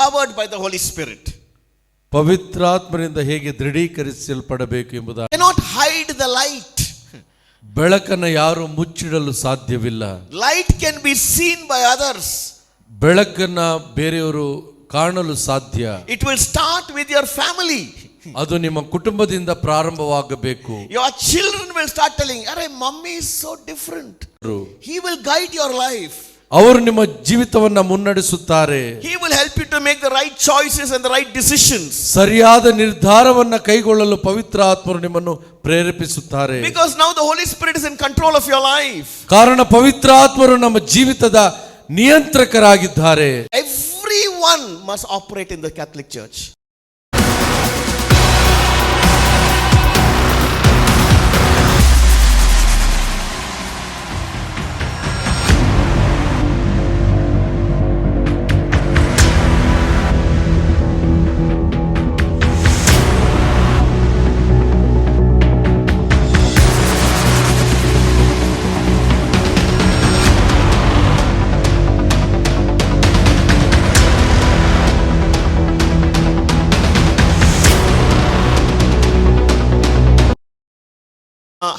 empowered by the Holy Spirit. ಪವಿತ್ರಾತ್ಮರಿಂದ ಹೇಗೆ ದೃಢೀಕರಿಸಲ್ಪಡಬೇಕು ಎಂಬುದಾಗಿ. Cannot hide the light. ಬೆಳಕನ್ನು ಯಾರು ಮುಚ್ಚಿಡಲು ಸಾಧ್ಯವಿಲ್ಲ. Light can be seen by others. ಬೆಳಕನ್ನ ಬೇರೆಯವರು ಕಾಣಲು ಸಾಧ್ಯ. It will start with your family. ಅದು ನಿಮ್ಮ ಕುಟುಂಬದಿಂದ ಪ್ರಾರಂಭವಾಗಬೇಕು. Your children will start telling, "Arey, mommy is so different." He will guide your life. ಅವರು ನಿಮ್ಮ ಜೀವಿತವನ್ನ ಮುನ್ನಡೆಸುತ್ತಾರೆ. He will help you to make the right choices and the right decisions. ಸರಿಯಾದ ನಿರ್ಧಾರವನ್ನ ಕೈಗೊಳ್ಳಲು ಪವಿತ್ರ ಆತ್ಮರು ನಿಮ್ಮನ್ನು ಪ್ರೇರೇಪಿಸುತ್ತಾರೆ. Because now the Holy Spirit is in control of your life. ಕಾರಣ ಪವಿತ್ರ ಆತ್ಮರು ನಮ್ಮ ಜೀವಿತದ ನಿಯಂತ್ರಕರಾಗಿದ್ದಾರೆ. Everyone must operate in the Catholic Church.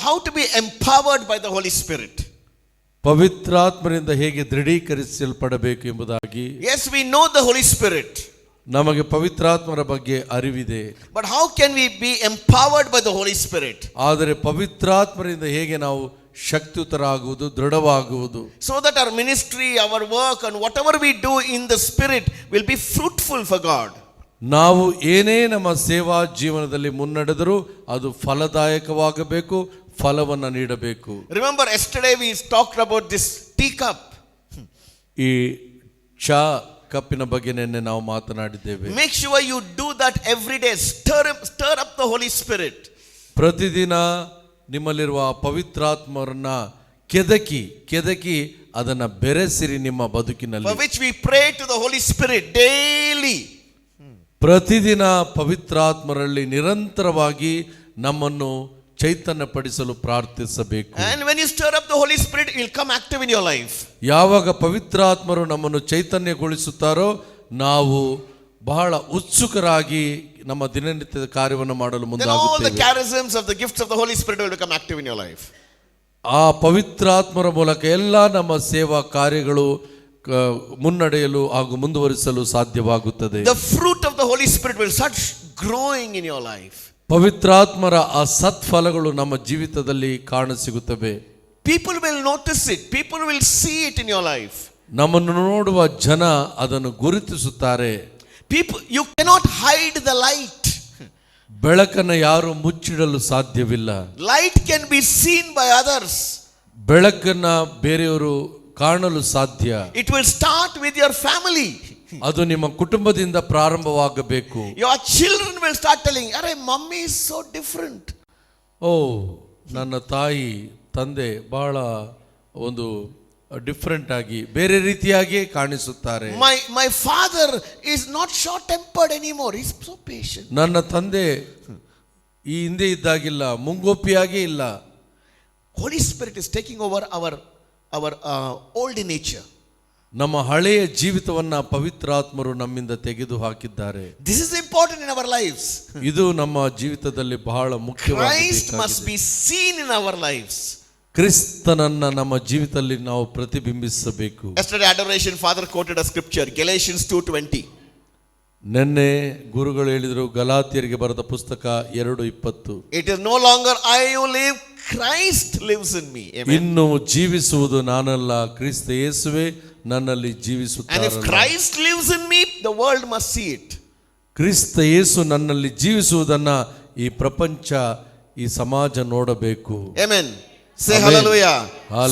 How to be empowered by the Holy Spirit. ಪವಿತ್ರಾತ್ಮರಿಂದ ಹೇಗೆ ದೃಢೀಕರಿಸಲ್ಪಡಬೇಕು ಎಂಬುದಾಗಿ. Yes, we know the Holy Spirit. ನಮಗೆ ಪವಿತ್ರಾತ್ಮರ ಬಗ್ಗೆ ಅರಿವಿದೆ. But how can we be empowered by the Holy Spirit? ಆದರೆ ಪವಿತ್ರಾತ್ಮರಿಂದ ಹೇಗೆ ನಾವು ಶಕ್ತಿಯುತರಾಗುವುದು, ದೃಢವಾಗುವುದು. So that our ministry, our work and whatever we do in the Spirit will be fruitful for God. ನಾವು ಏನೇ ನಮ್ಮ ಸೇವಾ ಜೀವನದಲ್ಲಿ ಮುನ್ನಡೆದರೂ ಅದು ಫಲದಾಯಕವಾಗಬೇಕು, ಫಲವನ್ನು ನೀಡಬೇಕು. Remember yesterday we talked about this teacup. ಈ ಚಾ ಕಪ್ಪಿನ ಬಗ್ಗೆ ನಿನ್ನೆ ನಾವು ಮಾತನಾಡಿದ್ದೇವೆ. Make sure you do that every day. Stir up the Holy Spirit. ಪ್ರತಿದಿನ ನಿಮ್ಮಲ್ಲಿರುವ ಪವಿತ್ರಾತ್ಮರನ್ನ ಕೆದಕಿ ಅದನ್ನ ಬೆರೆಸಿರಿ ನಿಮ್ಮ ಬದುಕಿನಲ್ಲಿ. For which we pray to the Holy Spirit daily. ಪ್ರತಿದಿನ ಪವಿತ್ರಾತ್ಮರಲ್ಲಿ ನಿರಂತರವಾಗಿ ನಮ್ಮನ್ನು ಚೈತನ್ಯಪಡಿಸಲು ಪ್ರಾರ್ಥಿಸಬೇಕು. And when you stir up the Holy Spirit, he will come active in your life. ಯಾವಾಗ ಪವಿತ್ರಾತ್ಮರು ನಮ್ಮನ್ನು ಚೈತನ್ಯಗೊಳಿಸುತ್ತಾರೋ ನಾವು ಬಹಳ ಉತ್ಸುಕರಾಗಿ ನಮ್ಮ ದಿನನಿತ್ಯದ ಕಾರ್ಯವನ್ನು ಮಾಡಲು ಮುಂದಾಗುತ್ತೇವೆ. All the charisms of the gifts of the Holy Spirit will become active in your life. ಆ ಪವಿತ್ರಾತ್ಮರ ಮೂಲಕ ಎಲ್ಲ ನಮ್ಮ ಸೇವಾ ಕಾರ್ಯಗಳು ಮುನ್ನಡೆಯಲು ಹಾಗೂ ಮುಂದುವರಿಸಲು ಸಾಧ್ಯವಾಗುತ್ತದೆ. The fruit of the Holy Spirit will start growing in your life. ಪವಿತ್ರಾತ್ಮರ ಆ ಸತ್ಫಲಗಳು ನಮ್ಮ ಜೀವಿತದಲ್ಲಿ ಕಾಣಸಿಗುತ್ತವೆ. People will notice it. People will see it in your life. ನಮ್ಮನ್ನು ನೋಡುವ ಜನ ಅದನ್ನು ಗುರುತಿಸುತ್ತಾರೆ. People, you cannot hide the light. ಬೆಳಕನ್ನು ಯಾರು ಮುಚ್ಚಿಡಲು ಸಾಧ್ಯವಿಲ್ಲ. Light can be seen by others. ಬೆಳಕನ್ನ ಬೇರೆಯವರು ಕಾಣಲು ಸಾಧ್ಯ. It will start with your family. ಅದು ನಿಮ್ಮ ಕುಟುಂಬದಿಂದ ಪ್ರಾರಂಭವಾಗಬೇಕು. Your children will start telling, "Arey, mommy is so different." ಓ, ನನ್ನ ತಾಯಿ ತಂದೆ ಬಹಳ ಒಂದು ಡಿಫರೆಂಟ್ ಆಗಿ ಬೇರೆ ರೀತಿಯಾಗಿ ಕಾಣಿಸುತ್ತಾರೆ. My father is not short tempered anymore. He's so patient. ನನ್ನ ತಂದೆ ಈ ಹಿಂದೆ ಇದ್ದಾಗಿಲ್ಲ, ಮುಂಗೋಪಿಯಾಗಿ ಇಲ್ಲ. Holy Spirit is taking over our old nature. ನಮ್ಮ ಹಳೆಯ ಜೀವಿತವನ್ನ ಪವಿತ್ರಾತ್ಮರು ನಮ್ಮಿಂದ ತೆಗೆದು ಹಾಕಿದ್ದಾರೆ. This is important in our lives. ಇದು ನಮ್ಮ ಜೀವಿತದಲ್ಲಿ ಬಹಳ ಮುಖ್ಯವಾಗಿದೆ. Christ must be seen in our lives. ಕ್ರಿಸ್ತನನ್ನ ನಮ್ಮ ಜೀವಿತದಲ್ಲಿ ನಾವು ಪ್ರತಿಬಿಂಬಿಸಬೇಕು. Yesterday adoration father quoted a scripture, Galatians 2:20. ನಿನ್ನೆ ಗುರುಗಳು ಹೇಳಿದರು ಗಲಾತ್ಯರಿಗೆ ಬರೆದ ಪುಸ್ತಕ 2:20. It is no longer I who live, Christ lives in me. Amen. ಇನ್ನು ಜೀವಿಸುವುದು ನಾನಲ್ಲ, ಕ್ರಿಸ್ತ ಯೇಸುವೇ ನನ್ನಲ್ಲಿ ಜೀವಿಸುತ್ತಾನೆ. And if Christ lives in me, the world must see it. ಕ್ರಿಸ್ತ ಯೇಸು ನನ್ನಲ್ಲಿ ಜೀವಿಸುವುದನ್ನ ಈ ಪ್ರಪಂಚ, ಈ ಸಮಾಜ ನೋಡಬೇಕು. Amen. Say hallelujah.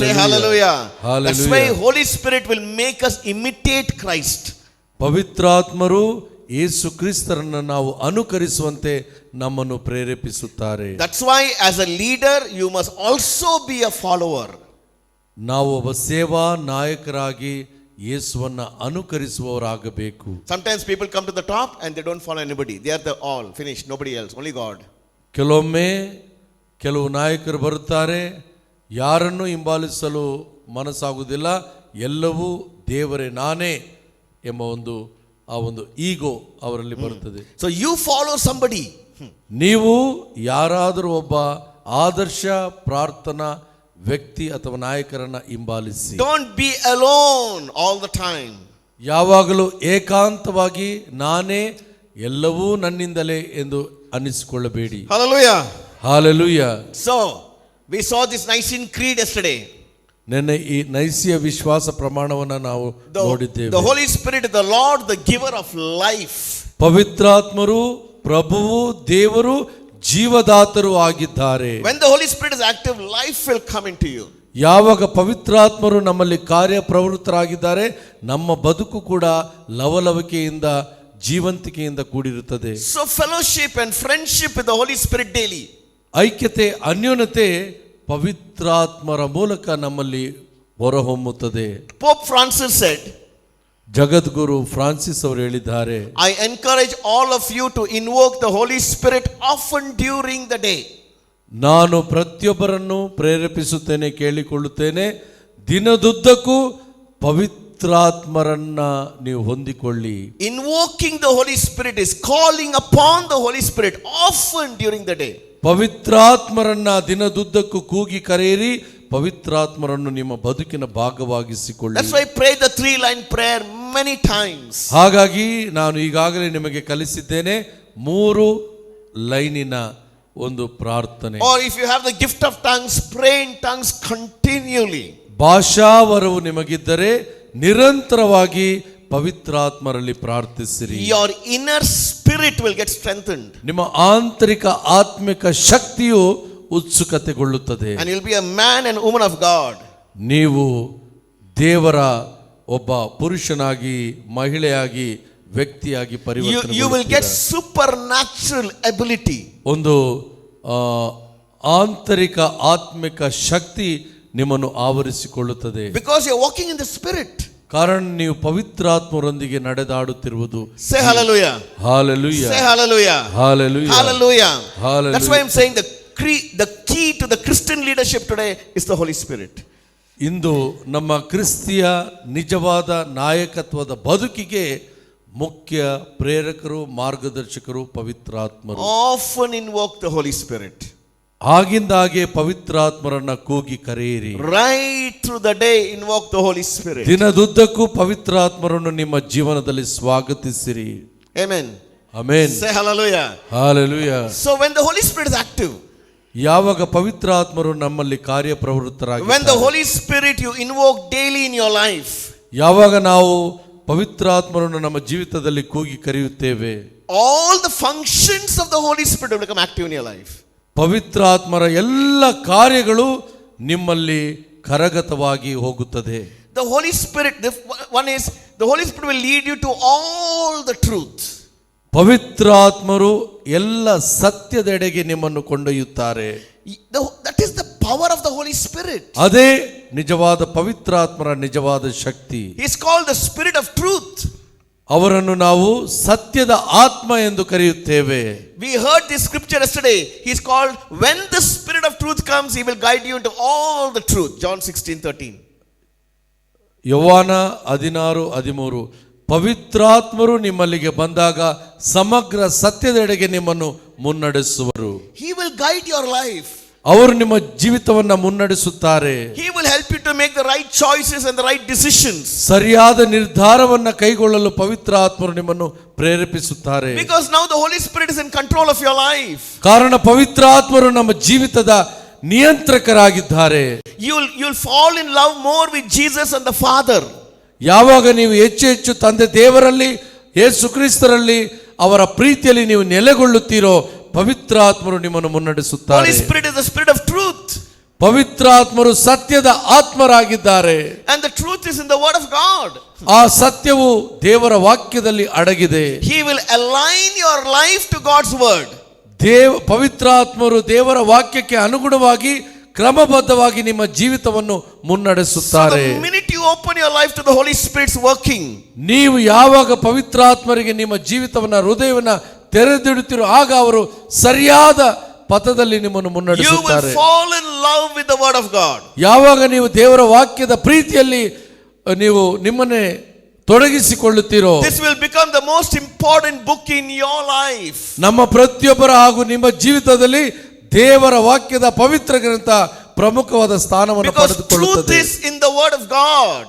Say hallelujah. That's why Holy Spirit will make us imitate Christ. ಪವಿತ್ರಾತ್ಮರು ಯೇಸು ಕ್ರಿಸ್ತರನ್ನು ನಾವು ಅನುಕರಿಸುವಂತೆ ನಮ್ಮನ್ನು ಪ್ರೇರೇಪಿಸುತ್ತಾರೆ. That's why as a leader you must also be a follower. ನಾವು ಒಬ್ಬ ಸೇವಾ ನಾಯಕರಾಗಿ ಯೇಸುವನ್ನ ಅನುಕರಿಸುವವರಾಗಬೇಕು. Sometimes people come to the top and they don't follow anybody. They are the all finished, nobody else, only God. ಕೆಲವೊಮ್ಮೆ ಕೆಲವು ನಾಯಕರು ಬರುತ್ತಾರೆ, ಯಾರನ್ನು ಹಿಂಬಾಲಿಸಲು ಮನಸ್ಸಾಗುವುದಿಲ್ಲ, ಎಲ್ಲವೂ ದೇವರೇ ನಾನೇ ಎಂಬ ಒಂದು ಆ ಒಂದು ಈಗೋ ಅವರಲ್ಲಿ ಬರುತ್ತದೆ. So you follow somebody. ನೀವು ಯಾರಾದರೂ ಒಬ್ಬ ಆದರ್ಶ ಪ್ರಾರ್ಥನಾ ವ್ಯಕ್ತಿ ಅಥವಾ ನಾಯಕರನ್ನ ಹಿಂಬಾಲಿಸಿ. Don't be alone all the time. ಯಾವಾಗಲೂ ಏಕಾಂತವಾಗಿ ನಾನೇ ಎಲ್ಲವೂ ನನ್ನಿಂದಲೇ ಎಂದು ಅನ್ನಿಸಿಕೊಳ್ಳಬೇಡಿ. Hallelujah. Hallelujah. So we saw this Nicene Creed yesterday. ನೆನ್ನೆ ಈ ನೈಸಿಯ ವಿಶ್ವಾಸ ಪ್ರಮಾಣವನ್ನ ನಾವು ನೋಡಿದ್ದೇವೆ. The Holy Spirit is the Lord, the giver of life. ಪವಿತ್ರಾತ್ಮರು ಪ್ರಭುವು ದೇವರು ಜೀವದಾತರು ಆಗಿದ್ದಾರೆ. When the Holy Spirit is active, life will come into you. ಯಾವಾಗ ಪವಿತ್ರಾತ್ಮರು ನಮ್ಮಲ್ಲಿ ಕಾರ್ಯಪ್ರವೃತ್ತರಾಗಿದ್ದಾರೆ, ನಮ್ಮ ಬದುಕು ಕೂಡ ಲವಲವಿಕೆಯಿಂದ ಜೀವಂತಿಕೆಯಿಂದ ಕೂಡಿರುತ್ತದೆ. So fellowship and friendship with the Holy Spirit daily. ಐಕ್ಯತೆ ಅನ್ಯೋನ್ಯತೆ ಪವಿತ್ರಾತ್ಮರ ಮೂಲಕ ನಮ್ಮಲ್ಲಿ ಹೊರಹೊಮ್ಮುತ್ತದೆ. Pope Francis said, ಜಗದ್ಗುರು ಫ್ರಾನ್ಸಿಸ್ ಅವರು ಹೇಳಿದ್ದಾರೆ, I encourage all of you to invoke the Holy Spirit often during the day. ನಾನು ಪ್ರತಿಯೊಬ್ಬರನ್ನು ಪ್ರೇರೇಪಿಸುತ್ತೇನೆ, ಕೇಳಿಕೊಳ್ಳುತ್ತೇನೆ, ದಿನದುದ್ದಕ್ಕೂ ಪವಿತ್ರಾತ್ಮರನ್ನ ನೀವು ಹೊಂದಿಕೊಳ್ಳಿ. Invoking the Holy Spirit is calling upon the Holy Spirit often during the day. ಪವಿತ್ರಾತ್ಮರನ್ನ ದಿನದುದ್ದಕ್ಕೂ ಕೂಗಿ ಕರೆಯಿರಿ, ಪವಿತ್ರಾತ್ಮರನ್ನು ನಿಮ್ಮ ಬದುಕಿನ ಭಾಗವಾಗಿಸಿಕೊಳ್ಳಿ. That's why I pray the 3-line prayer many times. ಹಾಗಾಗಿ ನಾನು ಈಗಾಗಲೇ ನಿಮಗೆ ಕಲಿಸಿದ್ದೇನೆ 3 ಲೈನಿನ ಒಂದು ಪ್ರಾರ್ಥನೆ. Or if you have the gift of tongues, pray in tongues continually. ಭಾಷಾವರವು ನಿಮಗಿದ್ದರೆ ನಿರಂತರವಾಗಿ ಪವಿತ್ರಾತ್ಮರಲ್ಲಿ ಪ್ರಾರ್ಥಿಸಿರಿ. Your inner spirit will get strengthened. ನಿಮ್ಮ ಆಂತರಿಕ ಆತ್ಮಿಕ ಶಕ್ತಿಯು ಉತ್ಸುಕತೆಗೊಳ್ಳುತ್ತದೆ. And you'll be a man and woman of God. ನೀವು ದೇವರ ಒಬ್ಬ ಪುರುಷನಾಗಿ, ಮಹಿಳೆಯಾಗಿ, ವ್ಯಕ್ತಿಯಾಗಿ ಪರಿವರ್ತನೆ. You will get supernatural ability. ಒಂದು ಆಂತರಿಕ ಆತ್ಮಿಕ ಶಕ್ತಿ ನಿಮ್ಮನ್ನು ಆವರಿಸಿಕೊಳ್ಳುತ್ತದೆ. Because you're walking in the spirit. ಕಾರಣ ನೀವು ಪವಿತ್ರಾತ್ಮರೊಂದಿಗೆ ನಡೆದಾಡುತ್ತಿರುವುದು. Say hallelujah. Hallelujah. Say hallelujah. Hallelujah. Hallelujah. Hallelujah. That's why I'm saying the key to the Christian leadership today is the Holy Spirit. ಇಂದು ನಮ್ಮ ಕ್ರಿಸ್ತಿಯ ನಿಜವಾದ ನಾಯಕತ್ವದ ಬದುಕಿಗೆ ಮುಖ್ಯ ಪ್ರೇರಕರು, ಮಾರ್ಗದರ್ಶಕರು ಪವಿತ್ರಾತ್ಮರು. Often invoke the Holy Spirit. ಆಗಿಂದಾಗೆ ಪವಿತ್ರಾತ್ಮರನ್ನ ಕೂಗಿ ಕರೆಯಿರಿ. Right through the day invoke the Holy Spirit. ದಿನದುದ್ದಕ್ಕೂ ಪವಿತ್ರಾತ್ಮರನ್ನು ನಿಮ್ಮ ಜೀವನದಲ್ಲಿ ಸ್ವಾಗತಿಸಿರಿ. Amen. Amen. Say hallelujah. Hallelujah. So when the Holy Spirit is active, ಯಾವಾಗ ಪವಿತ್ರಾತ್ಮರು ನಮ್ಮಲ್ಲಿ ಕಾರ್ಯಪ್ರವೃತ್ತರಾಗಿ, when the Holy Spirit you invoke daily in your life, ಯಾವಾಗ ನಾವು ಪವಿತ್ರಾತ್ಮರನ್ನು ನಮ್ಮ ಜೀವಿತದಲ್ಲಿ ಕೂಗಿ ಕರೆಯುತ್ತೇವೆ, all the functions of the Holy Spirit will become active in your life. ಪವಿತ್ರಾತ್ಮರ ಎಲ್ಲ ಕಾರ್ಯಗಳು ನಿಮ್ಮಲ್ಲಿ ಕರಗತವಾಗಿ ಹೋಗುತ್ತದೆ. The Holy Spirit, the Holy Spirit will lead you to all the truth. ಪವಿತ್ರಾತ್ಮರು ಎಲ್ಲ ಸತ್ಯದೆಡೆಗೆ ನಿಮ್ಮನ್ನು ಕೊಂಡೊಯ್ಯುತ್ತಾರೆ. That is the power of the Holy Spirit. ಅದೇ ನಿಜವಾದ ಪವಿತ್ರಾತ್ಮರ ನಿಜವಾದ ಶಕ್ತಿ. He is called the Spirit of truth. ಅವರನ್ನು ನಾವು ಸತ್ಯದ ಆತ್ಮ ಎಂದು ಕರೆಯುತ್ತೇವೆ. We heard this scripture yesterday. He is called, when the Spirit of truth comes, he will guide you into all the truth. John 16:13. ಯೋವಾನ 16:13. ಪವಿತ್ರಾತ್ಮರು ನಿಮ್ಮಲ್ಲಿಗೆ ಬಂದಾಗ ಸಮಗ್ರ ಸತ್ಯದೆಡೆಗೆ ನಿಮ್ಮನ್ನು ಮುನ್ನಡೆಸುವರು. He will guide your life. ಅವರು ನಿಮ್ಮ ಜೀವಿತವನ್ನ ಮುನ್ನಡೆಸುತ್ತಾರೆ. He will help you to make the right choices and the right decisions. ಸರಿಯಾದ ನಿರ್ಧಾರವನ್ನ ಕೈಗೊಳ್ಳಲು ಪವಿತ್ರಾತ್ಮರು ನಿಮ್ಮನ್ನು ಪ್ರೇರೇಪಿಸುತ್ತಾರೆ. Because now the Holy Spirit is in control of your life. ಕಾರಣ ಪವಿತ್ರಾತ್ಮರು ನಮ್ಮ ಜೀವಿತದ ನಿಯಂತ್ರಕರಾಗಿದ್ದಾರೆ. You'll fall in love more with Jesus and the Father. ಯಾವಾಗ ನೀವು ಹೆಚ್ಚು ಹೆಚ್ಚು ತಂದೆ ದೇವರಲ್ಲಿ, ಯೇಸು ಕ್ರಿಸ್ತರಲ್ಲಿ, ಅವರ ಪ್ರೀತಿಯಲ್ಲಿ ನೀವು ನೆಲೆಗೊಳ್ಳುತ್ತೀರೋ, ಪವಿತ್ರಾತ್ಮರು ನಿಮ್ಮನ್ನು ಮುನ್ನಡೆಸುತ್ತಾರೆ. Holy Spirit is the Spirit of truth. ಪವಿತ್ರಾತ್ಮರು ಸತ್ಯದ ಆತ್ಮರಾಗಿದ್ದಾರೆ. And the truth is in the Word of God. ಆ ಸತ್ಯವು ದೇವರ ವಾಕ್ಯದಲ್ಲಿ ಅಡಗಿದೆ. He will align your life to God's Word. ಪವಿತ್ರಾತ್ಮರು ದೇವರ ವಾಕ್ಯಕ್ಕೆ ಅನುಗುಣವಾಗಿ ಕ್ರಮಬದ್ಧವಾಗಿ ನಿಮ್ಮ ಜೀವಿತವನ್ನು ಮುನ್ನಡೆಸುತ್ತಾರೆ. So the minute you open your life to the Holy Spirit's working, ನೀವು ಯಾವಾಗ ಪವಿತ್ರಾತ್ಮರಿಗೆ ನಿಮ್ಮ ಜೀವಿತವನ್ನ, ಹೃದಯವನ್ನ ತೆರೆದಿಡುತ್ತೀರೋ, ಆಗ ಅವರು ಸರಿಯಾದ ಪಥದಲ್ಲಿ ನಿಮ್ಮನ್ನು ಮುನ್ನಡೆಸುತ್ತಾರೆ. You will fall in love with the Word of God. ಯಾವಾಗ ನೀವು ದೇವರ ವಾಕ್ಯದ ಪ್ರೀತಿಯಲ್ಲಿ ನೀವು ನಿಮ್ಮನ್ನೇ ತೊಡಗಿಸಿಕೊಳ್ಳುತ್ತೀರೋ this will become the most important book in your life. ನಮ್ಮ ಪ್ರತಿಯೊಬ್ಬರ ಹಾಗೂ ನಿಮ್ಮ ಜೀವಿತದಲ್ಲಿ ದೇವರ ವಾಕ್ಯದ ಪವಿತ್ರ ಗ್ರಂಥ ಪ್ರಮುಖವಾದ ಸ್ಥಾನವನ್ನು Because truth ಪಡೆದುಕೊಳ್ಳುತ್ತದೆ. is in the word of God.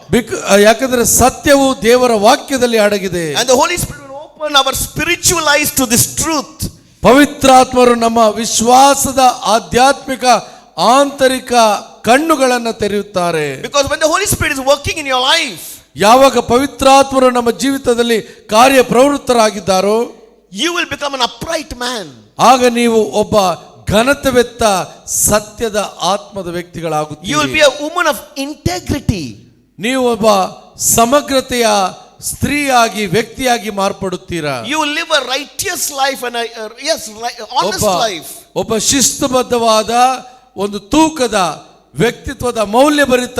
ಯಾಕಂದ್ರೆ ಸತ್ಯವು ದೇವರ ವಾಕ್ಯದಲ್ಲಿ ಅಡಗಿದೆ. And the Holy Spirit will open our spiritual eyes to this truth. ಪವಿತ್ರಾತ್ಮರು ನಮ್ಮ ವಿಶ್ವಾಸದ ಆಧ್ಯಾತ್ಮಿಕ ಆಂತರಿಕ ಕಣ್ಣುಗಳನ್ನು ತೆರೆಯುತ್ತಾರೆ. Because when the Holy Spirit is working in your life, ಯಾವಾಗ ಪವಿತ್ರಾತ್ಮರು ನಮ್ಮ ಜೀವಿತದಲ್ಲಿ ಕಾರ್ಯ ಪ್ರವೃತ್ತರಾಗಿದ್ದಾರೋ you will become an upright man. ಆಗ ನೀವು ಒಬ್ಬ ಘನತೆವೆತ್ತ ಸತ್ಯದ ಆತ್ಮದ You will ವ್ಯಕ್ತಿಗಳಾಗುತ್ತೀರಿ. be a woman of integrity. ನೀವು ಒಬ್ಬ ಸಮಗ್ರತೆಯ ಸ್ತ್ರೀಯಾಗಿ ವ್ಯಕ್ತಿಯಾಗಿ ಮಾರ್ಪಡುತ್ತೀರಾ. You will live a righteous life and honest life. ಒಬ್ಬ ಶಿಸ್ತುಬದ್ಧವಾದ ಒಂದು ತೂಕದ ವ್ಯಕ್ತಿತ್ವದ ಮೌಲ್ಯಭರಿತ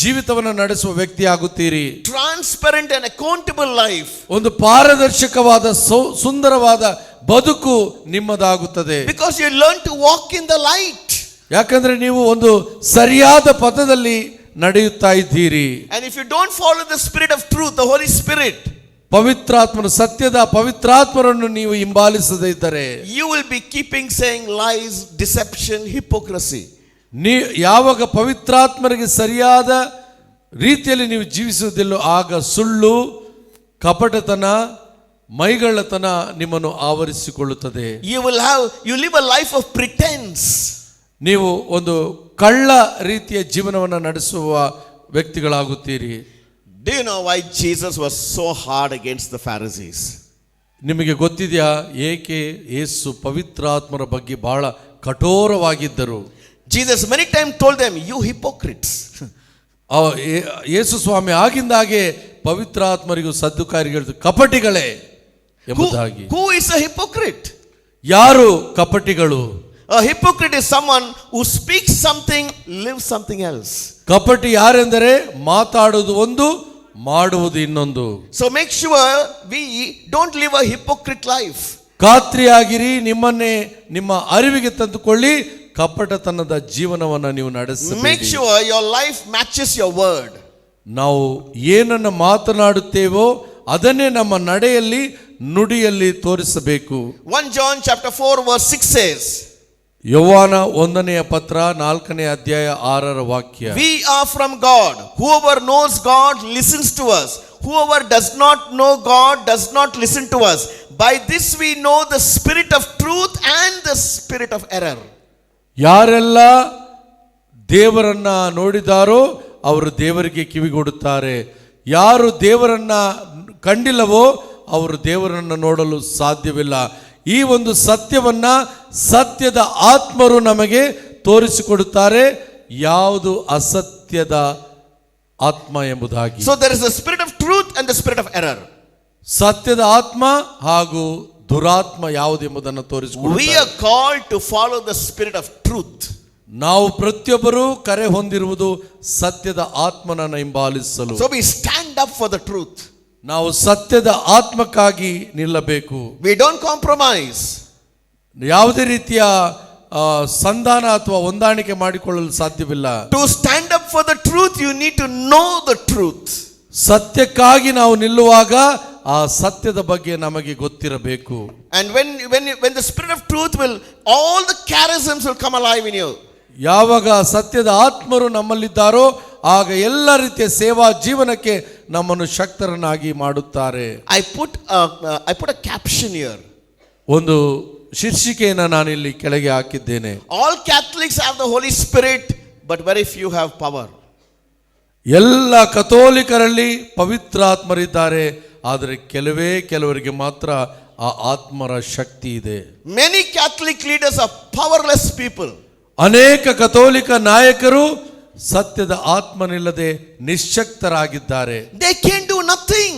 ಜೀವಿತವನ್ನು ನಡೆಸುವ ವ್ಯಕ್ತಿಯಾಗುತ್ತೀರಿ. Transparent and accountable life. ಒಂದು ಪಾರದರ್ಶಕವಾದ ಸುಂದರವಾದ ಬದುಕು ನಿಮ್ಮದಾಗುತ್ತದೆ. Because you learn to walk in the light. ಯಾಕಂದ್ರೆ ನೀವು ಒಂದು ಸರಿಯಾದ ಪಥದಲ್ಲಿ ನಡೆಯುತ್ತಾ ಇದ್ದೀರಿ. And if you don't follow the spirit of truth, the Holy Spirit, ಪವಿತ್ರಾತ್ಮನು ಸತ್ಯದ ಪವಿತ್ರಾತ್ಮರನ್ನು ನೀವು ಹಿಂಬಾಲಿಸದೇ ಇದ್ದರೆ you will be keeping saying lies, deception, hypocrisy. ಯಾವಾಗ ಪವಿತ್ರಾತ್ಮರಿಗೆ ಸರಿಯಾದ ರೀತಿಯಲ್ಲಿ ನೀವು ಜೀವಿಸುವುದಿಲ್ಲೋ ಆಗ ಸುಳ್ಳು, ಕಪಟತನ, ಮೈಗಳ್ಳತನ ನಿಮ್ಮನ್ನು ಆವರಿಸಿಕೊಳ್ಳುತ್ತದೆ. You live a life of pretense. ನೀವು ಒಂದು ಕಳ್ಳ ರೀತಿಯ ಜೀವನವನ್ನು ನಡೆಸುವ ವ್ಯಕ್ತಿಗಳಾಗುತ್ತೀರಿ. Do you know why Jesus was so hard against the Pharisees? ನಿಮಗೆ ಗೊತ್ತಿದೆಯಾ ಏಕೆ ಯೇಸು ಪವಿತ್ರಾತ್ಮರ ಬಗ್ಗೆ ಬಹಳ ಕಠೋರವಾಗಿದ್ದರು? Jesus many times told them, you hypocrites. ಯೇಸು ಸ್ವಾಮಿ ಆಗಿಂದಾಗೆ ಪವಿತ್ರಾತ್ಮರಿಗೂ ಸದ್ದುಕಾರಿಗಳು ಕಪಟಿಗಳೇ ಎಂಬುದಾಗಿ. Who is a hypocrite? ಯಾರು ಕಪಟಿಗಳು? A hypocrite is someone who speaks something, lives something else. ಕಪಟಿ ಯಾರೆಂದರೆ ಮಾತಾಡುವುದು ಒಂದು, ಮಾಡುವುದು ಇನ್ನೊಂದು. So make sure we don't live a hypocrite life. ಖಾತ್ರಿಯಾಗಿರಿ, ನಿಮ್ಮನ್ನೇ ನಿಮ್ಮ ಅರಿವಿಗೆ ತಂದುಕೊಳ್ಳಿ, ಕಪಟತನದ ಜೀವನವನ್ನು ನೀವು ನಡೆಸಬೇಡಿ. Make sure your life matches your word. ನಾವು ಏನನ್ನು ಮಾತನಾಡುತ್ತೇವೋ ಅದನ್ನೇ ನಮ್ಮ ನಡೆಯಲ್ಲಿ ನುಡಿಯಲ್ಲಿ ತೋರಿಸಬೇಕು. 1 John chapter 4 verse 6 says, ಯೋವಾನ 1ನೇ ಪತ್ರ 4ನೇ ಅಧ್ಯಾಯ 6ರ ವಾಕ್ಯ. We are from God. Whoever knows God listens to us. Whoever does not know God does not listen to us. By this we know the spirit of truth and the spirit of error. ಯಾರೆಲ್ಲ ದೇವರನ್ನ ನೋಡಿದಾರೋ ಅವರು ದೇವರಿಗೆ ಕಿವಿಗೊಡುತ್ತಾರೆ. ಯಾರು ದೇವರನ್ನ ಕಂಡಿಲ್ಲವೋ ಅವರು ದೇವರನ್ನು ನೋಡಲು ಸಾಧ್ಯವಿಲ್ಲ. ಈ ಒಂದು ಸತ್ಯವನ್ನ ಸತ್ಯದ ಆತ್ಮರು ನಮಗೆ ತೋರಿಸಿಕೊಡುತ್ತಾರೆ, ಯಾವುದು ಅಸತ್ಯದ ಆತ್ಮ ಎಂಬುದಾಗಿ. So there is the spirit of truth and the spirit of error. ಸತ್ಯದ ಆತ್ಮ ಹಾಗೂ ದುರಾತ್ಮ ಯಾವುದು ಎಂಬುದನ್ನು ತೋರಿಸಿಕೊಡುತ್ತಾರೆ. We are called to follow the spirit of truth. ನಾವು ಪ್ರತಿಯೊಬ್ಬರೂ ಕರೆ ಹೊಂದಿರುವುದು ಸತ್ಯದ ಆತ್ಮನನ್ನು ಹಿಂಬಾಲಿಸಲು. So we stand up for the truth. ನಾವು ಸತ್ಯದ ಆತ್ಮಕ್ಕಾಗಿ ನಿಲ್ಲಬೇಕು. We don't compromise. ಯಾವುದೇ ರೀತಿಯ ಸಂಧಾನ ಅಥವಾ ಹೊಂದಾಣಿಕೆ ಮಾಡಿಕೊಳ್ಳಲು ಸಾಧ್ಯವಿಲ್ಲ. To stand up for the truth, you need to know the truth. ಸತ್ಯಕ್ಕಾಗಿ ನಾವು ನಿಲ್ಲುವಾಗ ಆ ಸತ್ಯದ ಬಗ್ಗೆ ನಮಗೆ ಗೊತ್ತಿರಬೇಕು. And when the spirit of truth all the charisms will come alive in you. ಯಾವಾಗ ಸತ್ಯದ ಆತ್ಮರು ನಮ್ಮಲ್ಲಿದ್ದಾರೋ ಆಗ ಎಲ್ಲ ರೀತಿಯ ಸೇವಾ ಜೀವನಕ್ಕೆ ನಮ್ಮನ್ನು ಶಕ್ತರನ್ನಾಗಿ ಮಾಡುತ್ತಾರೆ. I put a caption here. ಒಂದು ಶೀರ್ಷಿಕೆಯನ್ನು ನಾನು ಇಲ್ಲಿ ಕೆಳಗೆ ಹಾಕಿದ್ದೇನೆ. All Catholics have the Holy Spirit, but very few have power. ಎಲ್ಲ ಕಥೋಲಿಕರಲ್ಲಿ ಪವಿತ್ರಾತ್ಮರಿದ್ದಾರೆ, ಆದರೆ ಕೆಲವರಿಗೆ ಮಾತ್ರ ಆ ಆತ್ಮರ ಶಕ್ತಿ ಇದೆ. Many Catholic leaders are powerless people. ಅನೇಕ ಕಥೋಲಿಕ ನಾಯಕರು ಸತ್ಯದ ಆತ್ಮನಿಲ್ಲದೆ ನಿಶ್ಶಕ್ತರಾಗಿದ್ದಾರೆ. They can do nothing.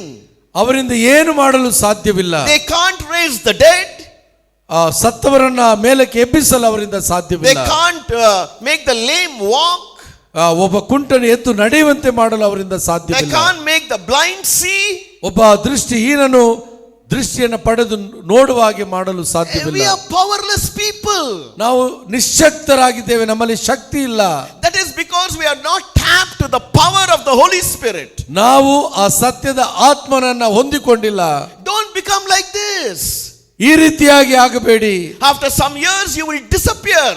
ಅವರಿಂದ ಏನು ಮಾಡಲು ಸಾಧ್ಯವಿಲ್ಲ. They can't raise the dead. ಸತ್ತವರನ್ನ ಮೇಲಕ್ಕೆ ಎಬ್ಬಿಸಲು ಅವರಿಂದ ಸಾಧ್ಯವಿಲ್ಲ. They can't make the lame walk. ಒಬ್ಬ ಕುಂಟನು ಎದ್ದು ನಡೆಯುವಂತೆ ಮಾಡಲು ಅವರಿಂದ They ಸಾಧ್ಯವಿಲ್ಲ. can't make the blind see. ಒಬ್ಬ ದೃಷ್ಟಿಹೀನನು ದೃಷ್ಟಿಯನ್ನು ಪಡೆದು ನೋಡುವ ಹಾಗೆ ಮಾಡಲು We ಸಾಧ್ಯವಿಲ್ಲ. are powerless people. ನಾವು ನಿಶ್ಶಕ್ತರಾಗಿದ್ದೇವೆ, ನಮ್ಮಲ್ಲಿ ಶಕ್ತಿ ಇಲ್ಲ. That is because we are not tapped to the power of the Holy Spirit. ನಾವು ಆ ಸತ್ಯದ ಆತ್ಮನನ್ನ ಹೊಂದಿಕೊಂಡಿಲ್ಲ. Don't become like this. ಈ ರೀತಿಯಾಗಿ ಆಗಬೇಡಿ. After some years you will disappear.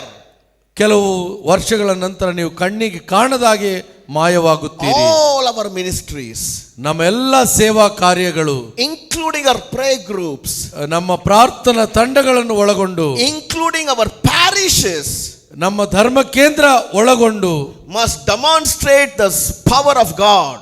ಕೆಲವು ವರ್ಷಗಳ ನಂತರ ನೀವು ಕಣ್ಣಿಗೆ ಕಾಣದಾಗೆ ಮಾಯವಾಗುತ್ತೀರಿ. All our ministries, ನಮ್ಮೆಲ್ಲ ಸೇವಾ ಕಾರ್ಯಗಳು, including our prayer groups, ನಮ್ಮ ಪ್ರಾರ್ಥನಾ ತಂಡಗಳನ್ನು ಒಳಗೊಂಡು, including our parishes, ನಮ್ಮ ಧರ್ಮ ಕೇಂದ್ರ ಒಳಗೊಂಡು, must demonstrate the power of God.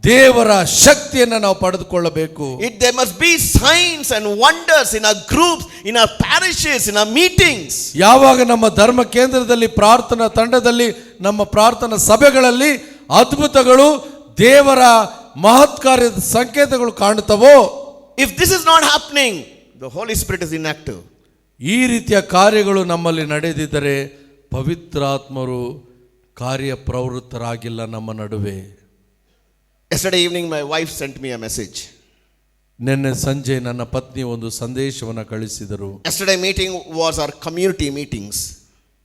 ದೇವರ ಶಕ್ತಿಯನ್ನು ನಾವು ಪಡೆದುಕೊಳ್ಳಬೇಕು. There must be signs and wonders in our groups, in our parishes, in our meetings. ಯಾವಾಗ ನಮ್ಮ ಧರ್ಮ ಕೇಂದ್ರದಲ್ಲಿ, ಪ್ರಾರ್ಥನಾ ತಂಡದಲ್ಲಿ, ನಮ್ಮ ಪ್ರಾರ್ಥನಾ ಸಭೆಗಳಲ್ಲಿ ಅದ್ಭುತಗಳು, ದೇವರ ಮಹತ್ಕಾರ್ಯದ ಸಂಕೇತಗಳು ಕಾಣುತ್ತವೋ, If this is not happening, the Holy Spirit is inactive. ಈ ರೀತಿಯ ಕಾರ್ಯಗಳು ನಮ್ಮಲ್ಲಿ ನಡೆದಿದ್ದರೆ ಪವಿತ್ರಾತ್ಮರು ಕಾರ್ಯಪ್ರವೃತ್ತರಾಗಿಲ್ಲ ನಮ್ಮ ನಡುವೆ. Yesterday evening my wife sent me a message. ನಿನ್ನೆ ಸಂಜೆ ನನ್ನ ಪತ್ನಿ ಒಂದು ಸಂದೇಶವನ್ನು ಕಳಿಸಿದರು. Yesterday meeting was our community meetings.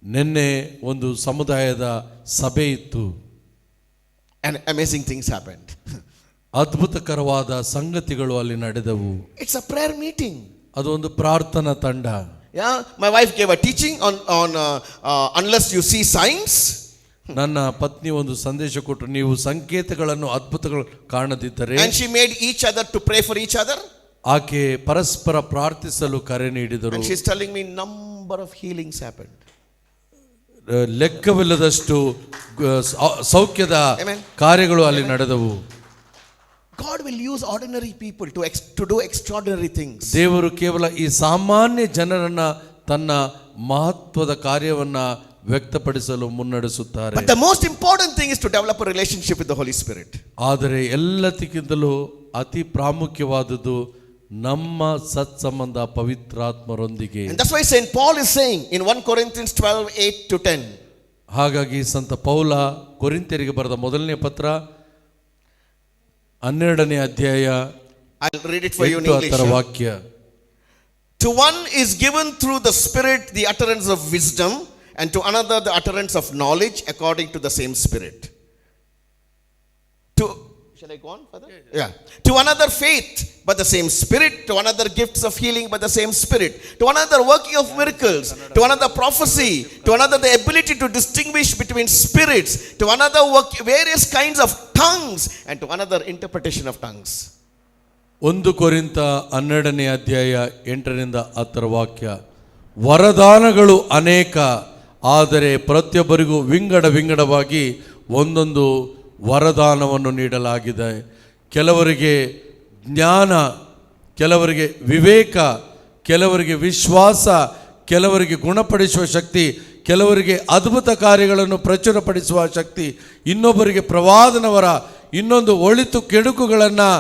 ನಿನ್ನೆ ಒಂದು ಸಮುದಾಯದ ಸಭೆ ಇತ್ತು. And amazing things happened. ಅದ್ಭುತಕರವಾದ ಸಂಗತಿಗಳು ಅಲ್ಲಿ ನಡೆದವು. It's a prayer meeting. ಅದು ಒಂದು ಪ್ರಾರ್ಥನಾ ತಂಡ. Yeah, my wife gave a teaching on unless you see signs. ನನ್ನ ಪತ್ನಿ ಒಂದು ಸಂದೇಶ ಕೊಟ್ಟರು, ನೀವು ಸಂಕೇತಗಳನ್ನು, ಅದ್ಭುತಗಳು ಕಾಣದಿದ್ದರೆ. And she made each other to pray for each other. ಆಕೆ ಪರಸ್ಪರ ಪ್ರಾರ್ಥಿಸಲು ಕರೆ ನೀಡಿದರು. And she's telling me number of healings happened. ಲೆಕ್ಕವಿಲ್ಲದಷ್ಟು ಸೌಖ್ಯದ Amen. ಕಾರ್ಯಗಳು ಅಲ್ಲಿ ನಡೆದವು. God will use ordinary people to do extraordinary things. ದೇವರು ಕೇವಲ ಈ ಸಾಮಾನ್ಯ ಜನರನ್ನ ತನ್ನ ಮಹತ್ವದ ಕಾರ್ಯವನ್ನ ವ್ಯಕ್ತಪಡಿಸಲು ಮುನ್ನಡೆಸುತ್ತಾರೆ. But the most important thing is to develop a relationship with the Holy Spirit. ಆದರೆ ಎಲ್ಲದಕ್ಕಿಂತಲೂ ಅತಿ ಪ್ರಾಮುಖ್ಯವಾದುದು ನಮ್ಮ ಸತ್ಸಂಬಂಧ ಪವಿತ್ರಾತ್ಮರೊಂದಿಗೆ. And that's why Saint Paul is saying in 1 Corinthians 12:8-10. ಹಾಗಾಗಿ ಸಂತ ಪೌಲ ಕೊರಿಂಥ್ಯರಿಗೆ ಬರೆದ ಮೊದಲನೇ ಪತ್ರ 12ನೇ ಅಧ್ಯಾಯ I'll read it for you in 8 English. ವಾಕ್ಯ. To one is given through the Spirit the utterance of wisdom, and to another the utterance of knowledge according to the same Spirit. Shall I go on further? Yeah. To another faith, but the same Spirit. To another gifts of healing, but the same Spirit. To another working of miracles. To another prophecy. To another the ability to distinguish between spirits. To another various kinds of tongues. And to another interpretation of tongues. 1 ಕೊರಿಂಥ 12ನೇ ಅಧ್ಯಾಯ 8ರಿಂದ 10 ವಾಕ್ಯ. ವರದಾನಗಳು ಅನೇಕ, ಆದರೆ ಪ್ರತಿಯೊಬ್ಬರಿಗೂ ವಿಂಗಡವಾಗಿ ಒಂದೊಂದು ವರದಾನವನ್ನು ನೀಡಲಾಗಿದೆ. ಕೆಲವರಿಗೆ ಜ್ಞಾನ, ಕೆಲವರಿಗೆ ವಿವೇಕ, ಕೆಲವರಿಗೆ ವಿಶ್ವಾಸ, ಕೆಲವರಿಗೆ ಗುಣಪಡಿಸುವ ಶಕ್ತಿ, ಕೆಲವರಿಗೆ ಅದ್ಭುತ ಕಾರ್ಯಗಳನ್ನು ಪ್ರಚುರಪಡಿಸುವ ಶಕ್ತಿ, ಇನ್ನೊಬ್ಬರಿಗೆ ಪ್ರವಾದನ ವರ, ಇನ್ನೊಂದು ಒಳಿತು ಕೆಡುಕುಗಳನ್ನು,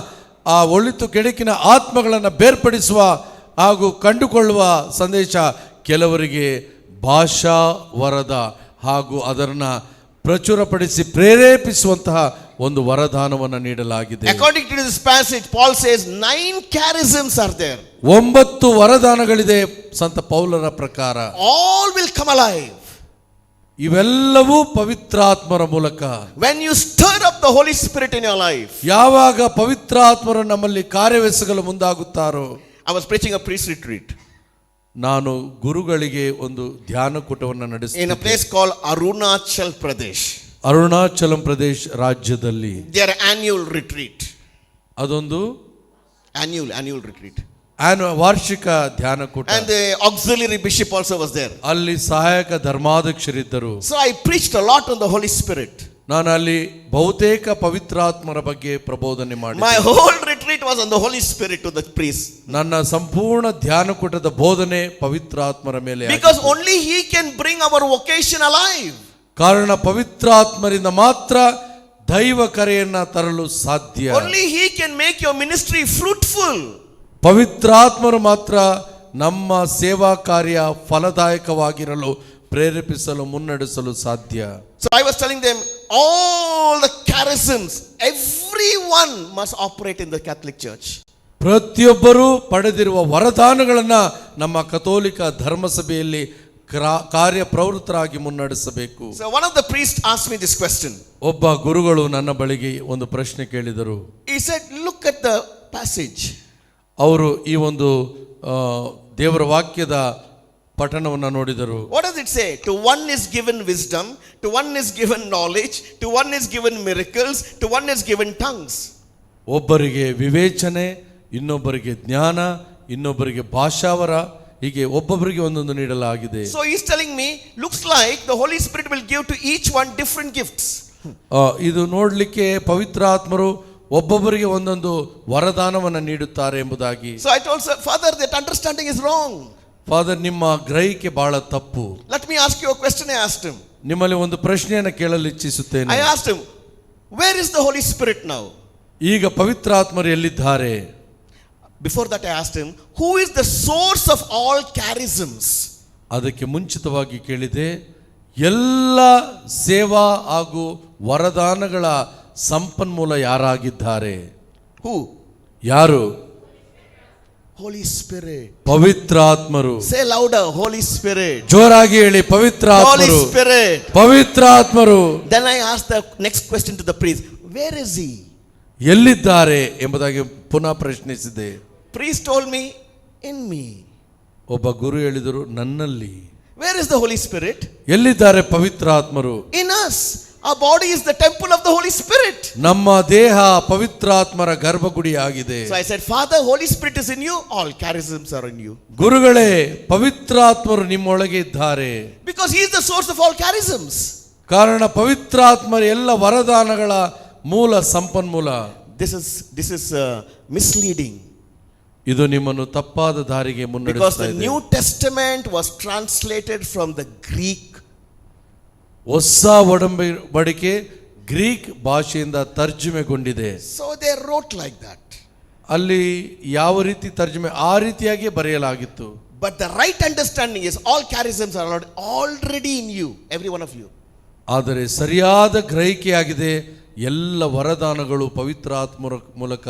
ಆ ಒಳಿತು ಕೆಡುಕಿನ ಆತ್ಮಗಳನ್ನು ಬೇರ್ಪಡಿಸುವ ಹಾಗೂ ಕಂಡುಕೊಳ್ಳುವ ಸಂದೇಶ, ಕೆಲವರಿಗೆ ಭಾಷಾ ವರದ ಹಾಗೂ ಅದನ್ನು ಪ್ರಚುರಪಡಿಸಿ ಪ್ರೇರೇಪಿಸುವಂತಹ ಒಂದು ವರದಾನವನ್ನು ನೀಡಲಾಗಿದೆ. According to this passage, Paul says 9 charisms are there. 9 ವರದಾನಗಳಿದೆ ಸಂತ ಪೌಲನ ಪ್ರಕಾರ. All will come alive. ಇವೆಲ್ಲವೂ ಪವಿತ್ರಾತ್ಮರ ಮೂಲಕ. When you stir up the Holy Spirit in your life. ಯಾವಾಗ ಪವಿತ್ರಾತ್ಮರು ನಮ್ಮಲ್ಲಿ ಕಾರ್ಯವೆಸಗಲು ಮುಂದಾಗುತ್ತಾರೋ. I was preaching a priest retreat. ನಾನು ಗುರುಗಳಿಗೆ ಒಂದು ಧ್ಯಾನ ಕೂಟವನ್ನು ನಡೆಸಿದೆ. In a place called Arunachal Pradesh. Arunachalam Pradesh ರಾಜ್ಯದಲ್ಲಿ. Their annual retreat. ಅದೊಂದು annual retreat. ವಾರ್ಷಿಕ ಧ್ಯಾನ ಕೂಟ. And the auxiliary bishop also was there. ಅಲ್ಲಿ ಸಹಾಯಕ ಧರ್ಮಾಧ್ಯಕ್ಷರಿದ್ದರು. So I preached a lot on the Holy Spirit. ನಾನು ಅಲ್ಲಿ ಬಹುತೇಕ ಪವಿತ್ರಾತ್ಮರ ಬಗ್ಗೆ ಪ್ರಬೋಧನೆ ಮಾಡಿದೆ. My whole retreat was on the Holy Spirit to the priest. ನನ್ನ ಸಂಪೂರ್ಣ ಧ್ಯಾನ ಕೂಟದ ಬೋಧನೆ ಪವಿತ್ರಾತ್ಮರ ಮೇಲೆ. Because only he can bring our vocation alive. ಕಾರಣ ಪವಿತ್ರಾತ್ಮರಿಂದ ಮಾತ್ರ ದೈವ ಕರೆಯನ್ನ ತರಲು ಸಾಧ್ಯ. Only he can make your ministry fruitful. ಪವಿತ್ರಾತ್ಮರು ಮಾತ್ರ ನಮ್ಮ ಸೇವಾ ಕಾರ್ಯ ಫಲದಾಯಕವಾಗಿರಲು ಪ್ರೇರೇಪಿಸಲು ಮುನ್ನಡೆಸಲು ಸಾಧ್ಯ. So I was telling them all the charisms, everyone must operate in the Catholic Church. ಪ್ರತಿಯೊಬ್ಬರೂ ಪಡೆದಿರುವ ವರದಾನಗಳನ್ನ ನಮ್ಮ ಕಥೋಲಿಕ ಧರ್ಮಸಭೆಯಲ್ಲಿ ಕಾರ್ಯಪ್ರವೃತ್ತರಾಗಿ ಮುನ್ನಡೆಸಬೇಕು. So one of the priests asked me this question. ಒಬ್ಬ ಗುರುಗಳು ನನ್ನ ಬಳಿಗೆ ಒಂದು ಪ್ರಶ್ನೆ ಕೇಳಿದರು. He said, look at the passage. ಅವರು ಈ ಒಂದು ದೇವರ ವಾಕ್ಯದ ಪಠಣವನ್ನು ನೋಡಿದರು. What does it say? To one is given wisdom, to one is given knowledge, to one is given miracles, to one is given tongues. ಒಬ್ಬರಿಗೆ ವಿವೇಚನೆ, ಇನ್ನೊಬ್ಬರಿಗೆ ಜ್ಞಾನ, ಇನ್ನೊಬ್ಬರಿಗೆ ಭಾಷಾವರ, ಹೀಗೆ ಒಬ್ಬೊಬ್ಬರಿಗೆ ಒಂದೊಂದು ನೀಡಲಾಗಿದೆ. So he is telling me, looks like the Holy Spirit will give to each one different gifts. ಇದು ನೋಡ್ಲಿಕ್ಕೆ ಪವಿತ್ರಾತ್ಮರು ಒಬ್ಬೊಬ್ಬರಿಗೆ ಒಂದೊಂದು ವರದಾನವನ್ನು ನೀಡುತ್ತಾರೆ ಎಂಬುದಾಗಿ. So I told sir, Father, that understanding is wrong. Father, ನಿಮ್ಮ ಗ್ರಹಿಕೆ ಬಹಳ ತಪ್ಪು. Let me ask you a question. I asked him. ನಿಮ್ಮಲ್ಲಿ ಒಂದು ಪ್ರಶ್ನೆಯನ್ನು ಕೇಳಲು ಇಚ್ಛಿಸುತ್ತೇನೆ. I asked him, where is the Holy Spirit now? ಈಗ ಪವಿತ್ರಾತ್ಮರು ಎಲ್ಲಿದ್ದಾರೆ? Before that I asked him, who is the source of all charisms? ಅದಕ್ಕೆ ಮುಂಚಿತವಾಗಿ ಕೇಳಿದೆ, ಎಲ್ಲ ಸೇವಾ ಹಾಗೂ ವರದಾನಗಳ ಸಂಪನ್ಮೂಲ ಯಾರಾಗಿದ್ದಾರೆ? Who? ಯಾರು? Holy Spirit. ಪವಿತ್ರಾತ್ಮರು. Say louder, Holy Spirit. ಜೋರಾಗಿ ಹೇಳಿ, ಪವಿತ್ರಾತ್ಮರು. Holy Spirit. ಪವಿತ್ರಾತ್ಮರು. Then I asked the next question to the priest, where is he? ಎಲ್ಲಿದ್ದಾರೆ ಎಂಬುದಾಗಿ ಪುನಃ ಪ್ರಶ್ನಿಸಿದೆ. Priest told me, in me. ಒಬ್ಬ ಗುರು ಹೇಳಿದರು, ನನ್ನಲ್ಲಿ. Where is the Holy Spirit? ಎಲ್ಲಿದ್ದಾರೆ ಪವಿತ್ರಾತ್ಮರು? In us. Our body is the temple of the Holy Spirit. ನಮ್ಮ ದೇಹ ಪವಿತ್ರಾತ್ಮರ ಗರ್ಭಗುಡಿಯಾಗಿದೆ. So I said, Father, Holy Spirit is in you, all charisms are in you. ಗುರುಗಳೇ, ಪವಿತ್ರಾತ್ಮರು ನಿಮ್ಮೊಳಗೆ ಇದ್ದಾರೆ. Because he is the source of all charisms. ಕಾರಣ ಪವಿತ್ರಾತ್ಮರ ಎಲ್ಲ ವರದಾನಗಳ ಮೂಲ ಸಂಪನ್ಮೂಲ. This is misleading. ಇದು ನಿಮ್ಮನ್ನು ತಪ್ಪಾದ ದಾರಿಗೆ ಮುನ್ನಡೆಸುತ್ತದೆ. Because the New Testament was translated from the Greek. ಹೊಸ ಒಡಂಬಡಿಕೆ ಗ್ರೀಕ್ ಭಾಷೆಯಿಂದ ತರ್ಜುಮೆಗೊಂಡಿದೆ. So they wrote like that. ಅಲ್ಲಿ ಯಾವ ರೀತಿ ತರ್ಜುಮೆ, ಆ ರೀತಿಯಾಗಿ ಬರೆಯಲಾಗಿತ್ತು. But the right understanding is all charisms are already in you, every one of you. ಆದರೆ ಸರಿಯಾದ ಗ್ರಹಿಕೆಯಾಗಿದೆ, ಎಲ್ಲ ವರದಾನಗಳು ಪವಿತ್ರಾತ್ಮರ ಮೂಲಕ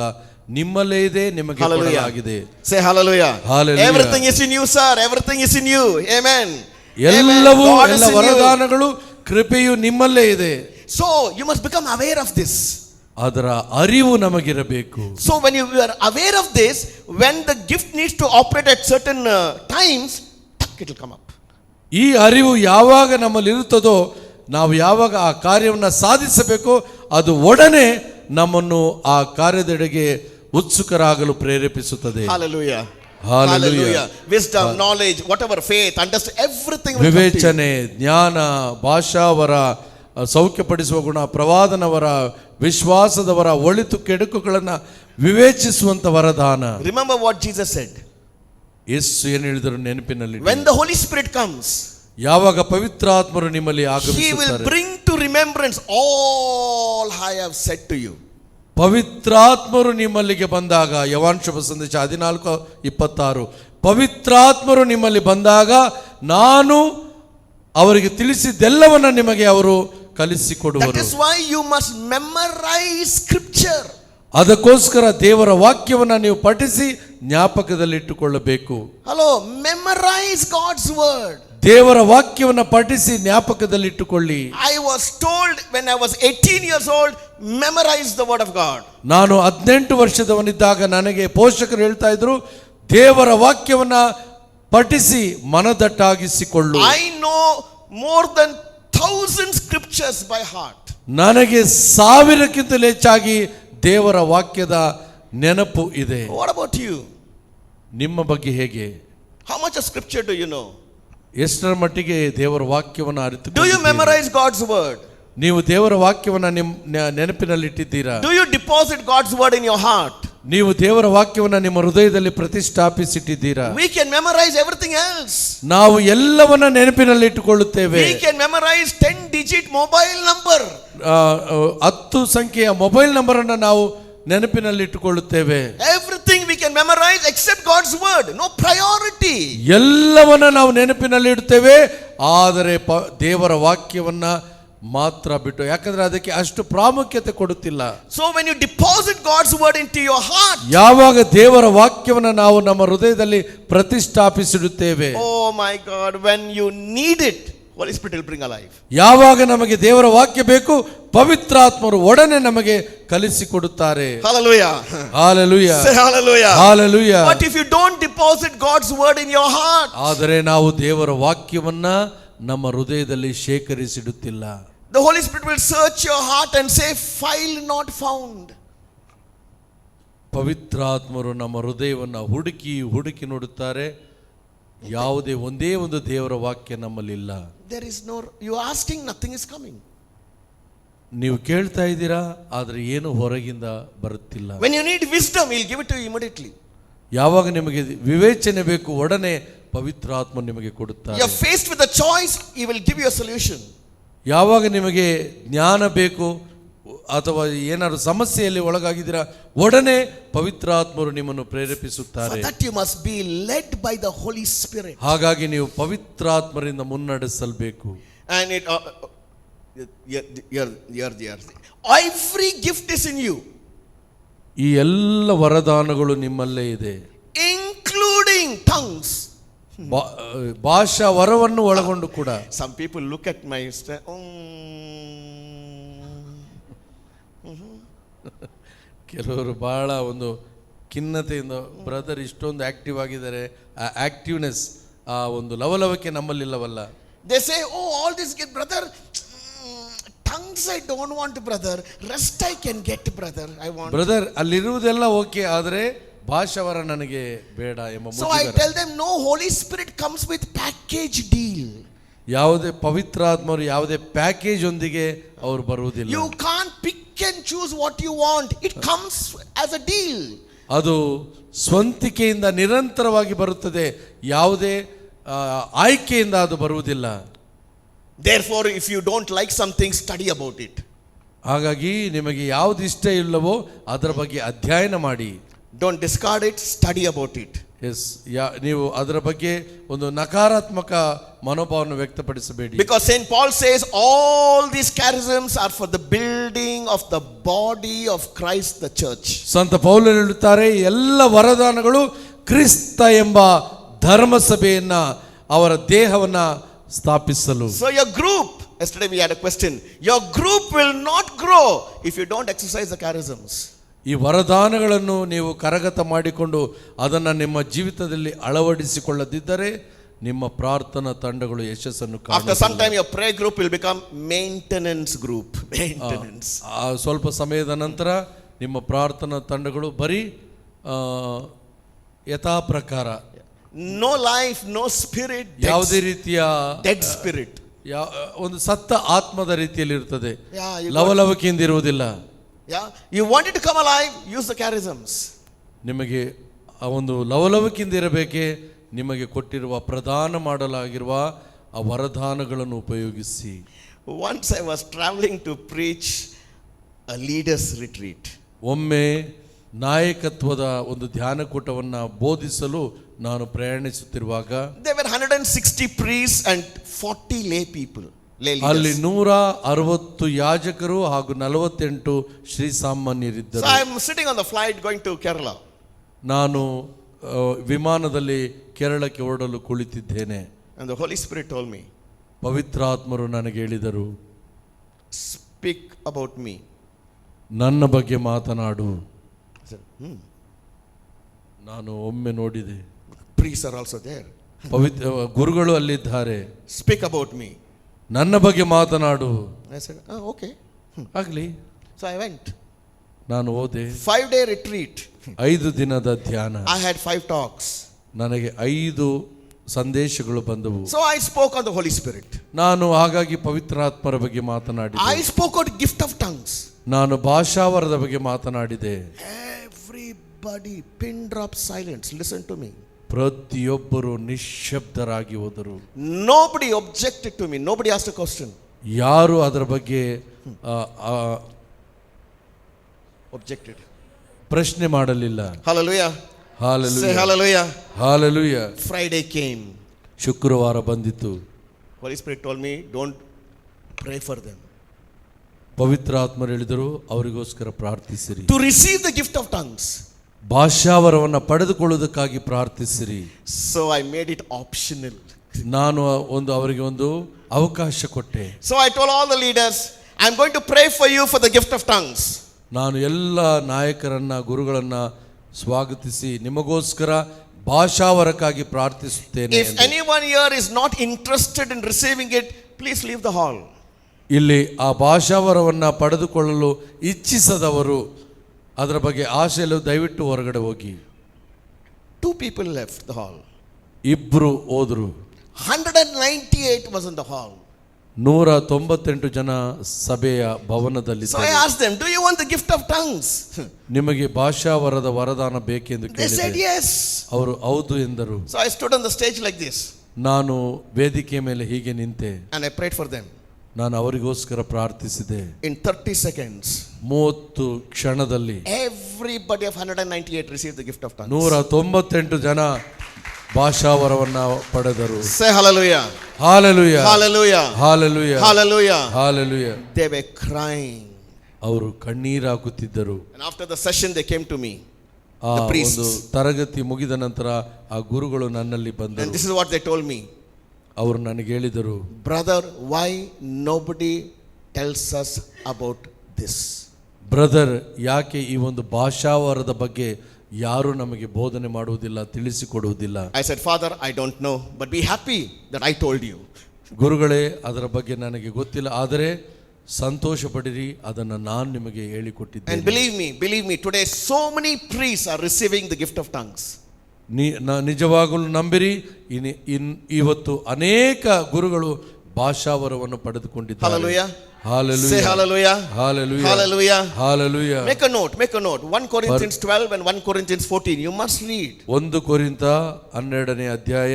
ನಿಮ್ಮಲ್ಲೇ ಇದೆ, ನಿಮಗೆ ಕೊಡಲಾಗಿದೆ. Say hallelujah. Hallelujah. Everything is in you, sir. Everything is in you. Amen. ಎಲ್ಲವೂ, ಎಲ್ಲ ವರದಾನಗಳು, ಕೃಪೆಯು ನಿಮ್ಮಲ್ಲೇ ಇದೆ. So you must become aware of this. ಅದರ ಅರಿವು ನಮಗಿರಬೇಕು. So when you are aware of this, when the gift needs to operate at certain times, it will come up. ಈ ಅರಿವು ಯಾವಾಗ ನಮ್ಮಲ್ಲಿ ಇರುತ್ತದೋ, ನಾವು ಯಾವಾಗ ಆ ಕಾರ್ಯವನ್ನು ಸಾಧಿಸಬೇಕು, ಅದು ಒಡನೆ ನಮ್ಮನ್ನು ಆ ಕಾರ್ಯದೆಡೆಗೆ ಉತ್ಸುಕರಾಗಲು ಪ್ರೇರೇಪಿಸುತ್ತದೆ. Hallelujah. Hallelujah. Wisdom, knowledge, whatever, faith, understand, everything will come to you. ವಿವೇಚನೆ, ಜ್ಞಾನ, ಭಾಷಾವರ, ಸೌಖ್ಯಪಡಿಸುವ ಗುಣ, ಪ್ರವಾದನವರ, ವಿಶ್ವಾಸದವರ, ಒಳಿತು ಕೆಡುಕುಗಳನ್ನು ವಿವೇಚಿಸುವಂತ ವರದಾನ. Remember what Jesus said. ಯೇಸು ಏನು ಹೇಳಿದರು ನೆನಪಿನಲ್ಲಿ. When the Holy Spirit comes, ಯಾವಾಗ ಪವಿತ್ರಾತ್ಮರು ನಿಮ್ಮಲ್ಲಿ he will ಆಗಮಿಸುತ್ತಾರೆ, bring to remembrance all I have said to you. ಪವಿತ್ರಾತ್ಮರು ನಿಮ್ಮಲ್ಲಿಗೆ ಬಂದಾಗ, ಯೋಹಾನ ಶುಭ ಸಂದೇಶ 14:26, ಪವಿತ್ರಾತ್ಮರು ನಿಮ್ಮಲ್ಲಿ ಬಂದಾಗ ನಾನು ಅವರಿಗೆ ತಿಳಿಸಿದ್ದೆಲ್ಲವನ್ನ ನಿಮಗೆ ಅವರು ಕಲಿಸಿಕೊಡುವರು. That is why you must memorize scripture. ಅದಕ್ಕೋಸ್ಕರ ದೇವರ ವಾಕ್ಯವನ್ನ ನೀವು ಪಠಿಸಿ ಜ್ಞಾಪಕದಲ್ಲಿಟ್ಟುಕೊಳ್ಳಬೇಕು. Hello, memorize God's word. ದೇವರ ವಾಕ್ಯವನ್ನ ಪಠಿಸಿ ಜ್ಞಾಪಕದಲ್ಲಿಟ್ಟುಕೊಳ್ಳಿ. I was told when I was 18 years old, memorize the word of God. ನಾನು 18 ವರ್ಷದವನಿದ್ದಾಗ ನನಗೆ ಪೋಷಕರು ಹೇಳ್ತಾ ಇದ್ರು, ದೇವರ ವಾಕ್ಯವನ್ನ ಪಠಿಸಿ ಮನದಟ್ಟಾಗಿಸಿಕೊಳ್ಳು. I know more than 1000 scriptures by heart. ನನಗೆ 1000ಕ್ಕಿಂತಲೂ ಹೆಚ್ಚಾಗಿ ದೇವರ ವಾಕ್ಯದ ನೆನಪು ಇದೆ. What about you? ನಿಮ್ಮ ಬಗ್ಗೆ ಹೇಗೆ? How much of scripture do you know? ಎಷ್ಟರ ಮಟ್ಟಿಗೆ ದೇವರ ವಾಕ್ಯವನ್ನು ಅರಿತು? Do you memorize God's word? ನೀವು ದೇವರ ವಾಕ್ಯವನ್ನ ನಿಮ್ಮ ನೆನಪಿನಲ್ಲಿಟ್ಟಿದ್ದೀರಾ? Do you deposit God's word in your heart? ನೀವು ದೇವರ ವಾಕ್ಯವನ್ನ ನಿಮ್ಮ ಹೃದಯದಲ್ಲಿ ಪ್ರತಿಷ್ಠಾಪಿಸಿಟ್ಟಿದ್ದೀರಾ? We can memorize everything else. ನಾವು ಎಲ್ಲವನ್ನ ನೆನಪಿನಲ್ಲಿಟ್ಟುಕೊಳ್ಳುತ್ತೇವೆ. We can memorize 10-digit mobile number. 10 ಸಂಖ್ಯೆಯ ಮೊಬೈಲ್ ನಂಬರ್ ಅನ್ನು ನಾವು ನೆನಪಿನಲ್ಲಿಟ್ಟುಕೊಳ್ಳುತ್ತೇವೆ. Everything we can memorize except God's word. No priority. ಎಲ್ಲವನ್ನ ನಾವು ನೆನಪಿನಲ್ಲಿ ಇಡುತ್ತೇವೆ, ಆದರೆ ದೇವರ ವಾಕ್ಯವನ್ನ ಮಾತ್ರ ಬಿಟ್ಟು, ಯಾಕಂದ್ರೆ ಅದಕ್ಕೆ ಅಷ್ಟು ಪ್ರಾಮುಖ್ಯತೆ ಕೊಡುತ್ತಿಲ್ಲ. So when you deposit God's word into your heart, ಯಾವಾಗ ದೇವರ ವಾಕ್ಯವನ್ನು ನಾವು ನಮ್ಮ ಹೃದಯದಲ್ಲಿ ಪ್ರತಿಷ್ಠಾಪಿಸಿಡುತ್ತೇವೆ, oh my God, when you need it, Holy Spirit will bring alive. ಯಾವಾಗ ನಮಗೆ ದೇವರ ವಾಕ್ಯ ಬೇಕು, ಪವಿತ್ರಾತ್ಮರು ಒಡನೆ ನಮಗೆ ಕಲಿಸಿಕೊಡುತ್ತಾರೆ. Hallelujah. Hallelujah. Say hallelujah. Hallelujah. But if you don't deposit God's word in your heart, ಆದರೆ ನಾವು ದೇವರ ವಾಕ್ಯವನ್ನ ನಮ್ಮ ಹೃದಯದಲ್ಲಿ ಶೇಖರಿಸಿಡುತ್ತಿಲ್ಲ. the Holy Spirit will search your heart and say, file not found. ಪವಿತ್ರಾತ್ಮರು ನಮ್ಮ ಹೃದಯವನ್ನ ಹುಡುಕಿ ನೋಡುತ್ತಾರೆ. ಯಾವುದೇ ಒಂದೇ ಒಂದು ದೇವರ ವಾಕ್ಯ ನಮ್ಮಲ್ಲಿಲ್ಲ. There is no, you are asking, nothing is coming. ನೀವು ಕೇಳ್ತಾ ಇದ್ದೀರಾ, ಆದ್ರೆ ಏನು ಹೊರಗಿಂದ ಬರುತ್ತಿಲ್ಲ. When you need wisdom, He'll give it to you immediately. ಯಾವಾಗ ನಿಮಗೆ ವಿವೇಚನೆ ಬೇಕು, ಒಡನೆ ಪವಿತ್ರಾತ್ಮ ನಿಮಗೆ ಕೊಡುತ್ತಾರೆ. You are faced with a choice, He will give you a solution. ಯಾವಾಗ ನಿಮಗೆ ಜ್ಞಾನ ಬೇಕು ಅಥವಾ ಏನಾದರೂ ಸಮಸ್ಯೆಯಲ್ಲಿ ಒಳಗಾಗಿದ್ದೀರಾ, ಒಡನೆ ಪವಿತ್ರಾತ್ಮರು ನಿಮ್ಮನ್ನು ಪ್ರೇರೇಪಿಸುತ್ತಾರೆ. For that you must be led by the Holy Spirit. ಹಾಗಾಗಿ ನೀವು ಪವಿತ್ರಾತ್ಮರಿಂದ ಮುನ್ನಡೆಸಲ್ಬೇಕು. And it every gift is in you, ಈ ಎಲ್ಲ ವರದಾನಗಳು ನಿಮ್ಮಲ್ಲೇ ಇದೆ, including tongues. ಭಾಷಾ ವರವನ್ನು ಒಳಗೊಂಡು ಕೂಡ. Some people look at my ಕೆಲವರು ಬಹಳ ಒಂದು ಖಿನ್ನತೆಯಿಂದ, ಬ್ರದರ್ ಇಷ್ಟೊಂದು ಆಕ್ಟಿವ್ ಆಗಿದ್ದಾರೆ, ಆ ಆಕ್ಟಿವ್ನೆಸ್, ಆ ಒಂದು ಲವಲವಿಕೆ ನಮ್ಮಲ್ಲಿಲ್ಲವಲ್ಲ. They say, oh, all this get, brother, tongues I don't want, brother, rest I can get, brother, I want. Brother, ಅಲ್ಲಿರುವುದೆಲ್ಲ ಓಕೆ, ಆದರೆ ಭಾಷಾವರ ನನಗೆ ಬೇಡ ಎಂಬ. So I tell them, no, Holy Spirit comes with package deal. ಯಾವುದೇ ಪವಿತ್ರಾತ್ಮರು ಯಾವುದೇ package ಒಂದಿಗೆ ಅವರು ಬರುವುದಿಲ್ಲ. You can't pick and choose what you want. It comes as a deal. ಅದು ಸ್ವಂತಿಕೆಯಿಂದ ನಿರಂತರವಾಗಿ ಬರುತ್ತದೆ, ಯಾವುದೇ ಆಯ್ಕೆಯಿಂದ ಅದು ಬರುವುದಿಲ್ಲ. Therefore, if you don't like something, study about it. ಹಾಗಾಗಿ ನಿಮಗೆ ಯಾವುದು ಇಷ್ಟ ಇಲ್ಲವೋ ಅದರ ಬಗ್ಗೆ ಅಧ್ಯಯನ ಮಾಡಿ. Don't discard it, study about it. Yes, ನೀವು ಅದರ ಬಗ್ಗೆ ಒಂದು ನಕಾರಾತ್ಮಕ ಮನೋಭಾವವನ್ನು ವ್ಯಕ್ತಪಡಿಸಬೇಡಿ. Because Saint Paul says all these charisms are for the building of the body of Christ, the church. ಸಂತ ಪೌಲರು ಹೇಳುತ್ತಾರೆ, ಎಲ್ಲ ವರದಾನಗಳು ಕ್ರಿಸ್ತ ಎಂಬ ಧರ್ಮಸಭೆಯನ್ನ, ಅವರ ದೇಹವನ್ನ ಸ್ಥಾಪಿಸಲು. So your group, yesterday we had a question, your group will not grow if you don't exercise the charisms. ಈ ವರದಾನಗಳನ್ನು ನೀವು ಕರಗತ ಮಾಡಿಕೊಂಡು ಅದನ್ನು ನಿಮ್ಮ ಜೀವಿತದಲ್ಲಿ ಅಳವಡಿಸಿಕೊಳ್ಳದಿದ್ದರೆ ನಿಮ್ಮ ಪ್ರಾರ್ಥನಾ ತಂಡಗಳು ಯಶಸ್ಸನ್ನು ಕಾಣುವುದಿಲ್ಲ. After some time your prayer group will become maintenance group. Maintenance. ಸ್ವಲ್ಪ ಸಮಯದ ನಂತರ ನಿಮ್ಮ ಪ್ರಾರ್ಥನಾ ತಂಡಗಳು ಬರೀ ಯಥಾ ಪ್ರಕಾರ, no life, no spirit, ಯಾವುದೇ ರೀತಿಯ dead spirit, ಒಂದು ಸತ್ತ ಆತ್ಮದ ರೀತಿಯಲ್ಲಿ ಇರುತ್ತದೆ, yeah, ಲವಲವಿಕೆಯಿಂದ ಇರುವುದಿಲ್ಲ. Yeah, you want it to come alive, use the charisms. ನಿಮಗೆ ಆ ಒಂದು ಲವಲವಿಕೆಯಿಂದ ಇರಬೇಕೆ, ನಿಮಗೆ ಕೊಟ್ಟಿರುವ ಪ್ರದಾನ ಮಾಡಲಾಗಿರುವ ಆ ವರದಾನಗಳನ್ನು ಉಪಯೋಗಿಸಿ. Once I was traveling to preach a leaders retreat. ಒಮ್ಮೆ ನಾಯಕತ್ವದ ಒಂದು ಧ್ಯಾನಕೂಟವನ್ನು ಬೋಧಿಸಲು ನಾನು ಪ್ರಯಾಣಿಸುತ್ತಿರುವಾಗ There were 160 priests and 40 lay people. ಅಲ್ಲಿ 160 ಯಾಜಕರು ಹಾಗೂ 48 Shri ಸಾಮಾನ್ಯರಿದ್ದರು. So I am sitting on the flight going to Kerala. ನಾನು ವಿಮಾನದಲ್ಲಿ ಕೇರಳಕ್ಕೆ ಹೊರಡಲು ಕುಳಿತಿದ್ದೇನೆ. And the Holy Spirit told me, ಪವಿತ್ರಾತ್ಮರು ನನಗೆ ಹೇಳಿದರು, speak about me. ನನ್ನ ಬಗ್ಗೆ ಮಾತನಾಡು. ನಾನು ಒಮ್ಮೆ ನೋಡಿದೆ, Priests are also there. ಗುರುಗಳು ಅಲ್ಲಿದ್ದಾರೆ. Speak about me. ನನ್ನ ಬಗ್ಗೆ ಮಾತನಾಡು. I said, okay. ಆಗ್ಲಿ. So I went. ನಾನು ಹೋದೆ. 5-day retreat. 5 ದಿನದ ಧ್ಯಾನ. I had 5 talks. ನನಗೆ 5 ಸಂದೇಶಗಳು ಬಂದವು. So I spoke on the Holy Spirit. ನಾನು ಹಾಗಾಗಿ ಪವಿತ್ರಾತ್ಮರ ಬಗ್ಗೆ ಮಾತನಾಡಿದೆ. I spoke on gift of tongues. ನಾನು ಭಾಷಾವರದ ಬಗ್ಗೆ ಮಾತನಾಡಿದೆ. Everybody pin drop silence, listen to me. ಪ್ರತಿಯೊಬ್ಬರು ನಿಶ್ಶಬ್ದರಾಗಿ ಹೋದರು. Nobody objected to me, nobody asked a question. ಯಾರು ಅದರ ಬಗ್ಗೆ objected, ಪ್ರಶ್ನೆ ಮಾಡಲಿಲ್ಲ. Hallelujah. Hallelujah. Say hallelujah. Hallelujah. Friday came. ಶುಕ್ರವಾರ ಬಂದಿತು. Holy Spirit told me, don't pray for them. ಪವಿತ್ರಾತ್ಮರು ಹೇಳಿದರು ಅವರಿಗೋಸ್ಕರ ಪ್ರಾರ್ಥಿಸಿರಿ. To receive the gift of tongues. ಭಾಷಾವರವನ್ನು ಪಡೆದುಕೊಳ್ಳುವುದಕ್ಕಾಗಿ ಪ್ರಾರ್ಥಿಸಿರಿ. So I made it optional. ನಾನು ಅವರಿಗೆ ಒಂದು ಅವಕಾಶ ಕೊಟ್ಟೆ. So I told all the leaders, I'm going to pray for you for the gift of tongues. ನಾನು ಎಲ್ಲ ನಾಯಕರನ್ನ ಗುರುಗಳನ್ನ ಸ್ವಾಗತಿಸಿ ನಿಮಗೋಸ್ಕರ ಭಾಷಾವರಕ್ಕಾಗಿ ಪ್ರಾರ್ಥಿಸುತ್ತೇನೆ. If anyone here is not interested in receiving it, please leave the hall. ಇಲ್ಲಿ ಆ ಭಾಷಾವರವನ್ನು ಪಡೆದುಕೊಳ್ಳಲು ಇಚ್ಛಿಸದವರು, ಅದರ ಬಗ್ಗೆ ಆಶೆಯಲ್ಲೂ ದಯವಿಟ್ಟು ಹೊರಗಡೆ ಹೋಗಿ. 2 people left the hall. ಇಬ್ರು ಹೋದ್ರು. 198 was in the hall. 198 ಜನ ಸಭೆಯ ಭವನದಲ್ಲಿ. So I asked them, do you want the gift of tongues? ನಿಮಗೆ ಭಾಷಾವರದ ವರದಾನ ಬೇಕೆಂದು They said ಕೇಳಿದೆ. yes. ಅವರು ಹೌದು ಎಂದರು. So I stood on the stage like this. ನಾನು ವೇದಿಕೆ ಮೇಲೆ ಹೀಗೆ ನಿಂತೆ. And I prayed for them. ನಾನು ಅವರಿಗೋಸ್ಕರ ಪ್ರಾರ್ಥಿಸಿದೆ. In 30 seconds, 30 ಕ್ಷಣದಲ್ಲಿ everybody of 198 received the gift of tongues. 198 ಜನ ಭಾಷಾವರವನ್ನ ಪಡೆದರು. Say hallelujah. Hallelujah, Hallelujah. Hallelujah, Hallelujah. Hallelujah. They were crying. ಅವರು ಕಣ್ಣೀರು ಹಾಕುತ್ತಿದ್ದರು. And after the session they came to me. ಆ The priests. ಒಂದು ತರಗತಿ ಮುಗಿದ ನಂತರ ಆ ಗುರುಗಳು ನನ್ನಲ್ಲಿ And ಬಂದರು. this is what they told me. ಅವರು ನನಗೆ ಹೇಳಿದರು, Brother, why nobody tells us about this? Brother, ಯಾಕೆ ಈ ಒಂದು ಭಾಷಾವರದ ಬಗ್ಗೆ ಯಾರು ನಮಗೆ ಬೋಧನೆ ಮಾಡುವುದಿಲ್ಲ, ತಿಳಿಸಿಕೊಡುವುದಿಲ್ಲ? I said, Father, I don't know, but be happy that I told you. ಗುರುಗಳೇ, ಅದರ ಬಗ್ಗೆ ನನಗೆ ಗೊತ್ತಿಲ್ಲ, ಆದರೆ ಸಂತೋಷ ಪಡಿರಿ, ಅದನ್ನು ನಾನು ನಿಮಗೆ And ಹೇಳಿಕೊಟ್ಟಿದ್ದೇನೆ. believe me, today so many priests are receiving the gift of tongues. ನಿಜವಾಗಲೂ ನಂಬಿರಿ, ಇವತ್ತು ಅನೇಕ ಗುರುಗಳು ಭಾಷಾವರವನ್ನು ಪಡೆದುಕೊಂಡಿದ್ದಾರೆ. Hallelujah. Hallelujah. Say hallelujah. Hallelujah. Hallelujah. Hallelujah. Make a note. 1 Corinthians 12 and 1 Corinthians 14. You must read. 1 ಕೊರಿಂಥ 12ನೇ ಅಧ್ಯಾಯ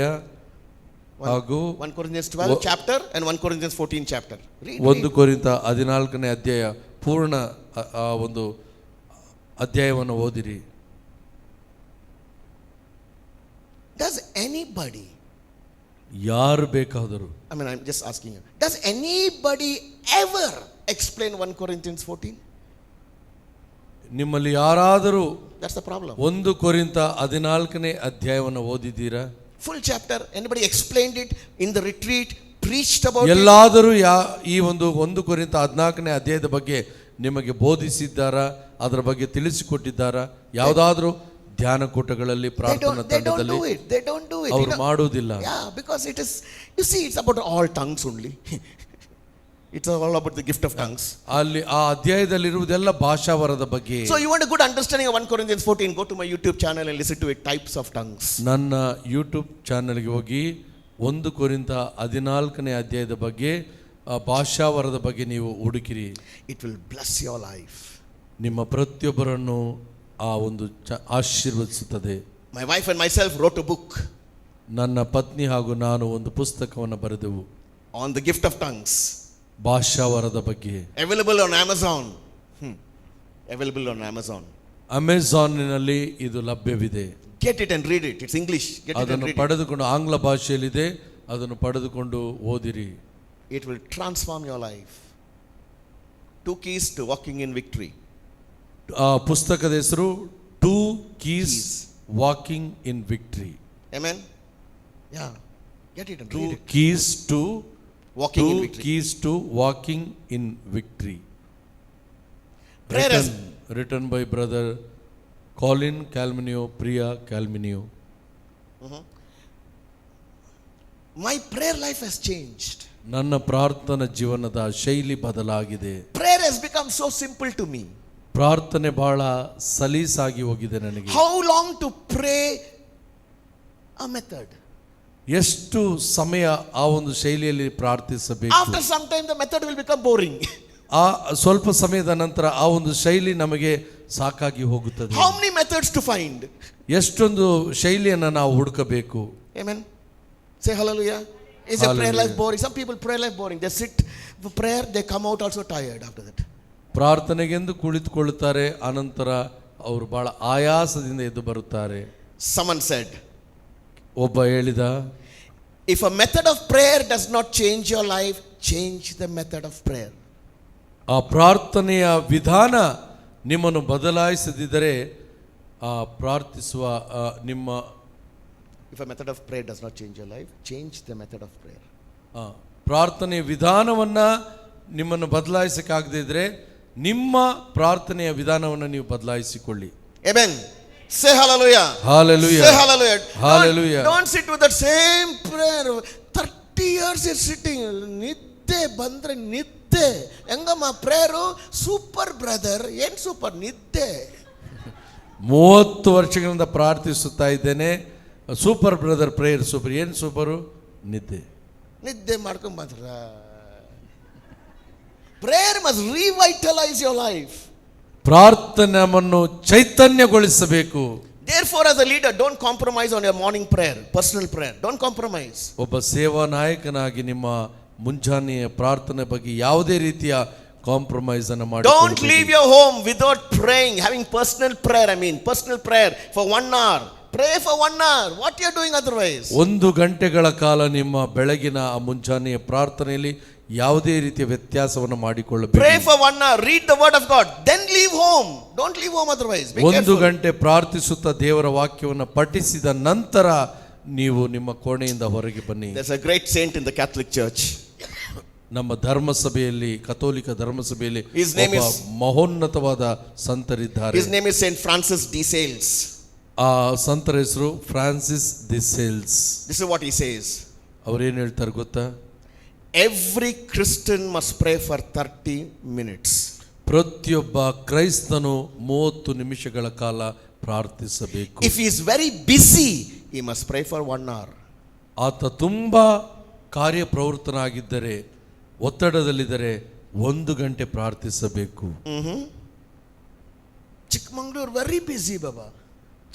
ಹಾಗೂ 1 Corinthians 12 chapter and 1 Corinthians 14 chapter. Read. 1 ಕೊರಿಂಥ 14ನೇ ಅಧ್ಯಾಯ ಪೂರ್ಣ ಆ ಒಂದು ಅಧ್ಯಾಯವನ್ನು ಓದಿರಿ. Does anybody, ಯಾರು ಬೇಕಾದರೂ, I'm just asking you, does anybody ever explain 1 Corinthians 14? ನಿಮ್ಮಲ್ಲಿ ಯಾರಾದರೂ That's the problem. 1 ಕೊರಿಂಥ 14ನೇ ಅಧ್ಯಾಯವನ್ನು ಓದಿದ್ದೀರಾ? Full chapter. Anybody explained it in the retreat, preached about it? ಎಲ್ಲಾದರೂ ಈ ಒಂದು 1 ಕೊರಿಂಥ 14ನೇ ಅಧ್ಯಾಯದ ಬಗ್ಗೆ ನಿಮಗೆ ಬೋಧಿಸಿದ್ದಾರಾ? ಅದರ ಬಗ್ಗೆ ತಿಳಿಸಿಕೊಟ್ಟಿದ್ದಾರಾ? ಯಾವುದಾದರೂ ಧ್ಯಾನ ಕೂಟಗಳಲ್ಲಿ, ಪ್ರಾರ್ಥನಾ ತಂಡದಲ್ಲಿ? They don't do it. ಅವರು ಮಾಡುವುದಿಲ್ಲ. Yeah, because it is, you see, it's about all tongues only. It's all about the gift of tongues. ಅಲ್ಲಿ ಆ ಅಧ್ಯಾಯದಲ್ಲಿರುವುದೆಲ್ಲ ಭಾಷಾವರದ ಬಗ್ಗೆ. So you want a good understanding of 1 Corinthians 14, go to my YouTube channel and listen to it, types of tongues. ನನ್ನ YouTube ಚಾನೆಲ್ಗೆ ಹೋಗಿ 1 ಕೊರಿಂಥ 14ನೇ ಅಧ್ಯಾಯದ ಬಗ್ಗೆ, ಭಾಷಾವರದ ಬಗ್ಗೆ ನೀವು ಹುಡುಕಿರಿ. It will bless your life. ನಿಮ್ಮ ಪ್ರತಿಯೊಬ್ಬರನ್ನು ಆ ಒಂದು ಆಶೀರ್ವದಿಸುತ್ತದೆ. My wife and myself wrote a book ನನ್ನ ಪತ್ನಿ ಹಾಗೂ ನಾನು ಒಂದು ಪುಸ್ತಕವನ್ನು ಬರೆದೆವು on the gift of tongues. ಭಾಷಾವರದ ಬಗ್ಗೆ. Available on Amazon. Available on Amazon. ಅಮೆಜಾನ್ನಲ್ಲಿ ಇದು ಲಭ್ಯವಿದೆ. Get it and read it. It's English. Get it and ಅದನ್ನು read it. ಪಡೆದುಕೊಂಡು, ಆಂಗ್ಲ ಭಾಷೆಯಲ್ಲಿದೆ, ಅದನ್ನು ಪಡೆದುಕೊಂಡು ಓದಿರಿ. It will transform your life. 2 keys to walking in victory. ಆ ಪುಸ್ತಕದ ಹೆಸರು 2 keys walking in victory. Amen. Yeah. Get it and 2 read it. keys to Walking in 2 victory. keys to walking in victory. Prayer has, written by brother Colin Calminio, Priya Calminio. my prayer life has changed. ನನ್ನ ಪ್ರಾರ್ಥನಾ ಜೀವನದ ಶೈಲಿ ಬದಲಾಗಿದೆ. Prayer has become so simple to me. ಪ್ರಾರ್ಥನೆ ಬಹಳ ಸಲೀಸಾಗಿ ಹೋಗಿದೆ ನನಗೆ. How long to pray? A method. ಎಷ್ಟು ಸಮಯ ಆ ಒಂದು ಶೈಲಿಯಲ್ಲಿ ಪ್ರಾರ್ಥಿಸಬೇಕು? After some time the method will become boring. ಆ ಸ್ವಲ್ಪ ಸಮಯದ ನಂತರ ಆ ಒಂದು ಶೈಲಿ ನಮಗೆ ಸಾಕಾಗಿ ಹೋಗುತ್ತದೆ. How many methods to find? ಎಷ್ಟೊಂದು ಶೈಲಿಯನ್ನು ನಾವು ಹುಡುಕಬೇಕು. Amen. Say hallelujah. Is your prayer life boring? Some people prayer life boring. They sit for prayer, they come out also tired after that. ಪ್ರಾರ್ಥನೆಗೆಂದು ಕುಳಿತುಕೊಳ್ಳುತ್ತಾರೆ, ಅನಂತರ ಅವರು ಬಹಳ ಆಯಾಸದಿಂದ ಎದ್ದು ಬರುತ್ತಾರೆ. Someone said, ಒಬ್ಬ ಹೇಳಿದ, if a method of prayer does not change your life, change the method of prayer. ಆ ಪ್ರಾರ್ಥನೆಯ ವಿಧಾನ ನಿಮ್ಮನ್ನು ಬದಲಾಯಿಸದಿದ್ದರೆ ಆ ಪ್ರಾರ್ಥಿಸುವ ನಿಮ್ಮ If a method of prayer does not change your life, change the method of prayer. ಪ್ರಾರ್ಥನೆಯ ವಿಧಾನವನ್ನು ನಿಮ್ಮನ್ನು ಬದಲಾಯಿಸಕ್ಕಾಗದೇ ಇದ್ರೆ ನಿಮ್ಮ ಪ್ರಾರ್ಥನೆಯ ವಿಧಾನವನ್ನು ನೀವು ಬದಲಾಯಿಸಿಕೊಳ್ಳಿ. Amen. Say hallelujah. Hallelujah. Say hallelujah. Hallelujah. Don't sit with that same prayer. 30 years you're sitting. ನಿದ್ದೆ ಬಂದ್ರೆ ನಿದ್ದೆ. ಹೆಂಗಮ್ಮ ಪ್ರೇಯರು? Super brother. ಏನ್ ಸೂಪರ್? ನಿದ್ದೆ. 30 ವರ್ಷಗಳಿಂದ ಪ್ರಾರ್ಥಿಸುತ್ತಾ ಇದ್ದೇನೆ. Super brother prayer super. ಏನು ಸೂಪರು? ನಿದ್ದೆ ಮಾಡ್ಕೊಂಡ್ ಬಂದ್ರ. Prayer must revitalise your life. ಪ್ರಾರ್ಥನೆಯನ್ನು ಚೈತನ್ಯಗೊಳಿಸಬೇಕು. Therefore, as a leader, don't compromise on your morning prayer, personal prayer. Don't compromise. ಒಬ್ಬ ಸೇವಾ ನಾಯಕನಾಗಿ ನಿಮ್ಮ ಮುಂಜಾನೆಯ ಪ್ರಾರ್ಥನೆ ಬಗ್ಗೆ ಯಾವುದೇ ರೀತಿಯ ಕಾಂಪ್ರಮೈಸ್ ಅನ್ನು ಮಾಡಿ. Don't leave your home without praying, having personal prayer. Personal prayer for 1 hour. Pray for 1 hour. What you are doing otherwise? 1 ಗಂಟೆಗಳ ಕಾಲ ನಿಮ್ಮ ಬೆಳಗಿನ ಆ ಮುಂಜಾನೆಯ ಪ್ರಾರ್ಥನೆಯಲ್ಲಿ ಯಾವುದೇ ರೀತಿಯ ವ್ಯತ್ಯಾಸವನ್ನು ಮಾಡಿಕೊಳ್ಳಬೇಕು. Pray for 1 hour. Read the word of God. Then leave home. Don't leave home otherwise. Be careful. 1 ಗಂಟೆ ಪ್ರಾರ್ಥಿಸುತ್ತಾ ದೇವರ ವಾಕ್ಯವನ್ನು ಪಠಿಸಿದ ನಂತರ ನೀವು ನಿಮ್ಮ ಕೋಣೆಯಿಂದ ಹೊರಗೆ ಬನ್ನಿ. There's a great saint in the Catholic Church. ನಮ್ಮ ಧರ್ಮಸಭೆಯಲ್ಲಿ, ಕಥೋಲಿಕ ಧರ್ಮಸಭೆಯಲ್ಲಿ ಮಹೋನ್ನತವಾದ ಸಂತರಿದ್ದಾರೆ. His name is Saint Francis de Sales. ಆ ಸಂತರ ಹೆಸರು Francis the sales. This is what he says. ಅವ್ರೇನು ಹೇಳ್ತಾರೆ ಗೊತ್ತಾ? Every Christian must pray for 30 minutes. ಪ್ರತಿಯೊಬ್ಬ ಕ್ರೈಸ್ತನು 30 ನಿಮಿಷಗಳ ಕಾಲ ಪ್ರಾರ್ಥಿಸಬೇಕು. If he is very busy, he must pray for 1 hour. ಆತ ತುಂಬಾ ಕಾರ್ಯಪ್ರವೃತ್ತನಾಗಿದ್ದರೆ, ಒತ್ತಡದಲ್ಲಿದ್ದರೆ 1 ಗಂಟೆ ಪ್ರಾರ್ಥಿಸಬೇಕು. Chikmagalur very busy baba.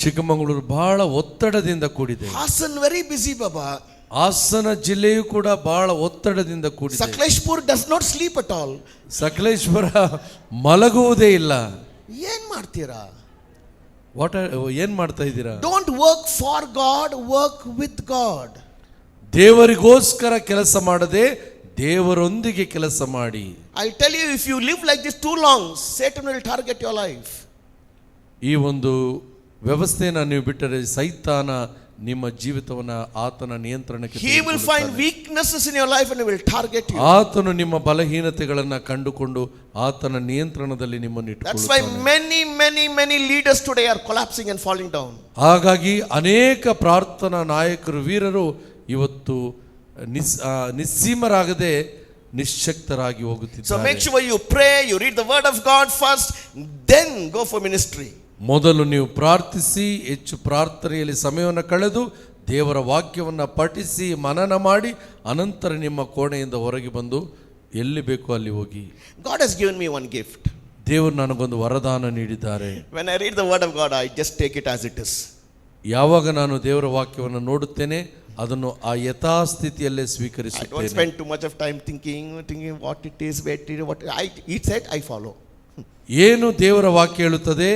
Chikkamagaluru ಬಹಳ ಒತ್ತಡದಿಂದ ಕೂಡಿದೆ. Hasan very busy baba. Hassan ಜಿಲ್ಲೆಯು ಕೂಡ ಬಹಳ ಒತ್ತಡದಿಂದ ಕೂಡಿದೆ. Sakleshpur does not sleep at all. Sakaleshwara ಮಲಗುವುದೇ ಇಲ್ಲ. ಏನ್ ಮಾಡ್ತೀರಾ? ಏನ್ ಮಾಡ್ತಾ ಇದ್ದೀರಾ? Don't work for God, work with God. ದೇವರಿಗೋಸ್ಕರ ಕೆಲಸ ಮಾಡದೆ ದೇವರೊಂದಿಗೆ ಕೆಲಸ ಮಾಡಿ. I'll tell you, if you live like this too long, Satan will target your life. ಈ ಒಂದು ವ್ಯವಸ್ಥೆಯನ್ನು ನೀವು ಬಿಟ್ಟರೆ ಸೈತಾನ ನಿಮ್ಮ ಜೀವಿತವನ್ನು ಆತನ ನಿಯಂತ್ರಣಕ್ಕೆ He will find weaknesses in your life and he will target you. ಆತನು ನಿಮ್ಮ ಬಲಹೀನತೆಗಳನ್ನು ಕಂಡುಕೊಂಡು ಆತನ ನಿಯಂತ್ರಣದಲ್ಲಿ ನಿಮ್ಮನ್ನು That's why many leaders today are collapsing and falling down. ಹಾಗಾಗಿ ಅನೇಕ ಪ್ರಾರ್ಥನಾ ನಾಯಕರು, ವೀರರು ಇವತ್ತು ನಿಸ್ಸೀಮರಾಗದೆ ನಿಶ್ಶಕ್ತರಾಗಿ ಹೋಗುತ್ತಿದ್ದಾರೆ. So make sure you pray, you read the word of God first, then go for ministry. ಮೊದಲು ನೀವು ಪ್ರಾರ್ಥಿಸಿ, ಹೆಚ್ಚು ಪ್ರಾರ್ಥನೆಯಲ್ಲಿ ಸಮಯವನ್ನು ಕಳೆದು ದೇವರ ವಾಕ್ಯವನ್ನು ಪಠಿಸಿ ಮನನ ಮಾಡಿ ಅನಂತರ ನಿಮ್ಮ ಕೋಣೆಯಿಂದ ಹೊರಗೆ ಬಂದು ಎಲ್ಲಿ ಬೇಕೋ ಅಲ್ಲಿ ಹೋಗಿ. God has given me one gift. ದೇವರು ನನಗೊಂದು ವರದಾನ ನೀಡಿದ್ದಾರೆ. When I read the word of God, I just take it as it is. ಯಾವಾಗ ನಾನು ದೇವರ ವಾಕ್ಯವನ್ನು ನೋಡುತ್ತೇನೆ ಅದನ್ನು ಆ ಯಥಾಸ್ಥಿತಿಯಲ್ಲೇ I don't ಸ್ವೀಕರಿಸುತ್ತೇನೆ. spend too much of time thinking what it is, what it said, I follow. ಏನು ದೇವರ ವಾಕ್ಯ ಹೇಳುತ್ತದೆ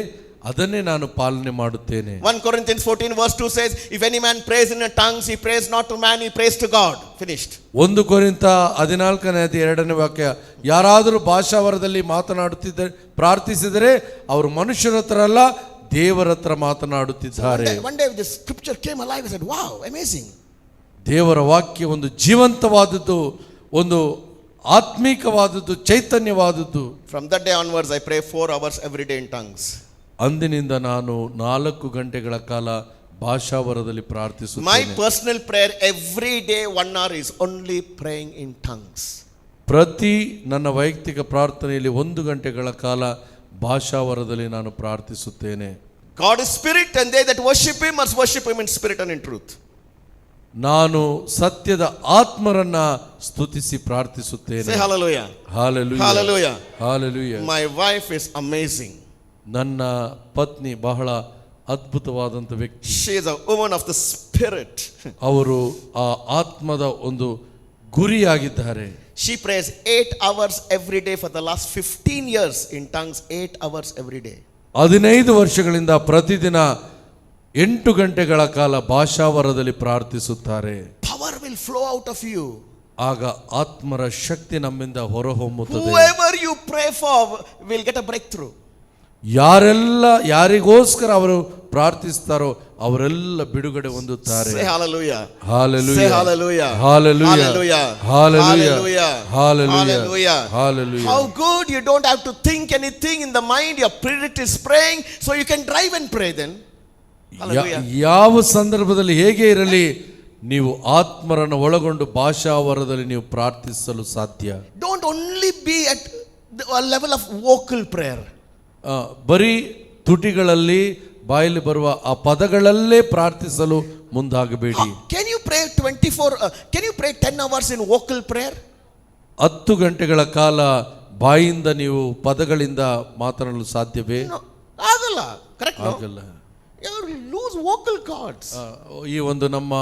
ಅದನ್ನೇ ನಾನು ಪಾಲನೆ ಮಾಡುತ್ತೇನೆ. 1 Corinthians 14 verse 2 says, if any man prays in a tongues, he prays not to man, he prays to God. Finished. 1 ಕೊರಿಂಥ 14ನೇ ಅಧ್ಯಾಯ 2ನೇ ವಾಕ್ಯ, ಯಾರಾದರೂ ಭಾಷಾವರದಲ್ಲಿ ಮಾತನಾಡುತ್ತಿದ್ದರೆ ಪ್ರಾರ್ಥಿಸಿದರೆ ಅವರು ಮನುಷ್ಯರ ಹತ್ರ ಅಲ್ಲ ದೇವರ ಹತ್ರ ಮಾತನಾಡುತ್ತಿದ್ದಾರೆ. One day this scripture came alive. I said, wow, amazing. ದೇವರ ವಾಕ್ಯ ಒಂದು ಜೀವಂತವಾದದ್ದು, ಒಂದು ಆತ್ಮೀಕವಾದದ್ದು, ಚೈತನ್ಯವಾದದ್ದು. From that day onwards, I pray 4 hours every day in tongues. ಅಂದಿನಿಂದ ನಾನು 4 ಗಂಟೆಗಳ ಕಾಲ ಭಾಷಾವರದಲ್ಲಿ ಪ್ರಾರ್ಥಿಸುತ್ತೇನೆ. My personal prayer every day 1 hour is only praying in tongues. ಪ್ರತಿ ನನ್ನ ವೈಯಕ್ತಿಕ ಪ್ರಾರ್ಥನೆಯಲ್ಲಿ 1 ಗಂಟೆಗಳ ಕಾಲ ಭಾಷಾವರದಲ್ಲಿ ನಾನು ಪ್ರಾರ್ಥಿಸುತ್ತೇನೆ. God is spirit and they that worship him must worship him in spirit and in truth. ನಾನು ಸತ್ಯದ ಆತ್ಮರನ್ನ ಸ್ತುತಿಸಿ ಪ್ರಾರ್ಥಿಸುತ್ತೇನೆ. Say hallelujah. Hallelujah. Hallelujah. Hallelujah. My wife is amazing. ನನ್ನ ಪತ್ನಿ ಬಹಳ ಅದ್ಭುತವಾದಂತ ವ್ಯಕ್ತಿ. She is a woman of the spirit. ಅವರು ಆ ಆತ್ಮದ ಒಂದು ಗುರಿಯಾಗಿದ್ದಾರೆ. She prays 8 hours every day for the last 15 years in tongues. 8 hours every day. 15 ವರ್ಷಗಳಿಂದ ಪ್ರತಿದಿನ 8 ಗಂಟೆಗಳ ಕಾಲ ಭಾಷಾವರದಲ್ಲಿ ಪ್ರಾರ್ಥಿಸುತ್ತಾರೆ. Power will flow out of you. ಆಗ ಆತ್ಮರ ಶಕ್ತಿ ನಮ್ಮಿಂದ ಹೊರಹೊಮ್ಮುತ್ತದೆ. Whoever you pray for will get a breakthrough. ಯಾರೆಲ್ಲ ಯಾರಿಗೋಸ್ಕರ ಅವರು ಪ್ರಾರ್ಥಿಸ್ತಾರೋ ಅವರೆಲ್ಲ ಬಿಡುಗಡೆ ಹೊಂದುತ್ತಾರೆ. Say hallelujah. Hallelujah. Say hallelujah. Hallelujah. Hallelujah. Hallelujah. Hallelujah. Hallelujah. Hallelujah. How good, you don't have to think anything in the mind. Your spirit is praying, so you can drive and pray then. Hallelujah. ಯಾವ ಸಂದರ್ಭದಲ್ಲಿ ಹೇಗೆ ಇರಲಿ ನೀವು ಆತ್ಮರನ್ನು ಒಳಗೊಂಡು ಭಾಷಾವರದಲ್ಲಿ ನೀವು ಪ್ರಾರ್ಥಿಸಲು ಸಾಧ್ಯ. Don't only be at a level of vocal prayer. ಬರೀ ತುಟಿಗಳಲ್ಲಿ ಬಾಯಲ್ಲಿ ಬರುವ ಆ ಪದಗಳಲ್ಲೇ ಪ್ರಾರ್ಥಿಸಲು ಮುಂದಾಗಬೇಡಿ. Can you pray 10 hours in vocal prayer? 10 ಗಂಟೆಗಳ ಕಾಲ ಬಾಯಿಂದ ನೀವು ಪದಗಳಿಂದ ಮಾತನಾಡಲು ಸಾಧ್ಯವೇ? ಆಗಲ್ಲ. ಕರೆಕ್ಟ್? ಆಗಲ್ಲ. You lose vocal cords. ಈ ಒಂದು ನಮ್ಮ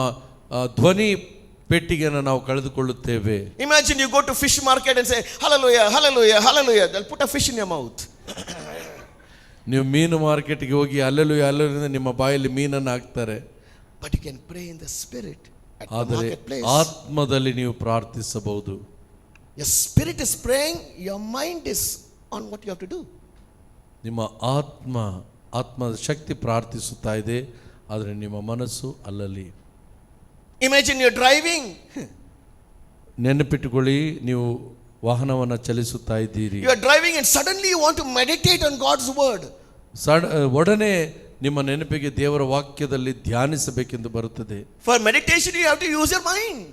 ಧ್ವನಿ ಪೆಟ್ಟಿಗೆಯನ್ನು ನಾವು ಕಳೆದುಕೊಳ್ಳುತ್ತೇವೆ. Imagine you go to fish market and say hallelujah, hallelujah, hallelujah. They'll put a fish in your mouth. ನೀವು ಮೀನು ಮಾರ್ಕೆಟ್ಗೆ ಹೋಗಿ ಅಲ್ಲೆಲ್ಲೂಯ ಅಲ್ಲೆಲ್ಲೂಯ ನಿಮ್ಮ ಬಾಯಲ್ಲಿ ಮೀನನ್ನು ಹಾಕ್ತಾರೆ. But you can pray in the spirit at the ಆದರೆ marketplace. ಆತ್ಮದಲ್ಲಿ ನೀವು ಪ್ರಾರ್ಥಿಸಬಹುದು. Your spirit is praying, your mind is on what you have to do. ನಿಮ್ಮ ಆತ್ಮದ ಶಕ್ತಿ ಪ್ರಾರ್ಥಿಸುತ್ತಾ ಇದೆ, ಆದರೆ ನಿಮ್ಮ ಮನಸ್ಸು ಅಲ್ಲಲ್ಲಿ. Imagine you're driving. ನೆನಪಿಟ್ಟುಕೊಳ್ಳಿ, ನೀವು ವಾಹನವನ್ನು ಚಲಿಸುತ್ತಾ ಇದ್ದೀರಿ. You are driving and suddenly you want to meditate on God's word. ಒಡನೆ ನಿಮ್ಮ ನೆನಪಿಗೆ ದೇವರ ವಾಕ್ಯದಲ್ಲಿ ಧ್ಯಾನಿಸಬೇಕೆಂದು ಬರುತ್ತದೆ. For meditation you have to use your mind.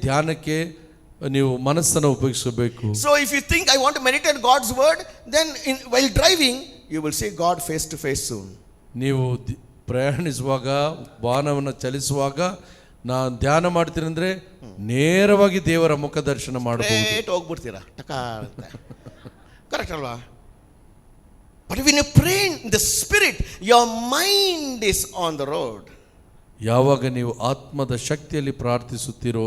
ಧ್ಯಾನಕ್ಕೆ ನೀವು ಮನಸ್ಸನ್ನು ಉಪಯೋಗಿಸಬೇಕು. So if you think I want to meditate on God's word, then while driving you will see God face to face soon. ನೀವು ಪ್ರಯಾಣಿಸುವಾಗ ವಾಹನವನ್ನು ಚಲಿಸುವಾಗ ನಾನು ಧ್ಯಾನ ಮಾಡ್ತೀನಿ ಅಂದ್ರೆ ನೇರವಾಗಿ ದೇವರ ಮುಖ ದರ್ಶನ ಮಾಡಬಹುದು. ಹೋಗ್ಬಿಡ್ತೀರಾ ಟಕ ಅಂತ. ಕರೆಕ್ಟ್ ಅಲ್ವಾ? But when you pray in the spirit, your mind is on the road. ಯಾವಾಗ ನೀವು ಆತ್ಮದ ಶಕ್ತಿಯಲ್ಲಿ ಪ್ರಾರ್ಥಿಸುತ್ತೀರೋ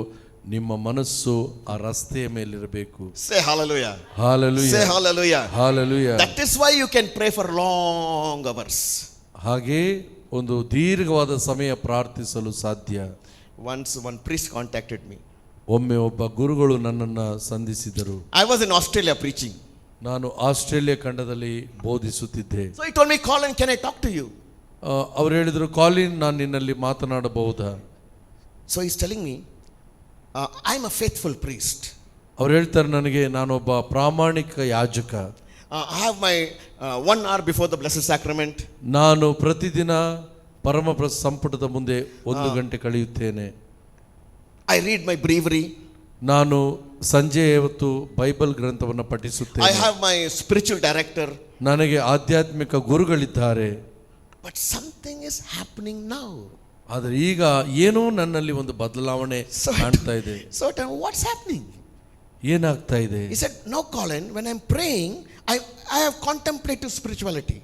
ನಿಮ್ಮ ಮನಸ್ಸು ಆ ರಸ್ತೆಯ ಮೇಲಿರಬೇಕು. Say hallelujah. Hallelujah. Say hallelujah. Hallelujah. That is why you can pray for long hours. ಹಾಗೆ ಒಂದು ದೀರ್ಘವಾದ ಸಮಯ ಪ್ರಾರ್ಥಿಸಲು ಸಾಧ್ಯ. Once one priest contacted me. ಒಮ್ಮೆ ಒಬ್ಬ ಗುರುಗಳು ನನ್ನನ್ನು ಸಂಧಿಸಿದರು. I was in Australia preaching. ನಾನು ಆಸ್ಟ್ರೇಲಿಯಾ ಖಂಡದಲ್ಲಿ ಬೋಧಿಸುತ್ತಿದ್ದೆ. So he told me, Colin, can I talk to you? ಅವರು ಹೇಳಿದರು, ಕಾಲಿನ್, ನಾನು ನಿನ್ನಲ್ಲಿ ಮಾತನಾಡಬಹುದಾ? So he's telling me, I'm a faithful priest. ಅವ್ರು ಹೇಳ್ತಾರೆ ನನಗೆ, ನಾನೊಬ್ಬ ಪ್ರಾಮಾಣಿಕ ಯಾಜಕ. I have my 1 hour before the Blessed Sacrament. ನಾನು ಪ್ರತಿದಿನ ಪರಮ ಸಂಪುಟದ ಮುಂದೆ 1 ಗಂಟೆ ಕಳೆಯುತ್ತೇನೆ. I read my breviary. ನಾನು ಸಂಜೆ ಹೊತ್ತು ಬೈಬಲ್ ಗ್ರಂಥವನ್ನು ಪಠಿಸುತ್ತೇನೆ. I have my spiritual director. ನನಗೆ ಆಧ್ಯಾತ್ಮಿಕ ಗುರುಗಳಿದ್ದಾರೆ. But something is happening now. ಆದರೆ ಈಗ ಏನೋ ನನ್ನಲ್ಲಿ ಒಂದು ಬದಲಾವಣೆ ಕಾಣ್ತಾ ಇದೆ. So what's happening? ಏನಾಗ್ತಾ ಇದೆ? He said, no, Colin, when I'm praying, I have contemplative spirituality.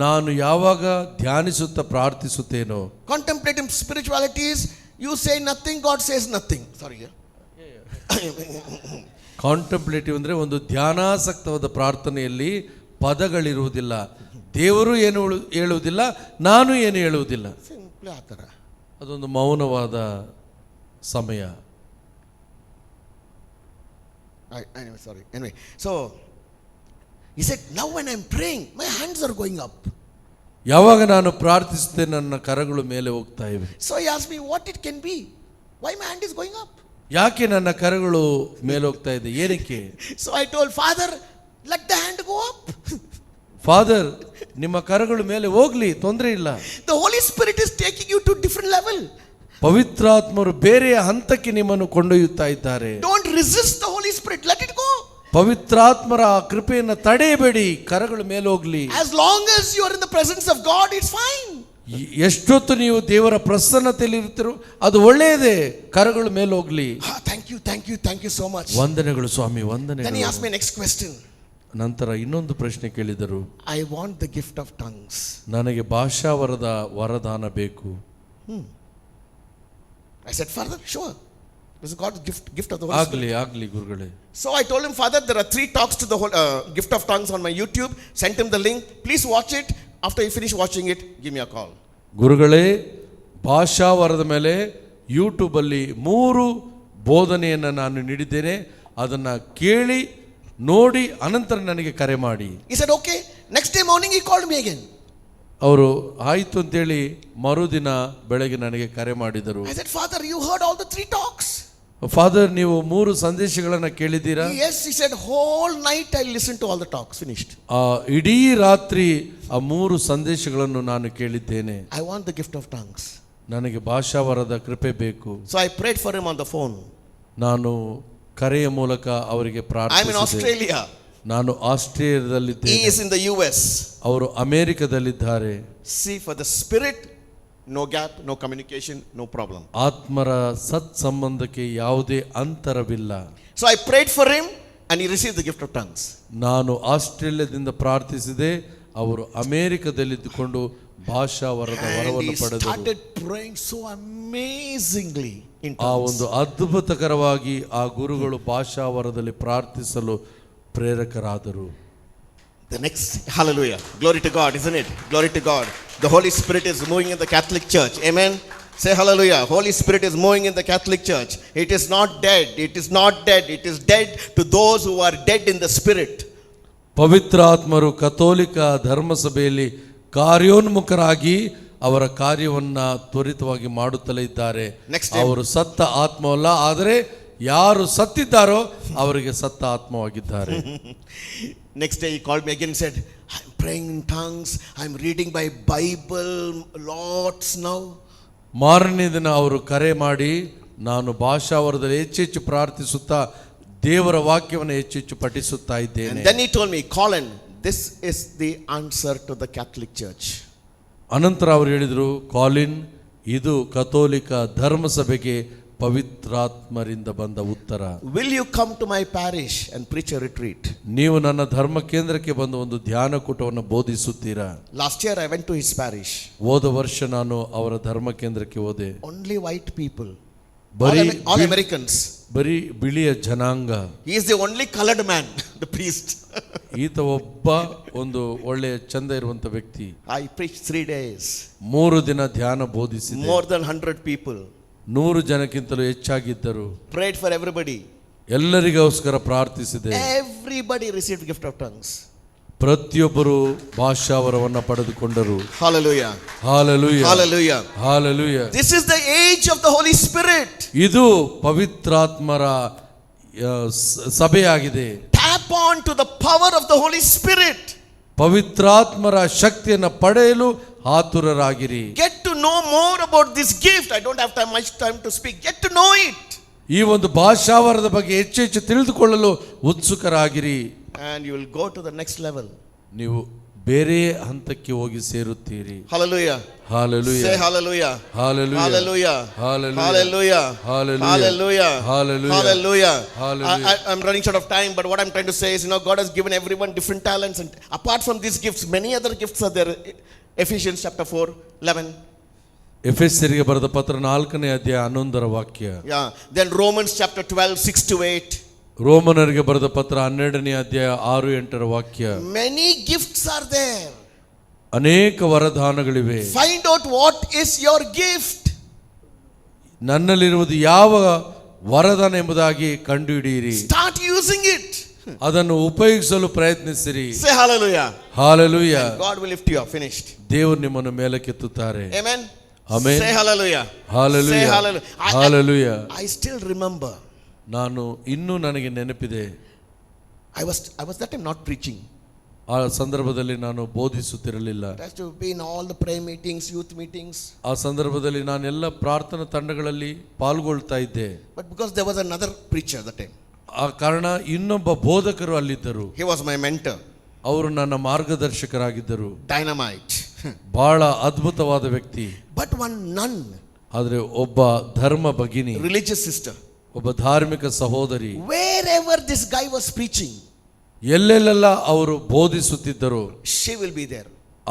ನಾನು ಯಾವಾಗ ಧ್ಯಾನಿಸುತ್ತಾ ಪ್ರಾರ್ಥಿಸುತ್ತೇನೋ, contemplative spirituality is you say nothing, God says nothing. Sorry. ಕಾಂಟಂಪ್ಲೇಟಿವ್ ಅಂದ್ರೆ ಒಂದು ಧ್ಯಾನಾಸಕ್ತವಾದ ಪ್ರಾರ್ಥನೆಯಲ್ಲಿ ಪದಗಳಿರುವುದಿಲ್ಲ, ದೇವರು ಏನು ಹೇಳುವುದಿಲ್ಲ, ನಾನು ಏನು ಹೇಳುವುದಿಲ್ಲ. ಸಿಂಪ್ಲಿ ಆ ಥರ ಅದೊಂದು ಮೌನವಾದ ಸಮಯ. Sorry. Anyway, so he said, now when I'm praying, my hands are going up. ಯಾವಾಗ ನಾನು ಪ್ರಾರ್ಥಿಸುತ್ತೇನೆ ನನ್ನ ಕರಗಳು ಮೇಲೆ ಹೋಗ್ತಾ ಇವೆ. So he asked me what it can be. Why my hand is going up? ಯಾಕೆ ನನ್ನ ಕರಗಳು ಮೇಲೆ ಹೋಗ್ತಾ ಇದೆ, ಏನಕ್ಕೆ? So I told Father, let the hand go up. Father, ನಿಮ್ಮ ಕರಗಳು ಮೇಲೆ ಹೋಗ್ಲಿ, ತೊಂದರೆ ಇಲ್ಲ. The Holy Spirit is taking you to different level. ಪವಿತ್ರಾತ್ಮರು ಬೇರೆಯ ಹಂತಕ್ಕೆ ನಿಮ್ಮನ್ನು ಕೊಂಡೊಯ್ಯುತ್ತಾ ಇದ್ದಾರೆ. Don't resist the Holy Spirit, let it go. ಪವಿತ್ರಾತ್ಮರ ಕೃಪೆಯನ್ನು ತಡೆಯಬೇಡಿ, ಕರಗಳು ಮೇಲೆ ಹೋಗ್ಲಿ. As long as you are in the presence of God, it's fine. ಎಷ್ಟೊತ್ತು ನೀವು ದೇವರ ಪ್ರಸನ್ನತೆಯಲ್ಲಿ ಇರ್ತೀರೋ ಅದು ಒಳ್ಳೆಯದೇ, ಕರಗಳು ಮೇಲೆ ಹೋಗ್ಲಿ. Thank you so much. ವಂದನೆಗಳು ಸ್ವಾಮಿ, ವಂದನೆಗಳು. Then he asked me next question. ನಂತರ ಇನ್ನೊಂದು ಪ್ರಶ್ನೆ ಕೇಳಿದರು. I want the gift of tongues. ನನಗೆ ಭಾಷಾವರದ ವರದಾನ ಬೇಕು. I said, Father, sure. This is God's gift of the Holy Spirit. ಆಗ್ಲಿ ಗುರುಗಳೇ. So I told him, Father, there are 3 talks to the whole gift of tongues on my YouTube. Sent him the link. Please watch it. After you finish watching it, give me a call. ಗುರುಗಳೇ, ಭಾಷಾವರದ ಮೇಲೆ YouTube ಅಲ್ಲಿ 3 ಬೋಧನೆಯನ್ನು ನಾನು ನೀಡಿದ್ದೇನೆ, ಅದನ್ನು ಕೇಳಿ ನೋಡಿ ಅನಂತರ ನನಗೆ ಕರೆ ಮಾಡಿ. He said, okay. Next day morning he called me again. ಅವರು ಆಯಿತು ಅಂತೇಳಿ ಮರುದಿನ ಬೆಳಗ್ಗೆ ನನಗೆ ಕರೆ ಮಾಡಿದರು. I said, Father, you heard all the 3 talks? Father, ನೀವು 3 ಸಂದೇಶಗಳನ್ನು ಕೇಳಿದ್ದೀರಾ? Yes, he said, whole night I listened to all the talks, finished. ಇಡೀ ರಾತ್ರಿ ಆ 3 ಸಂದೇಶಗಳನ್ನು ನಾನು ಕೇಳಿದ್ದೇನೆ. I want the gift of tongues. ನನಗೆ ಭಾಷಾವರದ ಕೃಪೆ ಬೇಕು. So I prayed for him on the phone. ನಾನು ಕರೆಯ ಮೂಲಕ ಅವರಿಗೆ I'm in ಪ್ರಾರ್ಥಿಸಿದೆ. Australia. ನಾನು ಆಸ್ಟ್ರೇಲಿಯಾದಲ್ಲಿದ್ದೇನೆ. He is in the US. ಅವರು ಅಮೆರಿಕದಲ್ಲಿದ್ದಾರೆ. See, for the spirit, no gap, no communication, no problem. ಆತ್ಮರ ಸತ್ಸಂಬಂಧಕ್ಕೆ ಯಾವುದೇ ಅಂತರವಿಲ್ಲ. So I prayed for him and he received the gift of tongues. ನಾನು ಆಸ್ಟ್ರೇಲಿಯಾದಿಂದ ಪ್ರಾರ್ಥಿಸಿದೆ, ಅವರು ಅಮೆರಿಕದಲ್ಲಿದ್ದುಕೊಂಡು ಭಾಷಾವರದ ವರವನ್ನು And he ಪಡೆದರು. started praying so amazingly in ಆ tongues. ಒಂದು ಅದ್ಭುತಕರವಾಗಿ ಆ ಗುರುಗಳು ಭಾಷಾವರದಲ್ಲಿ ಪ್ರಾರ್ಥಿಸಲು ಪ್ರೇರಕರಾದರು. The next, hallelujah, glory to God, isn't it? Glory to God. The Holy Spirit is moving in the Catholic Church. Amen. Say hallelujah. Holy Spirit is moving in the Catholic Church. It is not dead. It is not dead. It is dead to those who are dead in the spirit. ಪವಿತ್ರಾತ್ಮರು ಕಥೋಲಿಕ ಧರ್ಮಸಭೆಯಲ್ಲಿ ಕಾರ್ಯೋನ್ಮುಖರಾಗಿ ಅವರ ಕಾರ್ಯವನ್ನ ತ್ವರಿತವಾಗಿ ಮಾಡುತ್ತಲೇ ಇದ್ದಾರೆ. ಅವರು ಸತ್ತ ಆತ್ಮವಲ್ಲ, ಆದರೆ ಯಾರು ಸತ್ತಿದ್ದಾರೋ ಅವರಿಗೆ ಸತ್ತ ಆತ್ಮವಾಗಿದ್ದಾರೆ. Next day he called me again and said, I'm praying in tongues. I'm reading my Bible lots now. ಮಾರನೇ ದಿನ ಅವರು ಕರೆ ಮಾಡಿ, ನಾನು ಭಾಷಾವರದಲ್ಲಿ ಹೆಚ್ಚೆಚ್ಚು ಪ್ರಾರ್ಥಿಸುತ್ತಾ ದೇವರ ವಾಕ್ಯವನ್ನು ಹೆಚ್ಚೆಚ್ಚು ಪಠಿಸುತ್ತಾ ಇದ್ದೇನೆ. And then he told me, Colin, this is the answer to the Catholic Church. ಅನಂತರ ಅವರು ಹೇಳಿದರು, ಕಾಲಿನ್, ಇದು ಕಥೋಲಿಕ ಧರ್ಮಸಭೆಗೆ ಪವಿತ್ರಾತ್ಮರಿಂದ ಬಂದ ಉತ್ತರ. Will you come to my parish and preach a retreat? ನೀವು ನನ್ನ ಧರ್ಮ ಕೇಂದ್ರಕ್ಕೆ ಬಂದು ಒಂದು ಧ್ಯಾನ ಕೂಟವನ್ನು ಬೋಧಿಸುತ್ತೀರಾ? Last year I went to his parish. ಹೋದ ವರ್ಷ ನಾನು ಅವರ ಧರ್ಮ ಕೇಂದ್ರಕ್ಕೆ ಹೋದೆ. Only white people. ಬರೀ All Americans. ಬರೀ ಬಿಳಿಯ ಜನಾಂಗ. He is the only colored man, the priest. ಈತ ಒಬ್ಬ ಒಂದು ಒಳ್ಳೆಯ ಚಂದ ಇರುವಂತ ವ್ಯಕ್ತಿ. I preached 3 days. 3 ದಿನ ಧ್ಯಾನ ಬೋಧಿಸಿದೆ. More than 100 people. 100 ಜನಕ್ಕಿಂತಲೂ ಹೆಚ್ಚಾಗಿದ್ದರು. Prayed for everybody. ಎಲ್ಲರಿಗೋಸ್ಕರ ಪ್ರಾರ್ಥಿಸಿದೆ. Everybody received gift of tongues. ಪ್ರತಿಯೊಬ್ಬರು ಭಾಷಾವರವನ್ನು ಪಡೆದುಕೊಂಡರು. Hallelujah. Hallelujah. Hallelujah. Hallelujah. This is the age of the Holy Spirit. ಇದು ಪವಿತ್ರಾತ್ಮರ ಸಭೆಯಾಗಿದೆ. Tap on to the power of the Holy Spirit. ಪವಿತ್ರಾತ್ಮರ ಶಕ್ತಿಯನ್ನು ಪಡೆಯಲು ಆತುರರಾಗಿರಿ. Get to know more about this gift. I don't have much time to speak. Get to know it. ಈ ಒಂದು ಭಾಷಾವರದ ಬಗ್ಗೆ ಹೆಚ್ಚೆಚ್ಚು ತಿಳಿದುಕೊಳ್ಳಲು ಉತ್ಸುಕರಾಗಿರಿ. And you will go to the next level. ನೀವು ಬೇರೆ ಹಂತಕ್ಕೆ ಹೋಗಿ ಸೇರುತ್ತೀರಿ. Hallelujah. Hallelujah. Say hallelujah. Hallelujah. Hallelujah. Hallelujah. Hallelujah. Hallelujah. Hallelujah. Hallelujah. Hallelujah. I'm running short of time, but what I'm trying to say is, God has given everyone different talents, and apart from these gifts, many other gifts are there. Ephesians chapter 4:11. ಎಫೆಸರಿಗೆ ಬರೆದ ಪತ್ರ 4ನೇ ಅಧ್ಯಾಯ 11ರ ವಾಕ್ಯ. Yeah. Then Romans chapter 12 6-8. ರೋಮನರಿಗೆ ಬರೆದ ಪತ್ರ 12ನೇ ಅಧ್ಯಾಯ 6-8ರ ವಾಕ್ಯ. Many gifts are there. ಅನೇಕ ವರದಾನಗಳಿವೆ. Find out what is your gift. ನನ್ನಲ್ಲಿರುವುದು ಯಾವ ವರದಾನ ಎಂಬುದಾಗಿ ಕಂಡುಹಿಡಿಯಿರಿ. Start using it. ಅದನ್ನು ಉಪಯೋಗಿಸಲು ಪ್ರಯತ್ನಿಸಿರಿ. Say hallelujah. Hallelujah. God will lift you up. Finished. ದೇವರು ನಿಮ್ಮನ್ನು ಮೇಲಕ್ಕೆತ್ತುತ್ತಾರೆ. Amen. Amen. Say hallelujah. Hallelujah. Say hallelujah. Hallelujah. I still remember. ನಾನು ಇನ್ನೂ ನನಗೆ ನೆನಪಿದೆ. I was that time not preaching. ಆ ಸಂದರ್ಭದಲ್ಲಿ ನಾನು ಬೋಧಿಸುತ್ತಿರಲಿಲ್ಲ. It has to be in all the prayer meetings, youth meetings. ಆ ಸಂದರ್ಭದಲ್ಲಿ ನಾನೆಲ್ಲ ಪ್ರಾರ್ಥನಾ ತಂಡಗಳಲ್ಲಿ ಪಾಲ್ಗೊಳ್ತಾ ಇದ್ದೆ. But because there was another preacher that time. ಆ ಕಾರಣ ಇನ್ನೊಬ್ಬ ಬೋಧಕರು ಅಲ್ಲಿದ್ದರು. He was my mentor. ಅವರು ನನ್ನ ಮಾರ್ಗದರ್ಶಕರಾಗಿದ್ದರು. Dynamite. ಬಹಳ ಅದ್ಭುತವಾದ ವ್ಯಕ್ತಿ. But one nun. ಆದರೆ ಒಬ್ಬ ಧರ್ಮ ಭಗಿನಿ, religious sister. ಒಬ್ಬ ಧಾರ್ಮಿಕ ಸಹೋದರಿ. Wherever this guy was preaching, ಎಲ್ಲೆಲ್ಲೆಲ್ಲ ಅವರು ಬೋಧಿಸುತ್ತಿದ್ದರು, she will be there.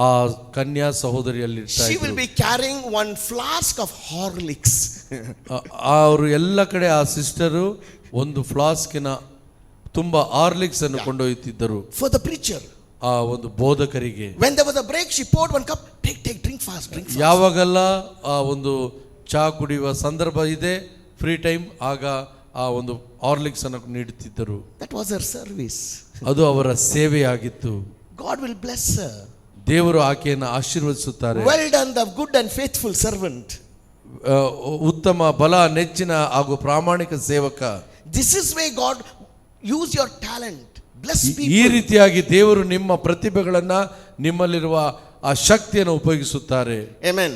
ಆ ಕನ್ಯಾ ಸಹೋದರಿಯಲ್ಲಿ She will be carrying one flask of Horlicks. ಅವರು ಎಲ್ಲ ಕಡೆ ಆ ಸಿಸ್ಟರು ಒಂದು ಫ್ಲಾಸ್ಕಿನ ತುಂಬಾ ಹಾರ್ಲಿಕ್ಸ್ ಅನ್ನು ಕೊಂಡೊಯ್ಯುತ್ತಿದ್ದರು. For the preacher. ಆ ಒಂದು ಬೋಧಕರಿಗೆ. When there was a break, she poured one cup. Take, drink fast. ಯಾವಾಗೆಲ್ಲ ಆ ಒಂದು ಚಾ ಕುಡಿಯುವ ಸಂದರ್ಭ ಇದೆ, ಫ್ರೀ ಟೈಮ್, ಆಗ ಆ ಒಂದು ಹಾರ್ಲಿಕ್ಸ್ ಅನ್ನು ನೀಡುತ್ತಿದ್ದರು. That was her service. ಅದು ಅವರ ಸೇವೆಯಾಗಿತ್ತು. God will bless her. ದೇವರು ಆಕೆಯನ್ನು ಆಶೀರ್ವದಿಸುತ್ತಾರೆ. Well done, the good and faithful servant. ಉತ್ತಮ ಬಲ ನೆಚ್ಚಿನ ಹಾಗೂ ಪ್ರಾಮಾಣಿಕ ಸೇವಕ. This is why God use your talent, bless ಈ people. ರೀತಿಯಾಗಿ ದೇವರು ನಿಮ್ಮ ಪ್ರತಿಭೆಗಳನ್ನ ನಿಮ್ಮಲ್ಲಿರುವ ಆ ಶಕ್ತಿಯನ್ನು ಉಪಯೋಗಿಸುತ್ತಾರೆ. Amen.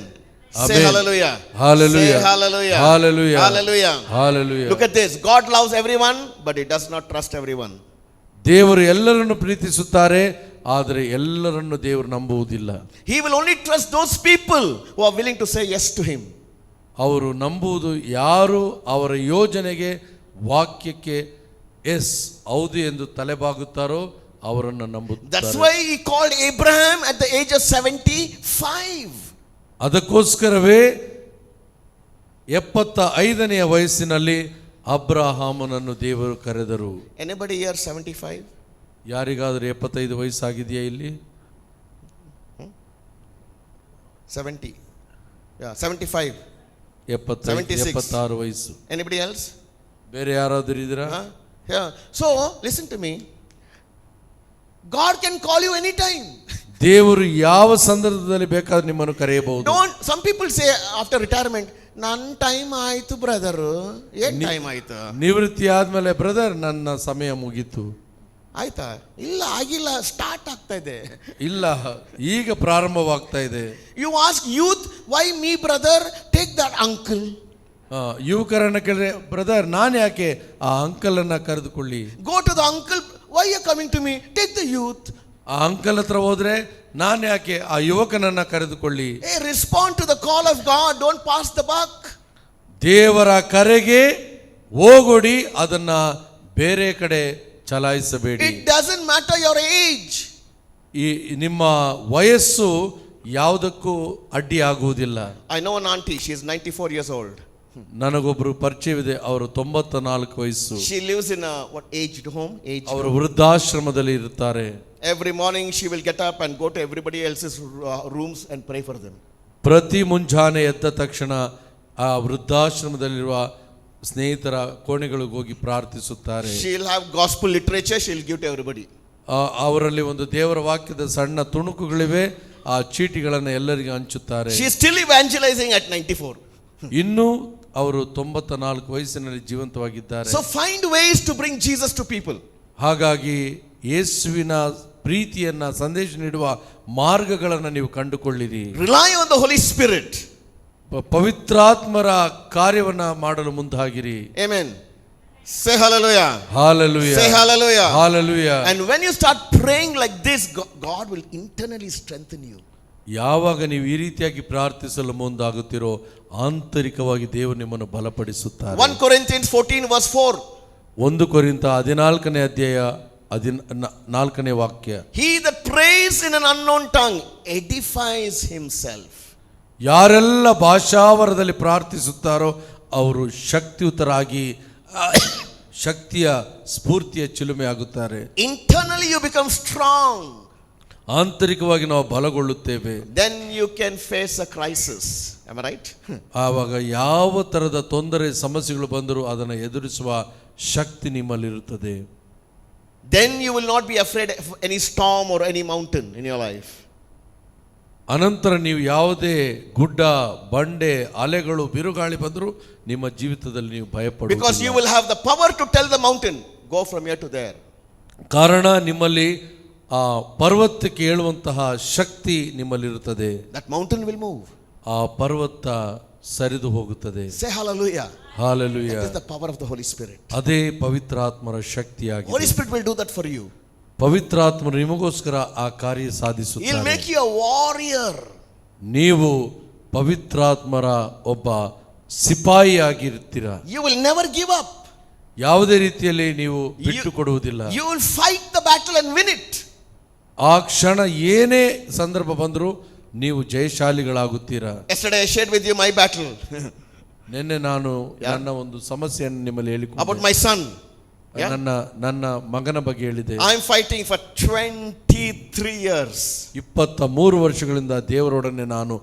Say Amen. hallelujah. Hallelujah. Say hallelujah. Hallelujah. Hallelujah. Hallelujah. Look at this. God loves everyone, but He does not trust everyone. ದೇವರು ಎಲ್ಲರನ್ನು ಪ್ರೀತಿಸುತ್ತಾರೆ, ಆದರೆ ಎಲ್ಲರನ್ನು ದೇವರು ನಂಬುವುದಿಲ್ಲ. He will only trust those people who are willing to say yes to Him. ಅವರು ನಂಬುವುದು ಯಾರು ಅವರ ಯೋಜನೆಗೆ ವಾಕ್ಯಕ್ಕೆ ಎಸ್ ಹೌದು ಎಂದು ತಲೆಬಾಗುತ್ತಾರೋ ಅವರನ್ನು That's ನಂಬುತ್ತಾರೆ. why He called Abraham at the age of 75. ಅದಕ್ಕೋಸ್ಕರವೇ 75ನೇ ವಯಸ್ಸಿನಲ್ಲಿ ಅಬ್ರಹಾಮನನ್ನು ದೇವರು ಕರೆದರು. Anybody here 75? ಯಾರಿಗಾದರೂ 75 ವಯಸ್ಸಾಗಿದೆಯಾ ಇಲ್ಲಿ? 70. Yeah, 75. 75 76 ವಯಸ್ಸು. Anybody else? ಬೇರೆ ಯಾರಾದರೂ ಇದ್ದೀರಾ? Huh? Yeah. So, listen to me. God can call you anytime. ದೇವರು ಯಾವ ಸಂದರ್ಭದಲ್ಲಿ ಬೇಕಾದ್ರೂ ನಿಮ್ಮನ್ನು ಕರೆಯಬಹುದು. Some people say after retirement, ನನ್ನ ಟೈಮ್ ಆಯ್ತು ಬ್ರದರ್. ಏನ್ ಟೈಮ್ ಆಯ್ತು? ನಿವೃತ್ತಿ ಆದ್ಮೇಲೆ ಬ್ರದರ್ ನನ್ನ ಸಮಯ ಮುಗೀತು. ಆಯ್ತಾ? ಇಲ್ಲ, ಆಗಿಲ್ಲ, ಸ್ಟಾರ್ಟ್ ಆಗ್ತಾ ಇದೆ. ಇಲ್ಲ, ಈಗ ಪ್ರಾರಂಭವಾಗ್ತಾ ಇದೆ. You ask youth, why me brother, take that uncle. ಯುವಕರನ್ನ ಕೇಳಿದ್ರೆ, ಬ್ರದರ್ ನಾನು ಯಾಕೆ ಆ ಅಂಕಲ್ ಅನ್ನ ಕರೆದುಕೊಳ್ಳಿ. Go to the uncle, why you coming to me, take the youth. ಆ ಅಂಕಲ್ ಹತ್ರ ಹೋದ್ರೆ ನಾನು ಯಾಕೆ ಆ ಯುವಕನನ್ನ ಕರೆದುಕೊಳ್ಳಿ. Respond to the call of God, don't pass the buck. ದೇವರ ಕರೆಗೆ ಹೋಗೊಡಿ, ಅದನ್ನ ಬೇರೆ ಕಡೆ ಚಲಾಯಿಸಬೇಡಿ. It doesn't matter your age. ಈ ನಿಮ್ಮ ವಯಸ್ಸು ಯಾವುದಕ್ಕೂ ಅಡ್ಡಿ ಆಗುವುದಿಲ್ಲ. I know an aunty, she is 94 years old. ನನಗೊಬ್ಬರು ಪರಿಚಯವಿದೆ, ಅವರು 94 ವಯಸ್ಸು. She lives in a aged home. ಅವರು ವೃದ್ಧಾಶ್ರಮದಲ್ಲಿ ಇರುತ್ತಾರೆ. Every morning she will get up and go to everybody else's rooms and pray for them. ಪ್ರತಿ ಮುಂಜಾನೆ ಎದ್ದ ತಕ್ಷಣ ಆ ವೃದ್ಧಾಶ್ರಮದಲ್ಲಿರುವ ಸ್ನೇಹಿತರ ಕೋಣೆಗಳಿಗೆ ಹೋಗಿ ಪ್ರಾರ್ಥಿಸುತ್ತಾರೆ. She will have gospel literature, she will give to everybody. ಅವರಲ್ಲಿ ಒಂದು ದೇವರ ವಾಕ್ಯದ ಸಣ್ಣ ತುಣುಕುಗಳಿವೆ, ಆ ಚೀಟಿಗಳನ್ನು ಎಲ್ಲರಿಗೂ ಹಂಚುತ್ತಾರೆ. She is still evangelizing at 94. ಇನ್ನು ಅವರು 94 ವಯಸ್ಸಿನಲ್ಲಿ ಜೀವಂತವಾಗಿದ್ದಾರೆ. So find ways to bring Jesus to people. ಹಾಗಾಗಿ ಯೇಸುವಿನ ಪ್ರೀತಿಯನ್ನ ಸಂದೇಶ ನೀಡುವ ಮಾರ್ಗಗಳನ್ನು ನೀವು ಕಂಡುಕೊಳ್ಳಿರಿ. Rely on the Holy Spirit. ಪವಿತ್ರಾತ್ಮರ ಕಾರ್ಯವನ್ನ ಮಾಡಲು ಮುಂದಾಗಿರಿ. Amen. Say hallelujah. Hallelujah. Say hallelujah. Hallelujah. And when you start praying like this, God will internally strengthen you. ಯಾವಾಗ ನೀವು ಈ ರೀತಿಯಾಗಿ ಪ್ರಾರ್ಥಿಸಲು ಮುಂದಾಗುತ್ತೀರೋ ಆಂತರಿಕವಾಗಿ ದೇವರು ನಿಮ್ಮನ್ನು ಬಲಪಡಿಸುತ್ತಾರೆ. 1 Corinthians 14 verse 4. 1 ಕೊರಿಂಥ 14ನೇ ಅಧ್ಯಾಯ 14ನೇ ವಾಕ್ಯ. He that prays in an unknown tongue edifies himself. ಯಾರೆಲ್ಲ ಭಾಷಾವರದಲ್ಲಿ ಪ್ರಾರ್ಥಿಸುತ್ತಾರೋ ಅವರು ಶಕ್ತಿಯುತರಾಗಿ ಶಕ್ತಿಯ ಸ್ಫೂರ್ತಿಯ ಚಿಲುಮೆ ಆಗುತ್ತಾರೆ. Internally you become strong. ಆಂತರಿಕವಾಗಿ ನಾವು ಬಲಗೊಳ್ಳುತ್ತೇವೆ. Then you can face a crisis. Am I right? ಆವಾಗ ಯಾವ ತರದ ತೊಂದರೆ ಸಮಸ್ಯೆಗಳು ಬಂದರೂ ಅದನ್ನು ಎದುರಿಸುವ ಶಕ್ತಿ ನಿಮ್ಮಲ್ಲಿರುತ್ತದೆ. Then you will not be afraid of any storm or any mountain in your life. ಅನಂತರ ನೀವು ಯಾವುದೇ ಗುಡ್ಡ ಬಂಡೆ ಅಲೆಗಳು ಬಿರುಗಾಳಿ ಬಂದರೂ ನಿಮ್ಮ ಜೀವಿತದಲ್ಲಿ ನೀವು ಭಯಪಡುವುದಿಲ್ಲ. Because you will have the power to tell the mountain, go from here to there. ಕಾರಣ ನಿಮ್ಮಲ್ಲಿ ಆ ಪರ್ವತಕ್ಕೆ ಹೇಳುವಂತಹ ಶಕ್ತಿ ನಿಮ್ಮಲ್ಲಿರುತ್ತದೆ. That mountain will move. ಆ ಪರ್ವತ ಸರಿದು ಹೋಗುತ್ತದೆ. Say hallelujah. Hallelujah. That is the power of the Holy Spirit. ಅದೇ ಪವಿತ್ರಾತ್ಮರ ಶಕ್ತಿಯಾಗಿದೆ. Holy Spirit will do that for you. ಪವಿತ್ರಾತ್ಮರು ನಿಮಗೋಸ್ಕರ ಆ ಕಾರ್ಯ He'll ಸಾಧಿಸುತ್ತಾರೆ. make you a warrior. ನೀವು ಪವಿತ್ರಾತ್ಮರ ಒಬ್ಬ ಸಿಪಾಯಿಯಾಗಿರ್ತೀರಾ. You will never give up. ಯಾವುದೇ ರೀತಿಯಲ್ಲಿ ನೀವು ಬಿಟ್ಟು ಕೊಡುವುದಿಲ್ಲ. You will fight the battle and win it. ಆ ಕ್ಷಣ ಏನೇ ಸಂದರ್ಭ ಬಂದರೂ ನೀವು ಜಯಶಾಲಿಗಳಾಗುತ್ತೀರಾ. Yesterday I shared with you my battle. ನಿನ್ನೆ ನಾನು ನನ್ನ ಒಂದು ಸಮಸ್ಯೆಯನ್ನು ನಿಮ್ಮಲ್ಲಿ ಹೇಳಿಕೊಂಡೆ. About my son. ನನ್ನ ಮಗನ ಬಗ್ಗೆ ಹೇಳಿದೆ. I am fighting for 23 years. 23 ವರ್ಷಗಳಿಂದ ದೇವರೊಡನೆ ನಾನು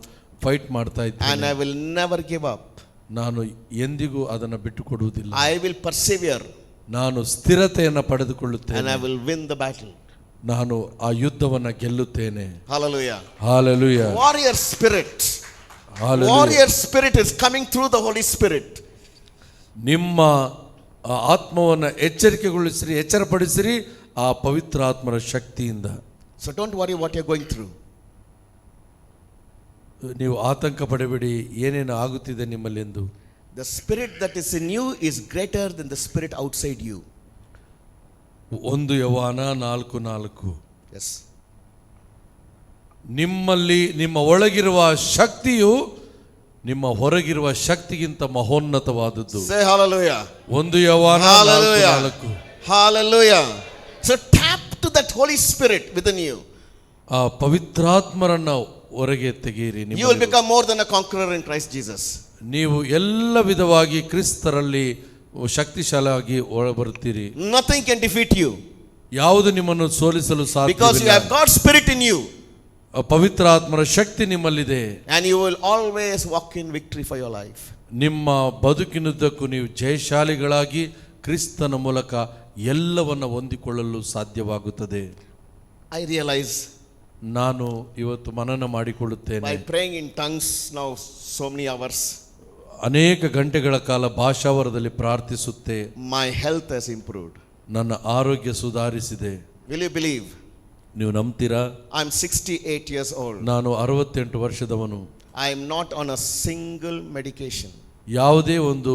ಫೈಟ್ ಮಾಡ್ತಾ ಇದ್ದೇನೆ. And I will never give up. ನಾನು ಎಂದಿಗೂ ಅದನ್ನು ಬಿಟ್ಟುಕೊಡುವುದಿಲ್ಲ. I will persevere ನಾನು ಸ್ಥಿರತೆಯನ್ನು and ಪಡೆದುಕೊಳ್ಳುತ್ತೇನೆ. I will win the battle. ನಾನು ಆ ಯುದ್ಧವನ್ನು ಗೆಲ್ಲುತ್ತೇನೆ. Hallelujah. Hallelujah. Warrior spirit. Hallelujah. Warrior spirit is coming through the Holy Spirit. ನಿಮ್ಮ ಆ ಆತ್ಮವನ್ನು ಎಚ್ಚರಿಕೆಗೊಳಿಸಿರಿ, ಎಚ್ಚರಪಡಿಸಿರಿ ಆ ಪವಿತ್ರ ಆತ್ಮರ ಶಕ್ತಿಯಿಂದ. So don't worry what you're going through. ನೀವು ಆತಂಕ ಪಡಬೇಡಿ ಏನೇನು ಆಗುತ್ತಿದೆ ನಿಮ್ಮಲ್ಲೆಂದು. The spirit that is in you is greater than the spirit outside you. 1 ಯೋಹಾನ 4:4. Yes. ನಿಮ್ಮಲ್ಲಿ ನಿಮ್ಮ ಒಳಗಿರುವ ಶಕ್ತಿಯು ನಿಮ್ಮ ಹೊರಗಿರುವ ಶಕ್ತಿಗಿಂತ ಮಹೋನ್ನತವಾದದ್ದು. Say hallelujah. 1 ಯೋಹಾನ 4:4. Hallelujah. So tap to that Holy Spirit within you. ಆ ಪವಿತ್ರಾತ್ಮರನ್ನ ಹೊರಗೆ ತೆಗೆಯಿರಿ. You will become more than a conqueror in Christ Jesus. ನೀವು ಎಲ್ಲ ವಿಧವಾಗಿ ಕ್ರಿಸ್ತರಲ್ಲಿ ಶಕ್ತಿಶಾಲಿಯಾಗಿ ಹೊರಬರುತ್ತೀರಿ. Nothing can defeat you ಯಾವುದು ನಿಮ್ಮನ್ನು ಸೋಲಿಸಲು because you ಸಾಧ್ಯವಿಲ್ಲ. have God's spirit in you ಆ ಪವಿತ್ರ ಆತ್ಮರ ಶಕ್ತಿ ನಿಮ್ಮಲ್ಲಿದೆ. and you will always walk in victory for your life. ನಿಮ್ಮ ಬದುಕಿನುದ್ದಕ್ಕೂ ನೀವು ಜಯಶಾಲಿಗಳಾಗಿ ಕ್ರಿಸ್ತನ ಮೂಲಕ ಎಲ್ಲವನ್ನ ಹೊಂದಿಕೊಳ್ಳಲು ಸಾಧ್ಯವಾಗುತ್ತದೆ. I realize ನಾನು ಇವತ್ತು ಮನನ ಮಾಡಿಕೊಳ್ಳುತ್ತೇನೆ. by praying in tongues now so many hours, ಅನೇಕ ಗಂಟೆಗಳ ಕಾಲ ಭಾಷಾವರದಲ್ಲಿ ಪ್ರಾರ್ಥಿಸುತ್ತೆ. my health has improved. ನನ್ನ ಆರೋಗ್ಯ ಸುಧಾರಿಸಿದೆ. Will you believe? ನೀವು ನಂಬ್ತೀರಾ? I'm 68 years old. ನಾನು 68 ವರ್ಷದವನು. I am not on a single medication. ಯಾವುದೇ ಒಂದು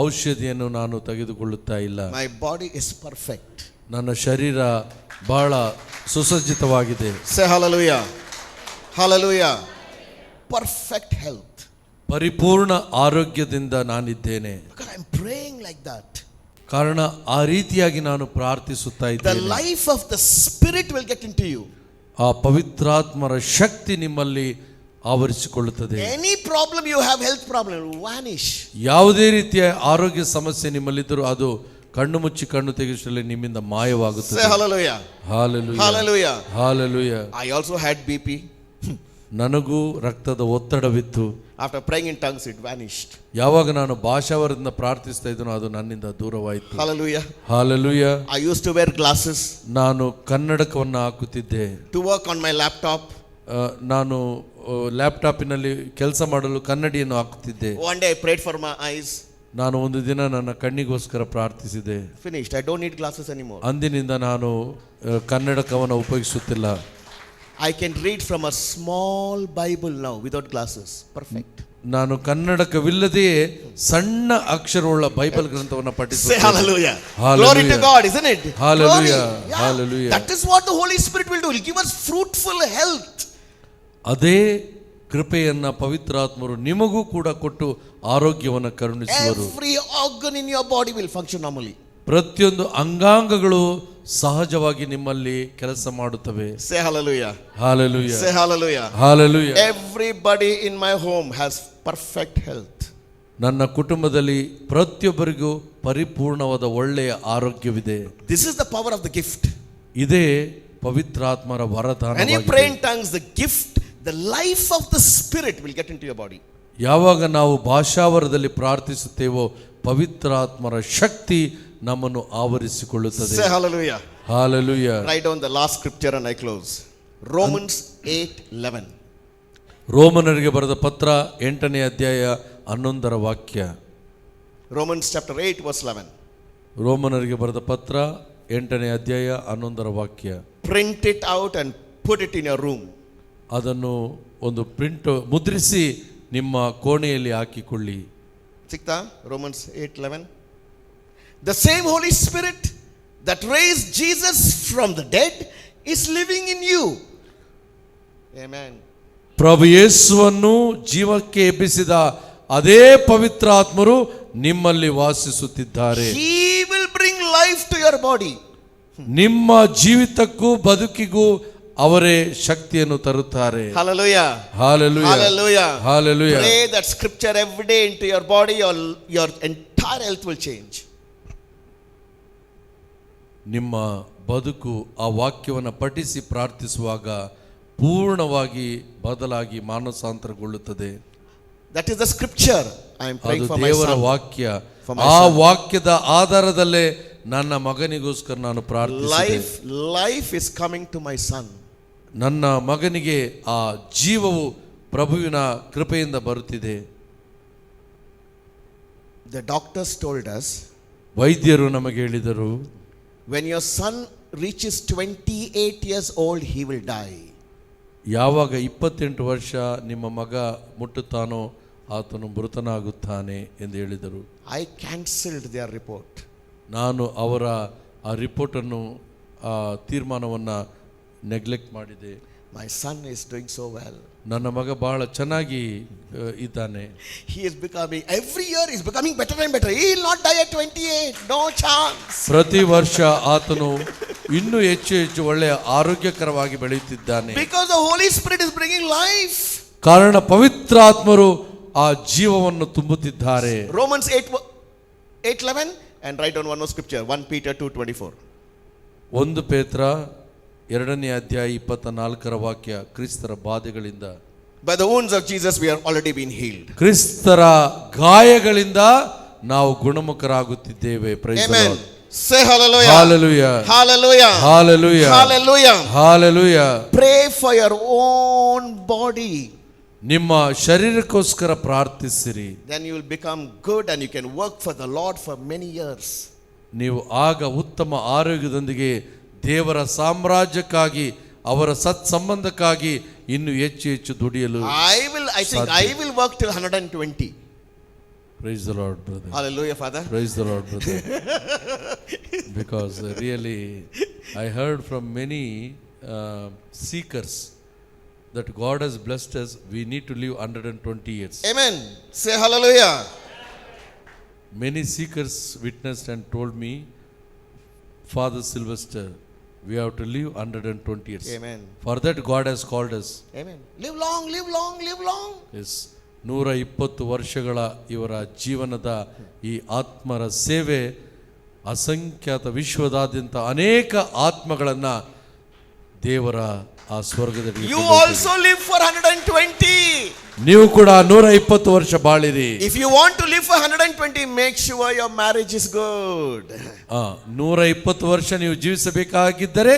ಔಷಧಿಯನ್ನು ನಾನು ತೆಗೆದುಕೊಳ್ಳುತ್ತಾ ಇಲ್ಲ. My body is perfect. ನನ್ನ ಶರೀರ ಬಹಳ ಸುಸಜ್ಜಿತವಾಗಿದೆ. Say hallelujah. Hallelujah. Perfect health. ಪರಿಪೂರ್ಣ ಆರೋಗ್ಯದಿಂದ ನಾನಿದ್ದೇನೆ. Because I'm praying like that. ಕಾರಣ ಆ ರೀತಿಯಾಗಿ ನಾನು ಪ್ರಾರ್ಥಿಸುತ್ತಾ The ಇದ್ದೇನೆ. life of the Spirit will get into you. ಆ ಪವಿತ್ರಾತ್ಮರ ಶಕ್ತಿ ನಿಮ್ಮಲ್ಲಿ ಆವರಿಸಿಕೊಳ್ಳುತ್ತದೆ. Any problem you have, health problem, will vanish. ಯಾವುದೇ ರೀತಿಯ ಆರೋಗ್ಯ ಸಮಸ್ಯೆ ನಿಮ್ಮಲ್ಲಿದ್ದರೂ ಅದು ಕಣ್ಣು ಮುಚ್ಚಿ ಕಣ್ಣು ತೆಗೆಯುವಷ್ಟರಲ್ಲಿ ನಿಮ್ಮಿಂದ ಮಾಯವಾಗುತ್ತದೆ. Say hallelujah. Hallelujah. Hallelujah. Hallelujah. I also had BP. ನನಗೂ ರಕ್ತದ ಒತ್ತಡವಿತ್ತು. After praying in tongues, it vanished. ಯಾವಾಗ ನಾನು ಭಾಷಾವರದಿಂದ ಪ್ರಾರ್ಥಿಸ್ತಾ ಇದ್ದನೋ ಅದು ನನ್ನಿಂದ ದೂರವಾಯಿತು. Hallelujah. Hallelujah. I used to wear glasses ನಾನು ಕನ್ನಡಕವನ್ನು ಹಾಕುತ್ತಿದ್ದೆ. to work on my laptop. ನಾನು ಲ್ಯಾಪ್ಟಾಪಿನಲ್ಲಿ ಕೆಲಸ ಮಾಡಲು ಕನ್ನಡಿಯನ್ನು ಹಾಕುತ್ತಿದ್ದೆ. One day I prayed for my eyes. ನಾನು ಒಂದು ದಿನ ನನ್ನ ಕಣ್ಣಿಗೋಸ್ಕರ ಪ್ರಾರ್ಥಿಸಿದೆ. Finished. I don't need glasses anymore. ಅಂದಿನಿಂದ ನಾನು ಕನ್ನಡಕವನ್ನು ಉಪಯೋಗಿಸುತ್ತಿಲ್ಲ. I can read from a small Bible now without glasses. Perfect. ನಾನು ಕನ್ನಡಕವಿಲ್ಲದೆಯೇ ಸಣ್ಣ ಅಕ್ಷರವುಳ್ಳ ಬೈಬಲ್ ಗ್ರಂಥವನ್ನು Say ಪಠಿಸುತ್ತೇನೆ. hallelujah. Hallelujah. Glory to God, isn't it? Hallelujah. Glory. Yeah. Hallelujah. That is what the Holy Spirit will do. He will give us fruitful health. ಅದೇ ಕೃಪೆಯನ್ನ ಪವಿತ್ರಾತ್ಮರು ನಿಮಗೂ ಕೂಡ ಕೊಟ್ಟು ಆರೋಗ್ಯವನ್ನು ಕರುಣಿಸುವರು. Every organ in your body will function normally. ಪ್ರತಿಯೊಂದು ಅಂಗಾಂಗಗಳು ಸಹಜವಾಗಿ ನಿಮ್ಮಲ್ಲಿ ಕೆಲಸ ಮಾಡುತ್ತವೆ. Say hallelujah. Hallelujah. Say hallelujah. Hallelujah. Everybody in my home has perfect health. ನನ್ನ ಕುಟುಂಬದಲ್ಲಿ ಪ್ರತಿಯೊಬ್ಬರಿಗೂ ಪರಿಪೂರ್ಣವಾದ ಒಳ್ಳೆಯ ಆರೋಗ್ಯವಿದೆ. This is the power of the gift. ಇದೇ ಪವಿತ್ರಾತ್ಮರ When you ವರದಾನವಾಗಿದೆ. pray in tongues, the gift, the life of the Spirit will get into your body. ಯಾವಾಗ ನಾವು ಭಾಷಾವರದಲ್ಲಿ ಪ್ರಾರ್ಥಿಸುತ್ತೇವೋ ಪವಿತ್ರಾತ್ಮರ ಶಕ್ತಿ ನಮ್ಮನ್ನು ಆವರಿಸಿಕೊಳ್ಳುತ್ತದೆ. Say hallelujah. Hallelujah. Write down the last scripture and I close. Romans 8:11. ರೋಮನರಿಗೆ ಬರೆದ ಪತ್ರ 8ನೇ ಅಧ್ಯಾಯ 11ರ ವಾಕ್ಯ. Romans chapter 8 verse 11. ರೋಮನರಿಗೆ ಬರೆದ ಪತ್ರ 8ನೇ ಅಧ್ಯಾಯ 11ರ ವಾಕ್ಯ. Print it out and put it in your room. ಅದನ್ನು ಒಂದು ಪ್ರಿಂಟ್ ಮುದ್ರಿಸಿ ನಿಮ್ಮ ಕೋಣೆಯಲ್ಲಿ ಹಾಕಿಕೊಳ್ಳಿ. Sikta, Romans 8:11. The same Holy Spirit that raised Jesus from the dead is living in you. Amen. ಪ್ರಭು ಯೇಸುವನ್ನು ಜೀವಕ್ಕೆ ಎಬ್ಬಿಸಿದ ಅದೇ ಪವಿತ್ರಾತ್ಮರು ನಿಮ್ಮಲ್ಲಿ ವಾಸಿಸುತ್ತಿದ್ದಾರೆ. He will bring life to your body. ನಿಮ್ಮ ಜೀವಿತಕ್ಕೂ ಬದುಕಿಗೂ ಅವರೇ ಶಕ್ತಿಯನ್ನು ತರುತ್ತಾರೆ. Hallelujah. Hallelujah. Hallelujah. Hallelujah. Pray that scripture every day into your body, your entire health will change. ನಿಮ್ಮ ಬದುಕು ಆ ವಾಕ್ಯವನ್ನು ಪಠಿಸಿ ಪ್ರಾರ್ಥಿಸುವಾಗ ಪೂರ್ಣವಾಗಿ ಬದಲಾಗಿ ಮಾನಸಾಂತರಗೊಳ್ಳುತ್ತದೆ. That is the scripture I am praying ಅದು for my ದೇವರ son. ವಾಕ್ಯ. For my ಆ son. ವಾಕ್ಯದ ಆಧಾರದಲ್ಲೇ ನನ್ನ ಮಗನಿಗೋಸ್ಕರ ನಾನು ಪ್ರಾರ್ಥಿಸಿದೆ. Life is coming to my son. ನನ್ನ ಮಗನಿಗೆ ಆ ಜೀವವು ಪ್ರಭುವಿನ ಕೃಪೆಯಿಂದ ಬರುತ್ತಿದೆ. The doctors told us, ವೈದ್ಯರು ನಮಗೆ ಹೇಳಿದರು, when your son reaches 28 years old, he will die. ಯಾವಾಗ 28 ವರ್ಷ ನಿಮ್ಮ ಮಗ ಮುಟ್ಟುತ್ತಾನೋ ಆತನು ಮೃತನಾಗುತ್ತಾನೆ ಎಂದು ಹೇಳಿದರು. I cancelled their report. ನಾನು ಅವರ ಆ ರಿಪೋರ್ಟನ್ನು ಆ ತೀರ್ಮಾನವನ್ನು ನೆಗ್ಲೆಕ್ಟ್ ಮಾಡಿದೆ. My son is doing so well. ನನ್ನ ಮಗ ಬಹಳ ಚೆನ್ನಾಗಿ ಇದ್ದಾನೆ. He is becoming, every year he is becoming better and better. He will not die at 28. No chance. ಪ್ರತಿ ವರ್ಷ ಆತನು ಇನ್ನೂ ಹೆಚ್ಚು ಹೆಚ್ಚು ಒಳ್ಳೆಯ ಆರೋಗ್ಯಕರವಾಗಿ ಬೆಳೆಯುತ್ತಿದ್ದಾನೆ. Because the Holy Spirit is bringing life. ಕಾರಣ ಪವಿತ್ರಾತ್ಮರು ಆ ಜೀವವನ್ನು ತುಂಬುತ್ತಿದ್ದಾರೆ. Romans 8:11 and write down one more scripture, 1 Peter 2:24. 1 ಪೇತ್ರ 2ನೇ ಅಧ್ಯಾಯ 24ರ ವಾಕ್ಯ. ಕ್ರಿಸ್ತರ ಬಾಧೆಗಳಿಂದ, By the wounds of Jesus we are already been healed. ಕ್ರಿಸ್ತರ ಗಾಯಗಳಿಂದ ನಾವು ಗುಣಮುಖರಾಗುತ್ತಿದ್ದೇವೆ. Praise the Amen. Lord. Say hallelujah. Hallelujah. Hallelujah. Hallelujah. Hallelujah. Hallelujah. Pray for your own body. ನಿಮ್ಮ ಶರೀರಕ್ಕೋಸ್ಕರ ಪ್ರಾರ್ಥಿಸಿರಿ. Then you will become good and you can work for the Lord for many years. ನೀವು ಆಗ ಉತ್ತಮ ಆರೋಗ್ಯದೊಂದಿಗೆ ದೇವರ ಸಾಮ್ರಾಜ್ಯಕ್ಕಾಗಿ, ಅವರ ಸತ್ಸಂಬಂಧಕ್ಕಾಗಿ ಇನ್ನು ಹೆಚ್ಚು ಹೆಚ್ಚು ದುಡಿಯಲು I will work till 120. Praise the Lord, brother. Hallelujah, Father. Praise the Lord, brother. Because really I heard from many seekers that God has blessed us, we need to live 120 years. Amen. Say hallelujah. Many seekers witnessed and told me, Father Sylvester, we have to live 120 years. Amen. For that God has called us. Amen. Live long, live long, live long. Yes. 120 ವರ್ಷಗಳ ಇವರ ಜೀವನದ ಈ ಆತ್ಮರ ಸೇವೆ ಅಸಂಖ್ಯಾತ ವಿಶ್ವದಾದ್ಯಂತ ಅನೇಕ ಆತ್ಮಗಳನ್ನ ದೇವರ ಆ ಸ್ವರ್ಗದಲ್ಲಿ. You also live for 120. ನೀವು ಕೂಡ 120 ವರ್ಷ ಬಾಳಿರಿ. If you want to live for 120, make sure your marriage is good. 120 ವರ್ಷ ನೀವು ಜೀವಿಸಬೇಕಾಗಿದ್ದರೆ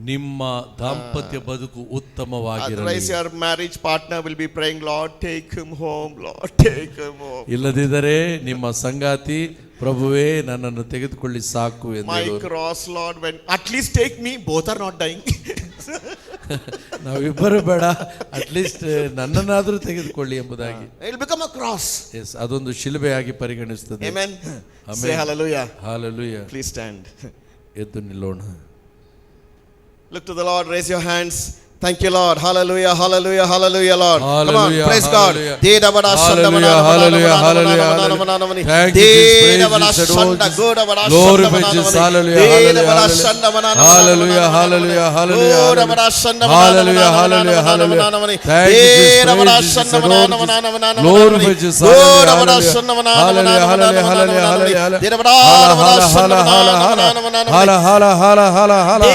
ನಿಮ್ಮ ದಾಂಪತ್ಯ ಬದುಕು ಉತ್ತಮವಾಗಿರಲಿ. Otherwise your marriage partner will be praying, Lord take him home, Lord take him home. ಇಲ್ಲದಿದ್ದರೆ ನಿಮ್ಮ ಸಂಗಾತಿ, ಪ್ರಭುವೇ ನನ್ನನ್ನು ತೆಗೆದುಕೊಳ್ಳಿ ಸಾಕು ಎಂದು My cross, Lord, when at least take me, both are not dying. ನಾವಿಬ್ಬರು ಬೇಡ, ಅಟ್ಲೀಸ್ಟ್ ನನ್ನನ್ನಾದರೂ ತೆಗೆದುಕೊಳ್ಳಿ ಎಂಬುದಾಗಿ. It will become a cross. Yes, ಅದೊಂದು ಶಿಲುಬೆಯಾಗಿ ಪರಿಗಣಿಸುತ್ತದೆ. Amen. Amen. Say hallelujah. Hallelujah. Please stand. ಎದ್ದು ನಿಲ್ಲೋಣ. Look to the Lord, raise your hands. Thank you, Lord. Hallelujah, hallelujah, hallelujah, Lord. Come on, praise God. Hallelujah, hallelujah, hallelujah. Thank you, Jesus. Glory be to Jesus. Hallelujah, hallelujah, hallelujah, hallelujah. Hallelujah, hallelujah, hallelujah. Thank you, Jesus. Glory be to Jesus. Hallelujah, hallelujah, hallelujah, hallelujah. Hala, hala, hala, hala, hala. Hala, hala, hala, hala, hala.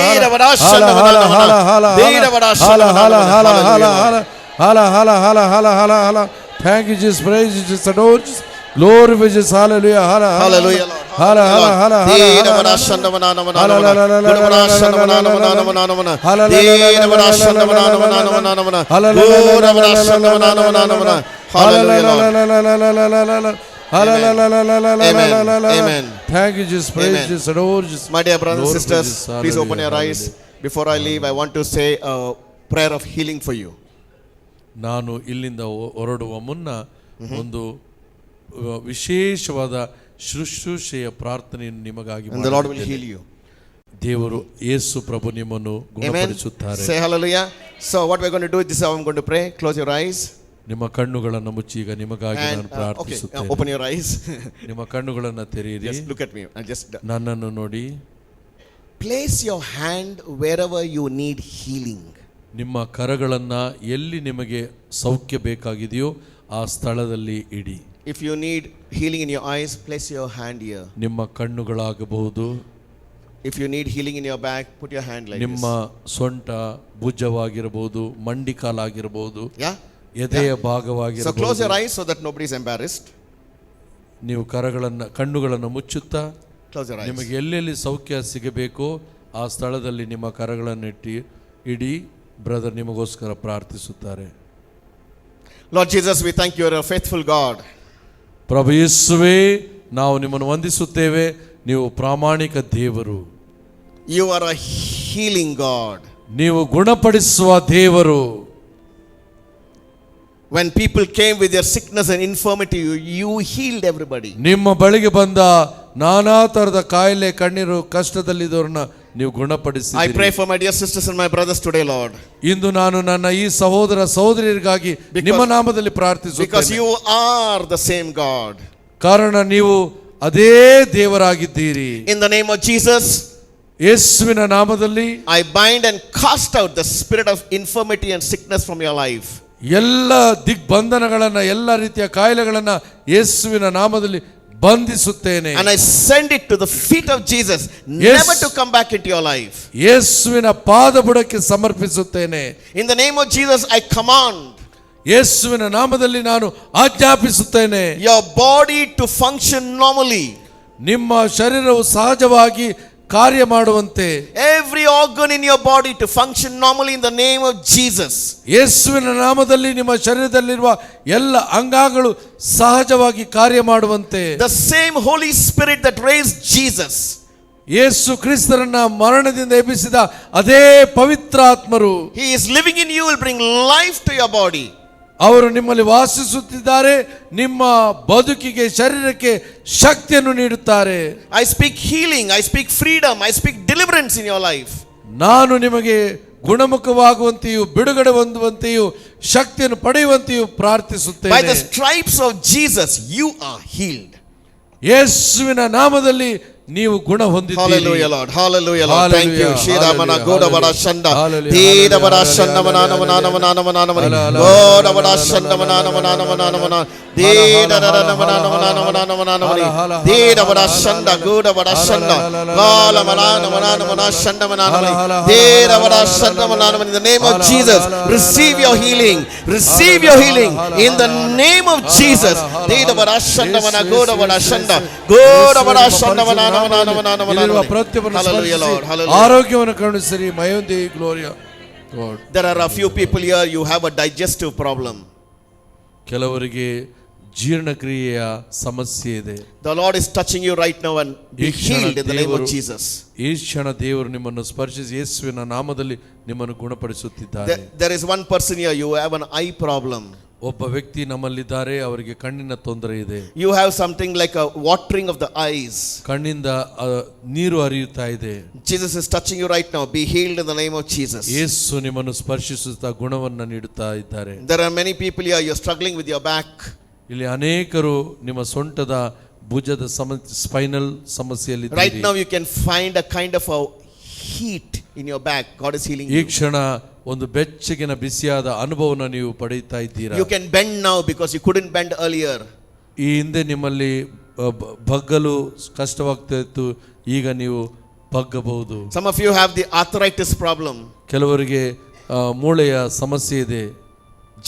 Hala, hala, hala, hala, hala. Hala, hala, hala, hala, hala, hala. Thank you, Jesus. Praise you, Jesus. Adore you. Glory be to Jesus. Hallelujah. Hala, Hallelujah, Lord. Hala, hala, hala, hala, hala. Amen. Thank you, Jesus. Praise Jesus. Adore Jesus. My dear brothers and Glory be to sisters, Jesus. please open your Hallelujah. eyes. Before I leave, I want to say a prayer of healing for you. ನಾನು ಇಲ್ಲಿಂದ ಹೊರಡುವ ಮುನ್ನ ಒಂದು ವಿಶೇಷವಾದ ಶುಶ್ರೂಷೆಯ ಪ್ರಾರ್ಥನೆಯನ್ನು ನಿಮಗಾಗಿ And the Lord will heal you. ದೇವರು ಯೇಸು ಪ್ರಭು ನಿಮ್ಮನ್ನು Amen. ಗುಣಪಡಿಸುತ್ತಾರೆ. Say hallelujah. So what we're going to do, this is how I'm going to pray. Close your eyes. ನಿಮ್ಮ ಕಣ್ಣುಗಳನ್ನು ಮುಚ್ಚಿ ಈಗ ನಿಮಗಾಗಿ And ನಾನು ಪ್ರಾರ್ಥಿಸುತ್ತೇನೆ. open your eyes. ನಿಮ್ಮ ಕಣ್ಣುಗಳನ್ನು ತೆರೆಯಿರಿ. Just look at me and just ನನ್ನನ್ನು ನೋಡಿ. place your hand wherever you need healing. ನಿಮ್ಮ ಕರಗಳನ್ನು ಎಲ್ಲಿ ನಿಮಗೆ ಸೌಖ್ಯ ಬೇಕಾಗಿದೆಯೋ ಆ ಸ್ಥಳದಲ್ಲಿ ಇಡಿ. If you need healing in your eyes, place your hand here. ನಿಮ್ಮ ಕಣ್ಣುಗಳಾಗಬಹುದು. If you need healing in your back, put your hand like ನಿಮ್ಮ this. ಸೊಂಟ ಭುಜವಾಗಿರಬಹುದು, ಮಂಡಿಕಾಲಾಗಿರಬಹುದು. Yeah? ಎದೆಯ So close ಭಾಗವಾಗಿರಬಹುದು. your eyes so that nobody is embarrassed. ನೀವು ಕಣ್ಣುಗಳನ್ನು ಮುಚ್ಚುತ್ತಾ Close your eyes. ನಿಮಗೆ ಎಲ್ಲೆಲ್ಲಿ ಸೌಖ್ಯ ಸಿಗಬೇಕೋ ಆ ಸ್ಥಳದಲ್ಲಿ ನಿಮ್ಮ ಕರಗಳನ್ನು ಇಡಿ. ಬ್ರದರ್ ನಿಮಗೋಸ್ಕರ ಪ್ರಾರ್ಥಿಸುತ್ತಾರೆ. Lord Jesus, we thank you, you are a faithful God. ಪ್ರಭು ಯೇಸುವೇ, ನಾವು ನಿಮ್ಮನ್ನು ವಂದಿಸುತ್ತೇವೆ. ನೀವು ಪ್ರಾಮಾಣಿಕ ದೇವರು. You are a healing God. ನೀವು ಗುಣಪಡಿಸುವ ದೇವರು. When people came with their sickness and infirmity, you healed everybody. ನಿಮ್ಮ ಬಳಿಗೆ ಬಂದ ನಾನಾ ತರದ ಕಾಯಿಲೆ, ಕಣ್ಣೀರು, ಕಷ್ಟದಲ್ಲಿದ್ದವರನ್ನ ನೀವು ಗುಣಪಡಿಸಿದ್ದೀರಿ. I pray for my dear sisters and my brothers today, Lord. ಇಂದು ನಾನು ನನ್ನ ಈ ಸಹೋದರ ಸಹೋದರಿಯರಿಗಾಗಿ ನಿಮ್ಮ ನಾಮದಲ್ಲಿ Because ಪ್ರಾರ್ಥಿಸುತ್ತೇನೆ. you are the same God. ಕಾರಣ ನೀವು ಅದೇ ದೇವರಾಗಿದ್ದೀರಿ. In the name of Jesus, ಯೇಸುವಿನ ನಾಮದಲ್ಲಿ I bind and cast out the spirit of infirmity and sickness from your life. ಎಲ್ಲ ದಿಗ್ಬಂಧನಗಳನ್ನ, ಎಲ್ಲ ರೀತಿಯ ಕಾಯಿಲೆಗಳನ್ನ ಯೇಸುವಿನ ನಾಮದಲ್ಲಿ ಬಂಧಿಸುತ್ತೇನೆ. And I send it to the feet of Jesus, never to come back into your life. ಯೇಸುವಿನ ಪಾದಬುಡಕ್ಕೆ ಸಮರ್ಪಿಸುತ್ತೇನೆ. In the name of Jesus, I command ಯೇಸುವಿನ ನಾಮದಲ್ಲಿ ನಾನು ಆಜ್ಞಾಪಿಸುತ್ತೇನೆ. your body to function normally. ನಿಮ್ಮ ಶರೀರವು ಸಹಜವಾಗಿ ಕಾರ್ಯ ಮಾಡುವಂತೆ, Every organ in your body to function normally in the name of Jesus. ಯೇಸುವಿನ ನಾಮದಲ್ಲಿ ನಿಮ್ಮ ಶರೀರದಲ್ಲಿರುವ ಎಲ್ಲ ಅಂಗಗಳು ಸಹಜವಾಗಿ ಕಾರ್ಯ ಮಾಡುವಂತೆ, The same Holy Spirit that raised Jesus, ಯೇಸು ಕ್ರಿಸ್ತರನ್ನ ಮರಣದಿಂದ ಎಬ್ಬಿಸಿದ ಅದೇ ಪವಿತ್ರಾತ್ಮರು He is living in you, will bring life to your body. ಅವರು ನಿಮ್ಮಲ್ಲಿ ವಾಸಿಸುತ್ತಿದ್ದಾರೆ. ನಿಮ್ಮ ಬದುಕಿಗೆ, ಶರೀರಕ್ಕೆ ಶಕ್ತಿಯನ್ನು ನೀಡುತ್ತಾರೆ. I speak healing, I speak freedom, I speak deliverance in your life. ನಾನು ನಿಮಗೆ ಗುಣಮುಖವಾಗುವಂತೆಯೂ ಬಿಡುಗಡೆ ಹೊಂದುವಂತೆಯೂ ಶಕ್ತಿಯನ್ನು ಪಡೆಯುವಂತೆಯೂ By ಪ್ರಾರ್ಥಿಸುತ್ತೇನೆ. the stripes of Jesus, you are healed. ಯೇಸುವಿನ ನಾಮದಲ್ಲಿ ನೀವು ಗುಣ ಹೊಂದಿದ್ದೀರಿ. Hallelujah, Lord. Hallelujah, Lord. Thank you. Hallelujah. Shira mana Hallelujah. goda vada shanda. Hallelujah. Deda vada shanda mana na mana na mana na mana na mana. Goda vada shanda mana na mana na mana na mana. Deda da da mana na mana na mana na mana na mana. Deda vada shanda goda vada shanda. Gala mana na mana na mana shanda mana na mana. Deda vada shanda mana na mana. In the name of Jesus, receive your healing. Receive your healing in the name of Jesus. Deda vada shanda mana goda vada shanda. Goda vada shanda mana na mana na mana na mana. ಇಲ್ಲಿರುವ ಪ್ರತಿಯೊಬ್ಬರನ್ನು Hallelujah, Lord. ಸ್ಪರ್ಶಿಸಿ Hallelujah. ಆರೋಗ್ಯವನ್ನು ಕರುಣಿಸಿರಿ. ಮಯೋಂದಿ gloria God. There are a few people here, you have a digestive problem. ಕೆಲವರಿಗೆ ಜೀರ್ಣಕ್ರಿಯೆಯ ಸಮಸ್ಯೆ ಇದೆ. The Lord is touching you right now and be ಈ ಕ್ಷಣ healed in the name of ದೇವರು- Jesus. ಈ ಕ್ಷಣ ದೇವರು ನಿಮ್ಮನ್ನು ಸ್ಪರ್ಶಿಸಿ ಯೇಸುವಿನ ನಾಮದಲ್ಲಿ ನಿಮ್ಮನ್ನು ಗುಣಪಡಿಸುತ್ತಿದ್ದಾರೆ. There is one person here, you have an eye problem. ಒಬ್ಬ ವ್ಯಕ್ತಿ ನಮ್ಮಲ್ಲಿದ್ದಾರೆ, ಅವರಿಗೆ ಕಣ್ಣಿನ ತೊಂದರೆ ಇದೆ. You have something like a watering of the eyes. ಕಣ್ಣಿಂದ ನೀರು ಹರಿಯುತ್ತಾ ಇದೆ. Jesus is touching you right now. Be healed in the name of Jesus. ಯೇಸು ನಿಮ್ಮನ್ನು ಸ್ಪರ್ಶಿಸುತ್ತಾ ಗುಣವನ್ನು ನೀಡುತ್ತಾ ಇದ್ದಾರೆ. There are many people here, you're struggling with your back. ಇಲ್ಲಿ ಅನೇಕರು ನಿಮ್ಮ ಸೊಂಟದ ಭುಜದ ಸ್ಪೈನಲ್ ಸಮಸ್ಯೆಯಲ್ಲಿ Right now you can find a kind of a heat in your back. God is healing ಈ you. ಕ್ಷಣ ಒಂದು ಬೆಚ್ಚಗಿನ ಬಿಸಿಯಾದ ಅನುಭವನ ನೀವು ಪಡೆಯುತ್ತಾ ಇದ್ದೀರಾ. You can bend now because you couldn't bend earlier. ಈ ಹಿಂದೆ ನಿಮ್ಮಲ್ಲಿ ಬಗ್ಗಲು ಕಷ್ಟವಾಗ್ತಾ ಇತ್ತು, ಈಗ ನೀವು ಬಗ್ಗಬಹುದು. Some of you have the arthritis problem. ಕೆಲವರಿಗೆ ಮೂಳೆಯ ಸಮಸ್ಯೆ ಇದೆ.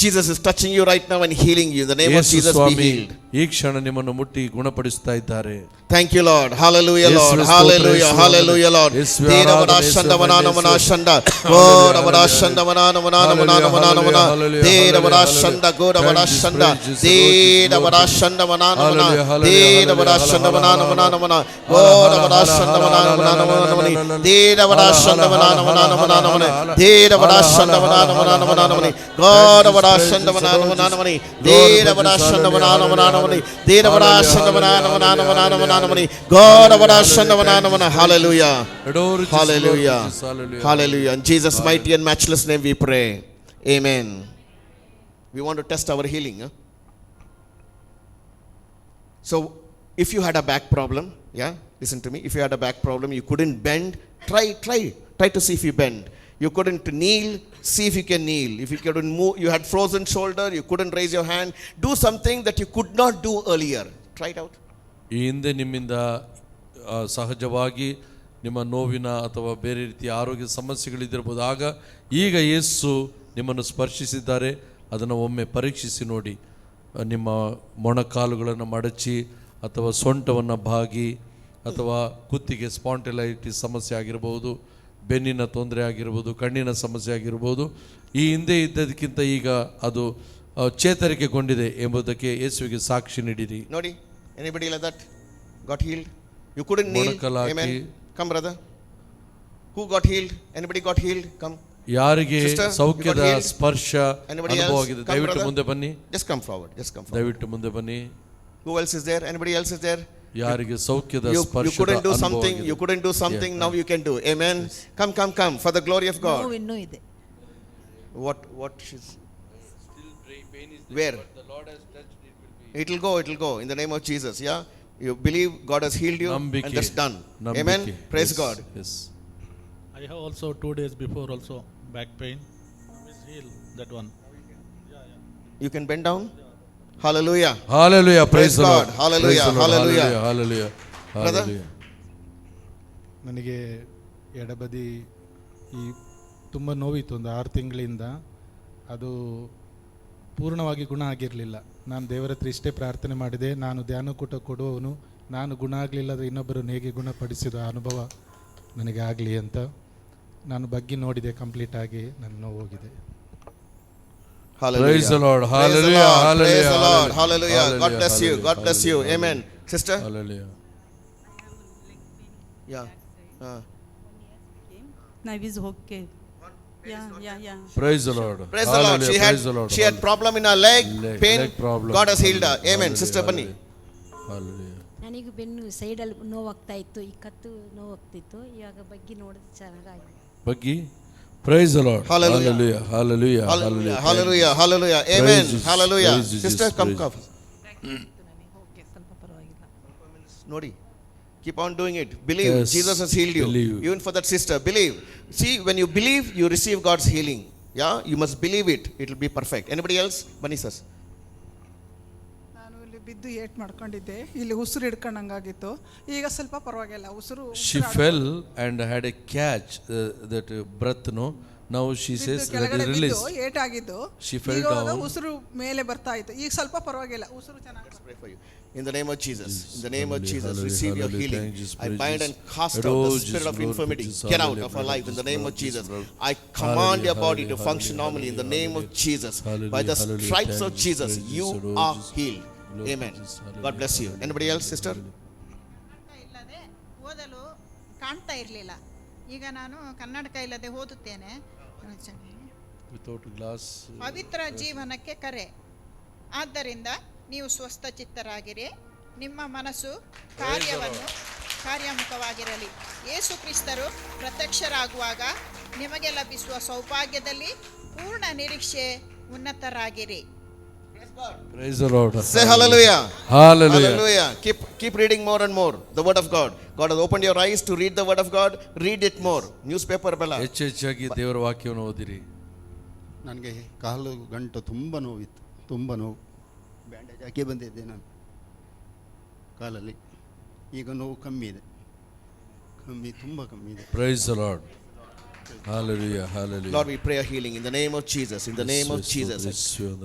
Jesus is touching you right now and healing you. In the name of Yesu Jesus, be Swami healed. ಈ ಕ್ಷಣ ನಿಮ್ಮನ್ನು ಮುಟ್ಟಿ ಗುಣಪಡಿಸ್ತಾ ಇದ್ದಾರೆ. Thank you, Lord. Hallelujah, ಯೇಸುವೆ Lord. ಸ್ತೋತ್ರ, Hallelujah, ಯೇಸುವೆ hallelujah, Lord. ಯೇಸುವೆ Dera vada ಆರಾಧನೆ, shanda ಯೇಸುವೆ mana mana ಯೇಸುವೆ. shanda. Hallelujah, Goda vada hallelujah. shanda mana mana mana mana Hallelujah, mana mana. hallelujah, Dera vada hallelujah. shanda goda Thank vada you, shanda. praise you, Dera Lord. vada shanda mana mana. Hallelujah, hallelujah, Dera vada hallelujah, shanda mana hallelujah. mana mana. Goda vada shanda mana mana mana. Dera vada shanda mana mana mana. Dera vada shanda mana mana mana. Goda vada shanda mana mana mana. Dera vada shanda mana mana mana. Dera vada shanda mana mana mana. God vada shanda mana mana. Hallelujah. Adore Jesus, Hallelujah. Lord Jesus, hallelujah. Hallelujah. In Jesus' mighty and matchless name we pray. Amen. We want to test our healing. Huh? So, if you had a back problem, yeah, listen to me. If you had a back problem, you couldn't bend, try to see if you bend. You couldn't kneel, see if you can kneel. If you couldn't move, you had frozen shoulder, you couldn't raise your hand. Do something that you could not do earlier. Try it out. ಈ ಹಿಂದೆ ನಿಮ್ಮಿಂದ ಸಹಜವಾಗಿ ನಿಮ್ಮ ನೋವಿನ ಅಥವಾ ಬೇರೆ ರೀತಿಯ ಆರೋಗ್ಯ ಸಮಸ್ಯೆಗಳಿದ್ದಿರಬಹುದು. ಆಗ ಈಗ ಯೇಸು ನಿಮ್ಮನ್ನು ಸ್ಪರ್ಶಿಸಿದ್ದಾರೆ. ಅದನ್ನು ಒಮ್ಮೆ ಪರೀಕ್ಷಿಸಿ ನೋಡಿ. ನಿಮ್ಮ ಮೊಣಕಾಲುಗಳನ್ನು ಮಡಚಿ ಅಥವಾ ಸೊಂಟವನ್ನು ಬಾಗಿ ಅಥವಾ ಕುತ್ತಿಗೆ ಸ್ಪಾಂಟಿಲೈಟಿಸ್ ಸಮಸ್ಯೆ ಆಗಿರ್ಬೋದು, ಬೆನ್ನಿನ ತೊಂದರೆ ಆಗಿರ್ಬೋದು, ಕಣ್ಣಿನ ಸಮಸ್ಯೆ ಆಗಿರ್ಬೋದು, ಈ ಹಿಂದೆ ಇದ್ದದಕ್ಕಿಂತ ಈಗ ಅದು ಚೇತರಿಕೆಗೊಂಡಿದೆ ಎಂಬುದಕ್ಕೆ ಯೇಸುವಿಗೆ ಸಾಕ್ಷಿ ನೀಡಿರಿ. ನೋಡಿ, anybody like that got healed? You couldn't kneel. Amen. Come brother. Who got healed? Anybody got healed? Come. ಯಾರಿಗೆ ಸೌಖ್ಯದ ಸ್ಪರ್ಶ Anybody ಅನುಭವವಾಗಿದೆ else? ದಯವಿಟ್ಟು Come, ಮುಂದೆ ಬನ್ನಿ. Just come forward. Just come forward. ದಯವಿಟ್ಟು ಮುಂದೆ ಬನ್ನಿ. Who else is there? Anybody else is there? ಯಾರಿಗೆ ಸೌಖ್ಯದ You ಸ್ಪರ್ಶ couldn't do something. You couldn't do something. Now you can do. Amen. Come for the glory of God. ಇನ್ನೂ ಇದೆ. What she's where? It will go in the name of Jesus. Yeah. You believe God has healed you and that's done. Amen. Praise God. Yes. I have also 2 days before also back pain. Is healed that one. You can bend down. Hallelujah. Hallelujah. Praise the God. Lord. Hallelujah. Praise the Lord. Hallelujah. Hallelujah. Brother? Hallelujah. ನನಗೆ ಎಡಬದಿ ಈ ತುಂಬ ನೋವಿತ್ತು. ಒಂದು 6 ತಿಂಗಳಿಂದ ಅದು ಪೂರ್ಣವಾಗಿ ಗುಣ ಆಗಿರಲಿಲ್ಲ. ನಾನು ದೇವರ ಹತ್ರ ಇಷ್ಟೇ ಪ್ರಾರ್ಥನೆ ಮಾಡಿದೆ, ನಾನು ಧ್ಯಾನಕೂಟ ಕೊಡುವವನು, ನಾನು ಗುಣ ಆಗಲಿಲ್ಲದ ಇನ್ನೊಬ್ಬರನ್ನು ಹೇಗೆ ಗುಣಪಡಿಸಿದ ಅನುಭವ ನನಗೆ ಆಗಲಿ ಅಂತ ನಾನು ಬಗ್ಗೆ ನೋಡಿದೆ. ಕಂಪ್ಲೀಟ್ ಆಗಿ ನನ್ನ ನೋವು ಹೋಗಿದೆ. Hallelujah. Praise the Lord. Praise the Hallelujah. Lord. Hallelujah. Praise the Lord. Hallelujah. Hallelujah. God bless you. God bless you. Amen. Sister? Hallelujah. Yeah. Now is okay. Yeah. Praise the Lord. Praise the Lord. Hallelujah. She had problem in her leg, pain. Leg problem. God has healed her. Amen. Hallelujah. Sister Bunny. Hallelujah. ನನಗೆ ಬೆನ್ನು ಸೈಡಲ್ಲಿ ನೋವಾಗ್ತಾ ಇತ್ತು, ಈ ಕತ್ತು ನೋವಾಗ್ತಿತ್ತು. ಇವಾಗ ಬಗ್ಗೆ ನೋಡಿದ್ರೆ ಚೆನ್ನಾಗಿ ಬಗ್ಗಿ. Praise the Lord. Hallelujah. Hallelujah. Hallelujah. Hallelujah. Hallelujah. Amen. Jesus. Hallelujah. Praise Jesus. Sister, come. Okay, ಸ್ವಲ್ಪ ಪರವಾಗಿಲ್ಲ. Nodi. Keep on doing it. Believe. Yes. Jesus has healed you. Believe. Even for that sister, believe. See, when you believe, you receive God's healing. Yeah, you must believe it. It will be perfect. Anybody else? Bunny says. ನಾನು ಇಲ್ಲಿ ಬಿದ್ದು eight ಮಾಡ್ಕೊಂಡಿದ್ದೆ, ಇಲ್ಲಿ ಉಸಿರು ಹಿಡ್ಕೊಂಡಂಗಾಗಿತ್ತು. ಈಗ ಸ್ವಲ್ಪ ಪರವಾಗಿಲ್ಲ. She fell and had a catch that breath. No, now she says that is released. Eight ಆಗಿದ್ದು. She fell ಇವಾಗ down. ಉಸಿರು ಮೇಲೆ ಬರ್ತಾ ಇತ್ತು. ಈಗ ಸ್ವಲ್ಪ ಪರವಾಗಿಲ್ಲ. ಉಸಿರು ಚೆನ್ನಾಗಿ. Pray for you. In the name of Jesus. In the name of Hallelujah, Jesus. hallelujah, Receive your hallelujah. healing. Thank you, I Jesus. bind and cast Oh, out the Jesus, spirit of Lord, infirmity. Jesus, Get out hallelujah, of our life in the name of Jesus, Jesus. Lord. I command your body to Hallelujah, function normally in the name of hallelujah. Jesus. By Hallelujah, the hallelujah. stripes of Thank you, Jesus, praise you Jesus, Lord, are Jesus. healed. Lord Amen. Jesus, hallelujah, God bless you. hallelujah. Anybody else, sister? ಇಲ್ಲದೆ ಓದಲು ಕಾಣ್ತಾ ಇರಲಿಲ್ಲ. ಈಗ ನಾನು ಕನ್ನಡಕ ಇಲ್ಲದೆ ಓದುತ್ತೇನೆ. Without glass. ಪವಿತ್ರ ಜೀವನಕ್ಕೆ ಕರೆ. ಆದ್ದರಿಂದ ನೀವು ಸ್ವಸ್ಥ ಚಿತ್ತರಾಗಿರಿ. ನಿಮ್ಮ ಮನಸ್ಸು ಕಾರ್ಯಮುಖವಾಗಿರಲಿ. ಯೇಸು ಕ್ರಿಸ್ತರು ಪ್ರತ್ಯಕ್ಷರಾಗುವಾಗ ನಿಮಗೆ ಲಭಿಸುವ ಸೌಭಾಗ್ಯದಲ್ಲಿ ಪೂರ್ಣ ನಿರೀಕ್ಷೆ ಉನ್ನತರಾಗಿರಿ. Praise the Lord. Say hallelujah. Hallelujah. Hallelujah. Keep reading more and more the word of God. God has opened your eyes to read the word of God. Read it more. Newspaper bella. ಹೆಚ್ಚಾಗಿ ದೇವರ ವಾಕ್ಯವನ್ನು ಓದಿರಿ. ನನಗೆ ಕಾಲು ಗಂಟು ತುಂಬ ನೋವಿತ್ತು, ತುಂಬ ನೋವು. Bandage ಹಾಕಿ ಬಂದಿದ್ದೆ ನಾನು ಕಾಲಲ್ಲಿ. ಈಗ ನೋವು ಕಮ್ಮಿ ಇದೆ, ತುಂಬ ಕಮ್ಮಿ ಇದೆ. Praise the Lord. Hallelujah. Hallelujah. Lord, we pray a healing in the name of Jesus. In the name of Jesus,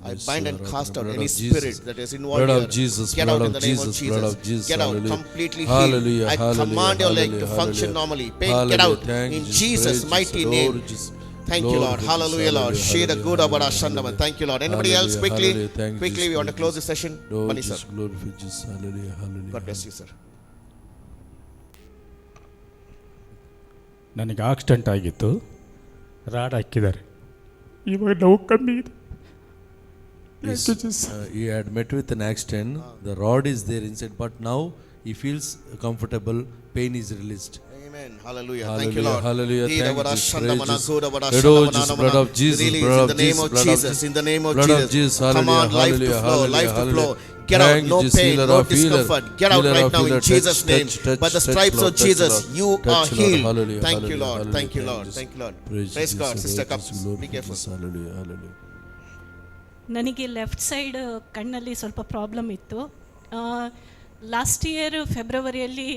I bind and cast out any Jesus. spirit that is involved Blood of here. Jesus, Get blood out of in the name of Jesus, blood Jesus. of Jesus. Get out Hallelujah. completely Hallelujah, healed. I hallelujah, command your leg to hallelujah, function hallelujah. normally. Pain, get Hallelujah. out Thank in you, Jesus' praise mighty Jesus, name. Lord Jesus. Thank you, Lord. Jesus. Hallelujah, Lord. Hallelujah, Sheda hallelujah, Guda Bara hallelujah. Shandama. Thank you, Lord. Anybody else? Hallelujah, Quickly, hallelujah. Thank you, quickly, we want to Jesus. close this session. Lord Bunny, sir. Jesus, glorify Jesus. Hallelujah, hallelujah. God bless you, sir. ನನಗೆ accident ಆಗಿತ್ತು, rod ಹಾಕಿದ್ದಾರೆ. ಇವಾಗ ನೋವು ಕಮ್ಮಿ ಇದೆ. Yes, he had met with an accident. The rod is there inside, but now he feels comfortable. Pain is released. Amen. Hallelujah. Hallelujah. Thank you, Lord. Hallelujah. Dida Thank Bara you, Jesus. Shandamana, Praise Goda Bara Jesus. Shandamana, Blood of Jesus, Release blood in of the name Jesus, of blood of Jesus. In the name of blood of Jesus. Jesus. Hallelujah, Command life to hallelujah, flow. hallelujah, Life to flow. hallelujah. Get out. Thank No you, pain. healer No of healer. discomfort. Get out Healer right of now in healer. Jesus' Touch, name. touch, By the touch, stripes Lord, of touch, Jesus, Lord. you Touch, are Lord. healed. Hallelujah, Thank you, hallelujah, Lord. hallelujah. Thank you, Thank Lord. you, Thank you, Lord. Praise Praise God. Jesus, Sister, Lord come. Jesus, Lord Be careful. Jesus. Hallelujah, hallelujah. ನನಗೆ left side ಕಣ್ಣಲ್ಲಿ ಸ್ವಲ್ಪ problem ಇತ್ತು. Last year ಫೆಬ್ರವರಿಯಲ್ಲಿ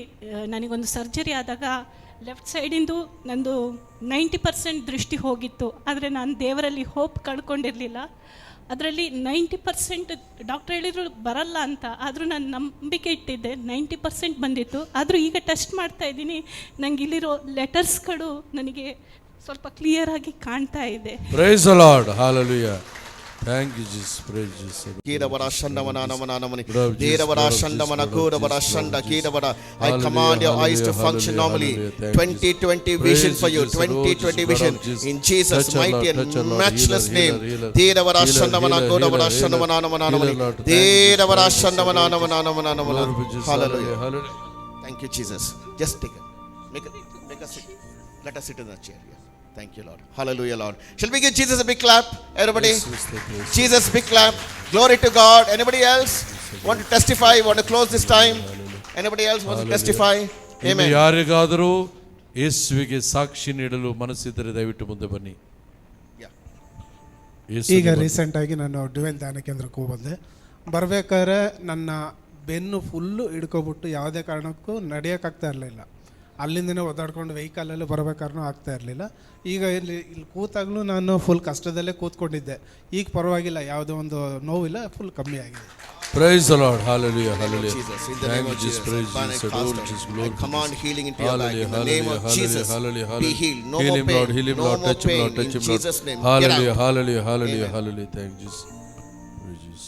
ನನಗೊಂದು surgery ಆದಾಗ left ಸೈಡಿಂದು ನಂದು 90% ದೃಷ್ಟಿ ಹೋಗಿತ್ತು. ಆದರೆ ನಾನು ದೇವರಲ್ಲಿ ಹೋಪ್ ಕಳ್ಕೊಂಡಿರಲಿಲ್ಲ. ಅದರಲ್ಲಿ 90% ಡಾಕ್ಟರ್ ಹೇಳಿದ್ರು ಬರಲ್ಲ ಅಂತ, ಆದರೂ ನಾನು ನಂಬಿಕೆ ಇಟ್ಟಿದ್ದೆ. 90% ಬಂದಿತ್ತು. ಆದರೂ ಈಗ ಟೆಸ್ಟ್ ಮಾಡ್ತಾ ಇದ್ದೀನಿ, ನನಗೆ ಇಲ್ಲಿರೋ ಲೆಟರ್ಸ್ಗಳು ನನಗೆ ಸ್ವಲ್ಪ ಕ್ಲಿಯರ್ ಆಗಿ ಕಾಣ್ತಾ ಇದೆ. Praise the Lord. Hallelujah. Thank you, Jesus. Praise Jesus. I command your eyes to function normally. 2020 vision for you. 2020 vision in Jesus' mighty and matchless name. Hallelujah. Thank you, Jesus. Just take it. Make us sit. Let us sit in the chair. Thank you, Lord. Hallelujah, Lord. Shall we give Jesus a big clap, everybody? Jesus, big clap. Glory to God. Anybody else want to testify? Want to close this time? Anybody else want to testify? Amen. ಯಾರಿಗಾದರೂ ಯೇಸುವಿಗೆ ಸಾಕ್ಷಿ ನೀಡಲು ಮನಸ್ಸಿದ್ದರೆ ದಯವಿಟ್ಟು ಮುಂದೆ ಬನ್ನಿ. ಈಗ ರೀಸೆಂಟಾಗಿ ನಾನು divine ಧ್ಯಾನ ಕೇಂದ್ರಕ್ಕೂ ಬಂದೆ. ಬರಬೇಕಾದ್ರೆ ನನ್ನ ಬೆನ್ನು ಫುಲ್ಲು ಹಿಡ್ಕೊಬಿಟ್ಟು ಯಾವುದೇ ಕಾರಣಕ್ಕೂ ನಡೆಯೋಕ್ಕಾಗ್ತಾ ಇರಲಿಲ್ಲ. ಅಲ್ಲಿಂದನೇ ಒದ್ದಾಡ್ಕೊಂಡು ವೆಹಿಕಲಲ್ಲಿ ಬರಬೇಕಾದ್ರೂ ಆಗ್ತಾ ಇರಲಿಲ್ಲ. ಈಗ ಇಲ್ಲಿ ಕೂತಾಗಲೂ ನಾನು ಫುಲ್ ಕಷ್ಟದಲ್ಲೇ ಕೂತ್ಕೊಂಡಿದ್ದೆ. ಈಗ ಪರವಾಗಿಲ್ಲ, ಯಾವುದೋ ಒಂದು ನೋವಿಲ್ಲ, ಫುಲ್ ಕಮ್ಮಿ ಆಗಿದೆ. Praise the Lord. Hallelujah. Hallelujah. Jesus, in the name of Jesus, I command healing into your life. In the name of Jesus, be healed. No more pain. Heal him, No Lord. more Touch him, pain. Lord. Touch In him, Lord. Jesus' name. Hallelujah. Hallelujah. Hallelujah. Hallelujah. Thank you, Jesus. Praise Jesus.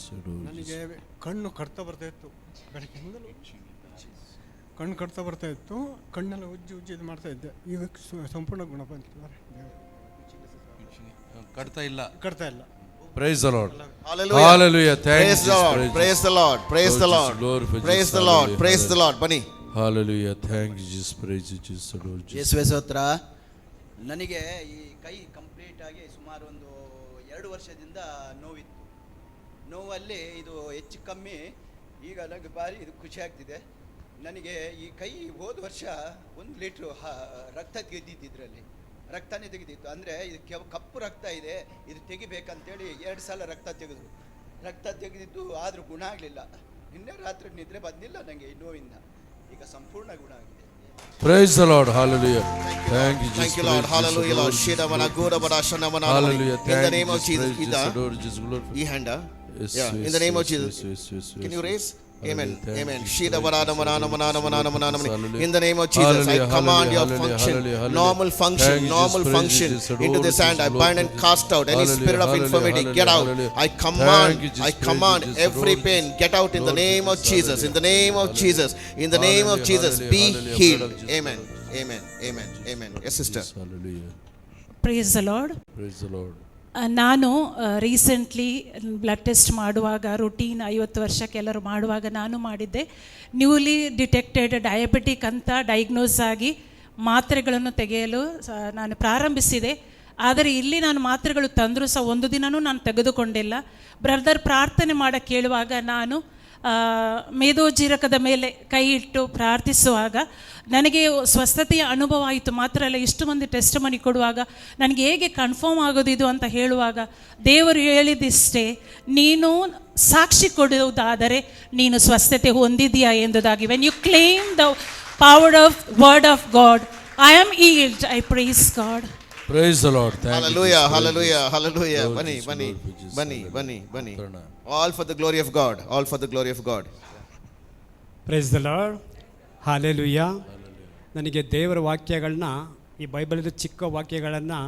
ನನಗೆ ಕಣ್ಣು ಕಟ್ತಾ ಬರ್ತಾ ಇತ್ತು, ಬೆಳಗ್ಗಿಂದಲೂ ಕಣ್ಣು ಕಟ್ತಾ ಬರ್ತಾ ಇತ್ತು. ಕಣ್ಣೆಲ್ಲ ಉಜ್ಜಿ ಇದು ಮಾಡ್ತಾ ಇದ್ದೆ. ಈಗ ಸಂಪೂರ್ಣ ಗುಣ ಬಂದಿದ್ದಾರೆ. ಕಟ್ತಾ ಇಲ್ಲ. Praise the Lord. Hallelujah. Hallelujah. Thank Praise the Lord. Praise the Lord. Praise the Lord. Praise the Lord. Praise the Lord. Bani. Hallelujah. Thank you, Jesus. Praise you, Jesus. ಯೇಸುವೇ ಸ್ತೋತ್ರ. ನನಗೆ ಈ ಕೈ ಕಂಪ್ಲೀಟ್ ಆಗಿ ಸುಮಾರು ಒಂದು 2 ವರ್ಷದಿಂದ ನೋವಿತ್ತು. ನೋವಲ್ಲಿ ಇದು ಹೆಚ್ಚು ಕಮ್ಮಿ. ಈಗ ನನಗೆ ಭಾರಿ ಇದು ಖುಷಿ ಆಗ್ತಿದೆ. ನನಗೆ ಈ ಕೈ ಹೋದ ವರ್ಷ 1 ಲೀಟ್ರು ರಕ್ತ ತೆಗೆದಿದ್ದು, ಇದರಲ್ಲಿ ರಕ್ತನೇ ತೆಗೆದಿತ್ತು. ಅಂದರೆ ಇದು ಕಪ್ಪು ರಕ್ತ ಇದೆ, ಇದು ತೆಗಿಬೇಕಂತೇಳಿ 2 ಸಲ ರಕ್ತ ತೆಗೆದಿದ್ದು, ಆದರೂ ಗುಣ ಆಗಲಿಲ್ಲ. ನಿನ್ನೆ ರಾತ್ರಿ ನಿದ್ರೆ ಬಂದಿಲ್ಲ ನನಗೆ ಈ ನೋವಿಂದ. ಈಗ ಸಂಪೂರ್ಣ ಗುಣ ಆಗಿದೆ. Praise the Lord. Hallelujah. Thank you, Jesus. Thank you, Lord. Hallelujah, Lord. Hallelujah. In the name of Jesus. ಈ hand. Yeah. In the name of Jesus. Can you raise? Amen. Amen. In the name of Jesus, I command your function, normal function into this hand. I bind and cast out any spirit of infirmity. Get out. I command every pain, get out in the name of Jesus. In the name of Jesus. In the name of Jesus, be healed. Amen. Amen. Amen. Amen. Yes, sister. Praise the Lord. Praise the Lord. ನಾನು recently blood test ಮಾಡುವಾಗ, routine 50 ವರ್ಷಕ್ಕೆ ಎಲ್ಲರೂ ಮಾಡುವಾಗ ನಾನು ಮಾಡಿದ್ದೆ. Newly detected diabetic ಅಂತ diagnose ಆಗಿ ಮಾತ್ರೆಗಳನ್ನು ತೆಗೆಯಲು ನಾನು ಪ್ರಾರಂಭಿಸಿದೆ. ಆದರೆ ಇಲ್ಲಿ ನಾನು ಮಾತ್ರೆಗಳು ತಂದರೂ ಸಹ ಒಂದು ದಿನವೂ ನಾನು ತೆಗೆದುಕೊಂಡಿಲ್ಲ. ಬ್ರದರ್ ಪ್ರಾರ್ಥನೆ ಮಾಡಕ್ಕೆ ಕೇಳುವಾಗ ನಾನು ಮೇದೋಜೀರಕದ ಮೇಲೆ ಕೈ ಇಟ್ಟು ಪ್ರಾರ್ಥಿಸುವಾಗ ನನಗೆ ಸ್ವಸ್ಥತೆಯ ಅನುಭವ ಆಯಿತು. ಮಾತ್ರ ಅಲ್ಲ, ಇಷ್ಟು ಮಂದಿ ಟೆಸ್ಟ್ ಮನಿ ಕೊಡುವಾಗ ನನಗೆ ಹೇಗೆ ಕನ್ಫರ್ಮ್ ಆಗೋದು ಇದು ಅಂತ ಹೇಳುವಾಗ ದೇವರು ಹೇಳಿದಿಷ್ಟೇ, ನೀನು ಸಾಕ್ಷಿ ಕೊಡುವುದಾದರೆ ನೀನು ಸ್ವಸ್ಥತೆ ಹೊಂದಿದೆಯಾ ಎಂಬುದಾಗಿ. When you claim the power of word of God, I am healed, I praise God. Praise the Lord. Hallelujah. Hallelujah. Hallelujah. Bunny. All for the glory of God. All for the glory of God. Praise the Lord. Hallelujah. ನನಗೆ ದೇವರ ವಾಕ್ಯಗಳನ್ನ, ಈ ಬೈಬಲ್ದ ಚಿಕ್ಕ ವಾಕ್ಯಗಳನ್ನು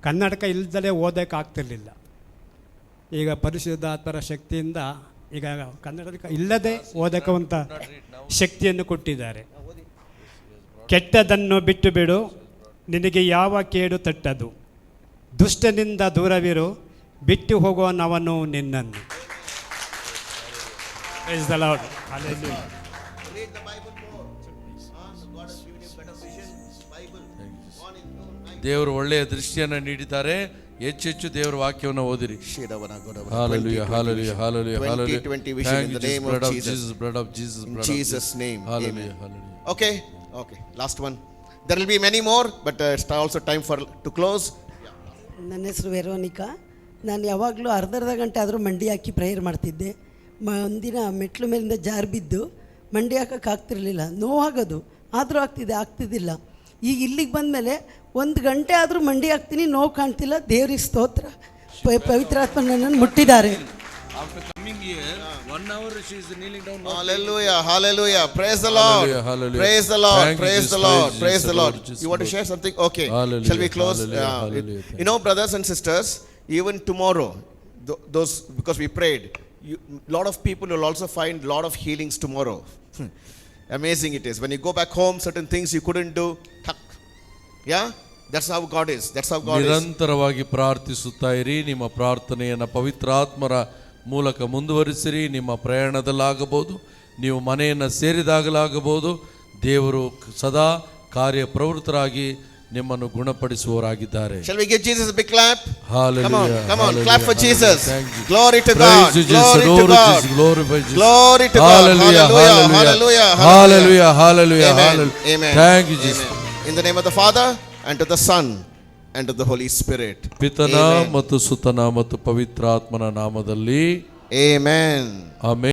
ಕನ್ನಡಕ ಇಲ್ಲದಲೇ ಓದೋಕ್ಕಾಗ್ತಿರ್ಲಿಲ್ಲ. ಈಗ ಪರಿಶುದ್ಧಾತ್ಮರ ಶಕ್ತಿಯಿಂದ ಈಗ ಕನ್ನಡಕ ಇಲ್ಲದೆ ಓದಕ್ಕುವಂಥ ಶಕ್ತಿಯನ್ನು ಕೊಟ್ಟಿದ್ದಾರೆ. ಕೆಟ್ಟದನ್ನು ಬಿಟ್ಟು ಬಿಡು, ನಿನಗೆ ಯಾವ ಕೇಡು ತಟ್ಟದು. ದುಷ್ಟನಿಂದ ದೂರವಿರು, ಬಿಟ್ಟು ಹೋಗುವನವನು ನಿನ್ನನ್ನು. Praise the Lord. Hallelujah. Read the Bible more. God has given you better vision. Bible. ದೇವರು ಒಳ್ಳೆಯ ದೃಷ್ಟಿಯನ್ನು ನೀಡಿದ್ದಾರೆ. ಹೆಚ್ಚೆಚ್ಚು ದೇವರ ವಾಕ್ಯವನ್ನು ಓದಿರಿ. Hallelujah. Hallelujah. Hallelujah. Hallelujah. 2020 vision in the name of Jesus. Blood of Jesus. In Jesus' name. Hallelujah. Hallelujah. Okay. Last one. There will be many more, but it's also time to close. ನನ್ನ ಹೆಸರು Veronica. ನಾನು ಯಾವಾಗಲೂ ಅರ್ಧ ಗಂಟೆ ಆದರೂ ಮಂಡಿ ಹಾಕಿ prayer ಮಾಡ್ತಿದ್ದೆ. ಒಂದಿನ ಮೆಟ್ಲು ಮೇಲಿಂದ ಜಾರು ಬಿದ್ದು ಮಂಡಿ ಹಾಕಕ್ಕೆ ಆಗ್ತಿರ್ಲಿಲ್ಲ. ನೋವಾಗೋದು, ಆದರೂ ಆಗ್ತಿದ್ದಿಲ್ಲ. ಈಗ ಇಲ್ಲಿಗೆ ಬಂದಮೇಲೆ 1 ಗಂಟೆ ಆದರೂ ಮಂಡಿ ಹಾಕ್ತೀನಿ, ನೋವು ಕಾಣ್ತಿಲ್ಲ. ದೇವ್ರಿಗೆ ಸ್ತೋತ್ರ. ಪವಿತ್ರಾತ್ಮ ನನ್ನನ್ನು ಮುಟ್ಟಿದ್ದಾರೆ. After coming here, 1 hour she is kneeling down. Hallelujah, hallelujah. Praise the Lord. Hallelujah, hallelujah. Praise the Lord, Thank you, praise Jesus, the Lord, praise praise Jesus, the Lord. Lord, Jesus, You want to Lord. share something? Okay. Hallelujah, Shall we close? hallelujah, hallelujah. You know, brothers and sisters, even tomorrow, those, because we prayed, lot of people will also find lot of healings tomorrow. Amazing it is. When you go back home, certain things you couldn't do. Tuck. Yeah? That's how God is. That's how God is. ನಿರಂತರವಾಗಿ ಪ್ರಾರ್ಥಿಸುತ್ತಾ ಇರಿ. ನಿಮ್ಮ ಪ್ರಾರ್ಥನೆಯನ್ನು ಪವಿತ್ರಾತ್ಮರ ಮೂಲಕ ಮುಂದುವರಿಸಿರಿ. ನಿಮ್ಮ ಪ್ರಯಾಣದಲ್ಲಾಗಬಹುದು, ನೀವು ಮನೆಯನ್ನು ಸೇರಿದಾಗಲಾಗಬಹುದು. ದೇವರು ಸದಾ ಕಾರ್ಯಪ್ರವೃತ್ತರಾಗಿ ನಿಮ್ಮನ್ನು ಗುಣಪಡಿಸುವವರಾಗಿದ್ದಾರೆ. Shall we give Jesus a big clap? Hallelujah. Come on, come on, Hallelujah, clap for Jesus. Thank you. Glory to Praise God. you, Jesus. Glory to Adore God. Jesus. Glorify Jesus. Glory to God. Hallelujah, Hallelujah, hallelujah, hallelujah, hallelujah, hallelujah, Amen. hallelujah. Amen. Thank you, Jesus. Amen. In the name of the Father and to the Son and to the Holy Spirit. ಪಿತನ Amen. ಮತ್ತು ಸುತನ ಮತ್ತು ಪವಿತ್ರಾತ್ಮನ ನಾಮದಲ್ಲಿ Amen. Amen.